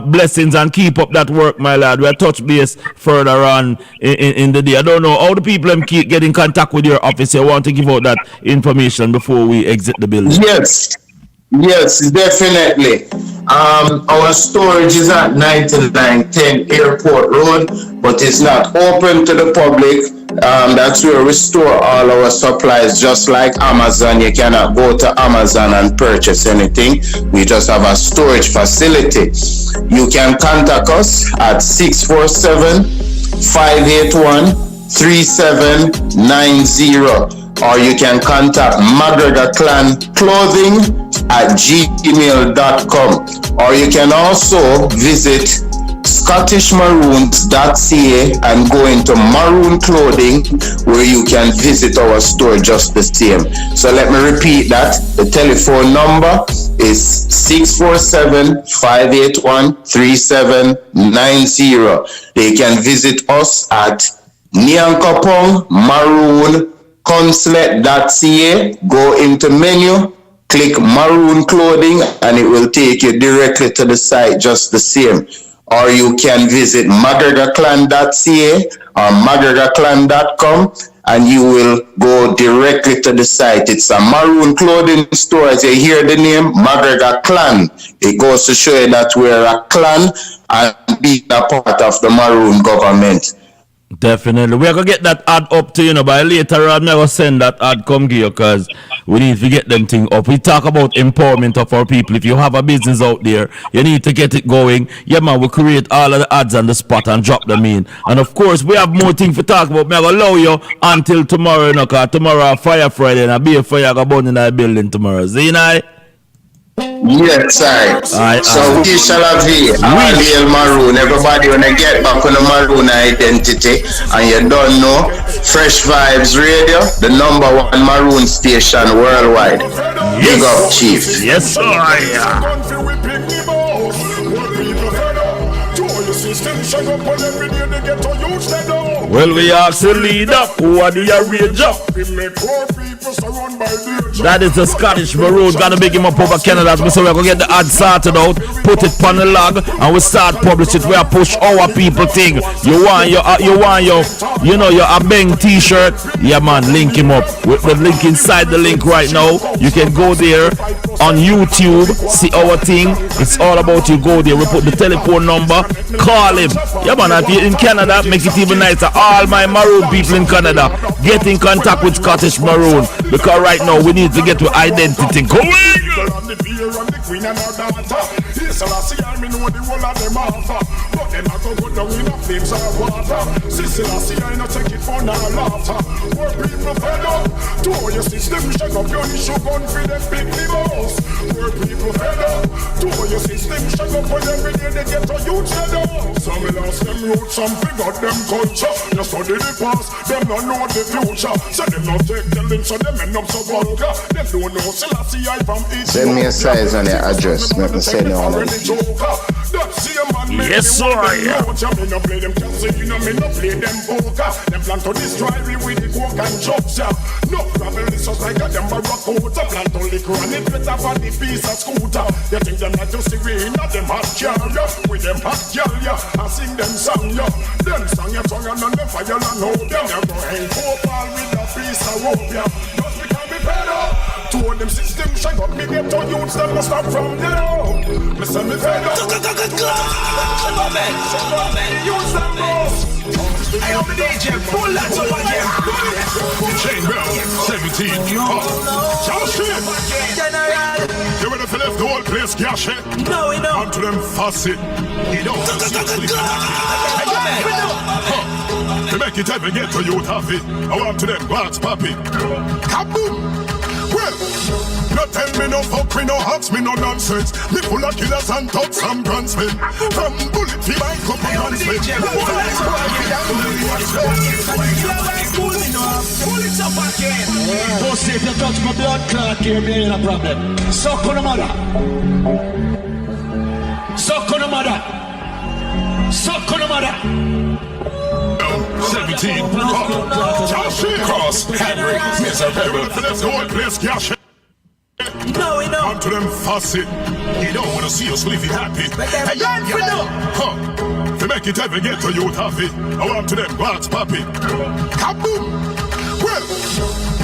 blessings and keep up that work, my lad. We'll touch base further on in the day. I don't know how the people keep get in contact with your office. You want to give out that information before we exit the building? Yes, definitely. Our storage is at 9910 Airport Road, but it's not open to the public. That's where we store all our supplies, just like Amazon. You cannot go to Amazon and purchase anything. We just have a storage facility. You can contact us at 647-581-3790. Or you can contact McGregor Clan Clothing at gmail.com. Or you can also visit scottishmaroons.ca and go into maroon clothing, where you can visit our store just the same. So let me repeat that. The telephone number is 647-581-3790. They can visit us at Nyankopong Maroon Consulate.ca, go into menu, click maroon clothing, and it will take you directly to the site just the same. Or you can visit McGregorClan.ca or McGregorClan.com, and you will go directly to the site. It's a maroon clothing store. As you hear the name, McGregor Clan, it goes to show you that we're a clan and being a part of the maroon government. Definitely. We're going to get that ad up to you, but later on, I'm going to send that ad come to you, because we need to get them thing up. We talk about empowerment of our people. If you have a business out there, you need to get it going. Yeah, man, we create all of the ads on the spot and drop them in. And of course, we have more things to talk about. I'm going to allow you until tomorrow, you know, because tomorrow, Fire Friday, and I'll be a fire going in that building tomorrow. See you now? Yes, sir. So we shall have here Real Maroon. Everybody wanna get back on the Maroon identity, and you don't know Freshradiovybz Radio, the #1 Maroon station worldwide. Big up, Chief. Yes, sir. Well, we ask the leader who are the arranger. That is the Scottish Maroon. Gotta make him up over Canada. So we're gonna get the ad sorted out, put it on the log, and we start publish it. We are push our people thing. You want your Abeng t-shirt? Yeah, man, link him up with the link inside the link right now. You can go there on YouTube, see our thing. It's all about you. Go there. We put the telephone number. Call him. Yeah, man. If you're in Canada, make it even nicer. All my Maroon people in Canada, get in contact with Scottish Maroon, because right now we need to get to identity going. Some lost them roots, some forgot them culture. You study the past, them don't know the future. So them not take the link, so them end up so vulgar. Them don't know Selassie I from East. Send me a size on your address. Let me send you on it. Yes, sir. Yeah. Me no play them casino, me no play them poker. Them plan to destroy me with the coke and chops. No problem, it's just like a them barracuda. Plan to lick run it better for the piece of scooter. You think them like to see we in them hot car, with them hot girl, I sing them song, them song your tongue and on the fire and hold them. You go hang Popal with a piece of rope, just because me fed up. Two of them systems shine up, me get to use them to stop from the low. Me say me fed up. Use them both. I am the DJ, pull that up again. Chain bell, 17. Josh it. You ready for left the whole place, cash it? No, we don't. Onto them faucet. You don't want to see to make it ever get to you, have it. I want to them, glass, papi. Kaboom! Well, no tell me no fuck, me no hugs, me no nonsense. Me full of killers and thugs and gunsmen. From bullet to my cup and gunsmen. Boss, if you touch my blood clot, give me a problem. Suck on the mother. Suck on the mother. Suck on the mother. 17. Josh Cross, Henry, Mr. Pebble. Let's go and place cash. No, we know. Onto them faucet. You don't want to see us live happy. To make it ever get to you, happy. I want to them glass, papi. Kaboom! Well,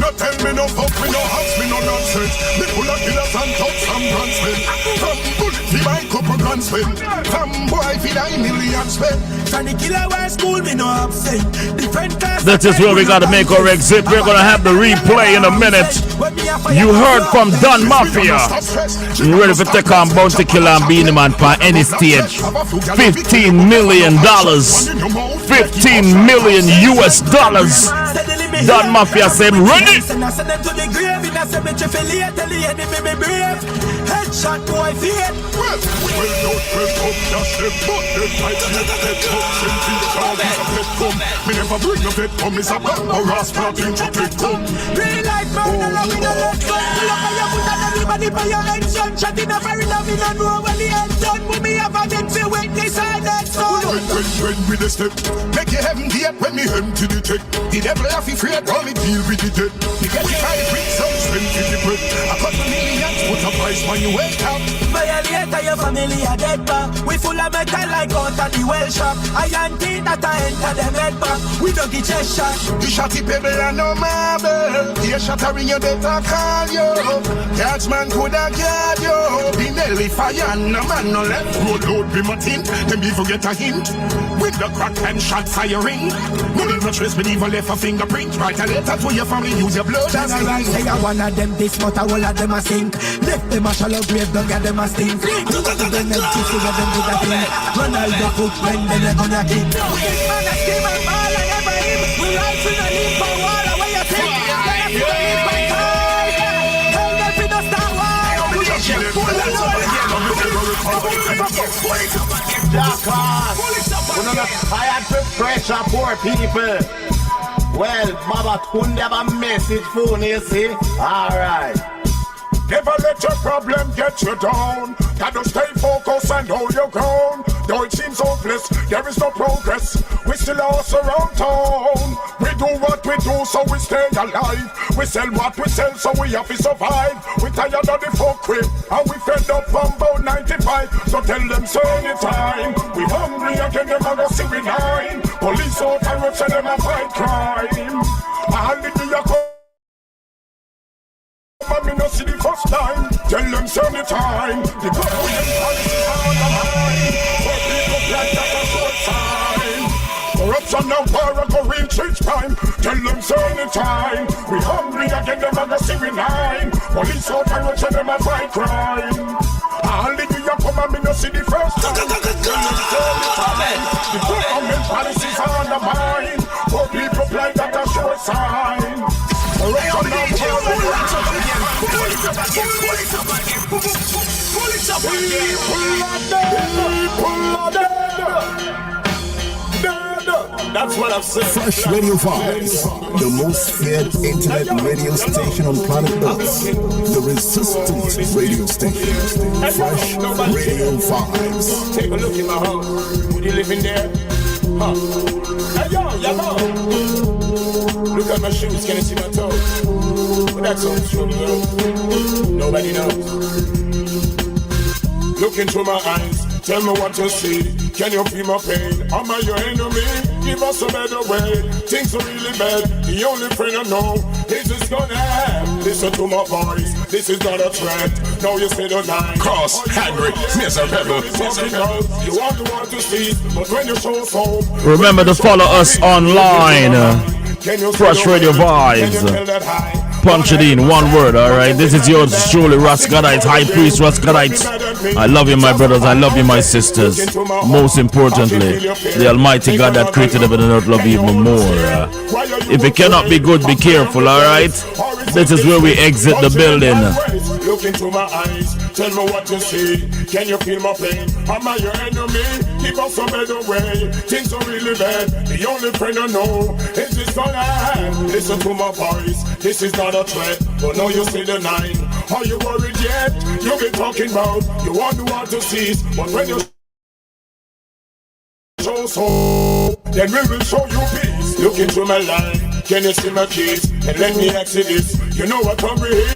no tell me no fuck, me no hugs, me no nonsense. Me full of killers and thugs and gunsmen. From bullet to my cup and spend. Some boy feel $9 million spend. Trying to kill our school, me no upset. Different class. That is where we gotta make our exit. We're gonna have the replay in a minute. You heard from Don Mafia. You ready for take on Bounty Killer and Beenie Man for any stage? $15 million. $15 million US. Don Mafia said, ready? Headshot boy feet. Me never bring a vet come, is a bad or a starting to take come. Real life murder, love me no let go. Look how you put on everybody by your head, son. Shot in a very love, me no know when the end done. With me have a dead to witness I dead son. When we the step, make your heaven gate when me empty the tech. The devil have to afraid, only deal with the dead. You get the kind of quick some spend to the bread. A couple millions, put a price when you wake up. Violator your family a dead back. We full of metal like out of the well shop. I ain't think that I enter them head back. We don't get chest shot. You shot the pebble and no marble. You shattering your better call you. Guardsman coulda guard you. The Nelly fire and no man no left. Road load be my tint. Them be forget a hint. With the crack and shot firing. No leave no trace, but even left a fingerprint. Write a letter to your family, use your blood. Just like say I one of them this, but all of them a sink. Left them a shallow grave, don't get them a stink. Look at them empty, so let them do that thing. Run all the foot when they gonna kick. Man a scream and ball and never him. We like to the lead for war, away you take. Let us to the lead by time. Tell them to the star war. We just get full of war. We're not tired to pressure poor people. Well, Baba couldn't have a message phone, you see? Alright. Never let your problem get you down. Gotta stay focused and hold your ground. Though it seems hopeless, there is no progress. We still lost around town. We do what we do, so we stay alive. We sell what we sell, so we have to survive. We tired of the fuck with, and we fed up from about 95. So tell them so anytime. We hungry again, them a go see we nine. Police out and we send them a fight crime. Hallelujah. But me no see the first time. Tell them send the time. The government policy on the line. For people like that a short time. Corruption and power go reach each time. Tell them send the time. We hungry again, them a go see we nine. Police out and we send them a fight crime. Hallelujah, come and me no see the first time. Tell them send the time. The government policy on the mind. For people like that a short time. Corruption and power. That's what I've said. Freshradiovybz, the most feared internet radio station on planet Earth. The resistant radio station. Freshradiovybz. Take a look in my house. Would you live in there? Huh? Hey yo, look at my shoes, can you see my toes? But that's all true, nobody knows. Look into my eyes, tell me what you see. Can you feel my pain? Am I your enemy? Give us a better way. Things are really bad. The only friend I know is this gonna end. Listen to my voice. This is not a threat. No, you say the nine. Cross, Henry, Mr. Pebble. You want to see, but when you show so. Remember to follow us online. Freshradiovybz. Punch it in, one word, alright? This is yours truly, Rascadite, High Priest Rascadite. I love you, my brothers. I love you, my sisters. Most importantly, the Almighty God that created heaven and earth love you even more. If it cannot be good, be careful, alright? This is where we exit the building. Look into my eyes, tell me what you see. Can you feel my pain? Am I your enemy? Give us a better way. Things are really bad. The only friend I know is this gonna end. Listen to my voice. This is not a threat. But now you see the nine. Are you worried yet? You've been talking about you want to cease. But when you show so, then we will show you peace. Look into my life. Can you see my keys? And let me exit this. You know what hungry is?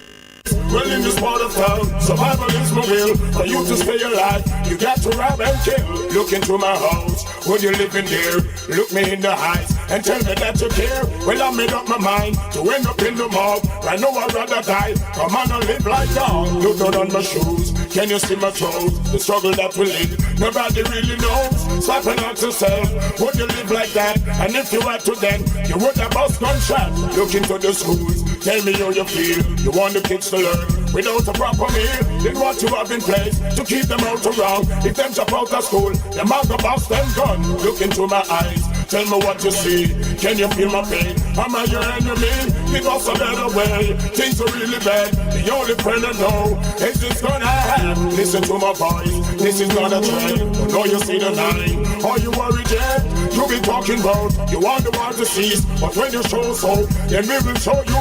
Well, in this part of town, survival is my will. For you to stay alive, you got to rob and kill. Look into my house, when you're living there. Look me in the eyes and tell me that you care. Well, I made up my mind to end up in the mob. I know I'd rather die. Come on and live like dog. Look down on my shoes. Can you see my toes? The struggle that we live, nobody really knows. Stop and ask yourself, would you live like that? And if you had to then, you would have bust gunshot. Look into the schools, tell me how you feel. You want the kids to learn without a proper meal. Then what you have in place to keep them out around. If them jump out of school, them out the bust them gun. Look into my eyes, tell me what you see. Can you feel my pain? Am I your enemy? Give us a better way. Things are really bad. The only friend I know is this gonna happen. Listen to my voice. This is not a trend. Know you see the line. Are you worried yet? You be talking about you want the world to cease, but when you show so, then we will show you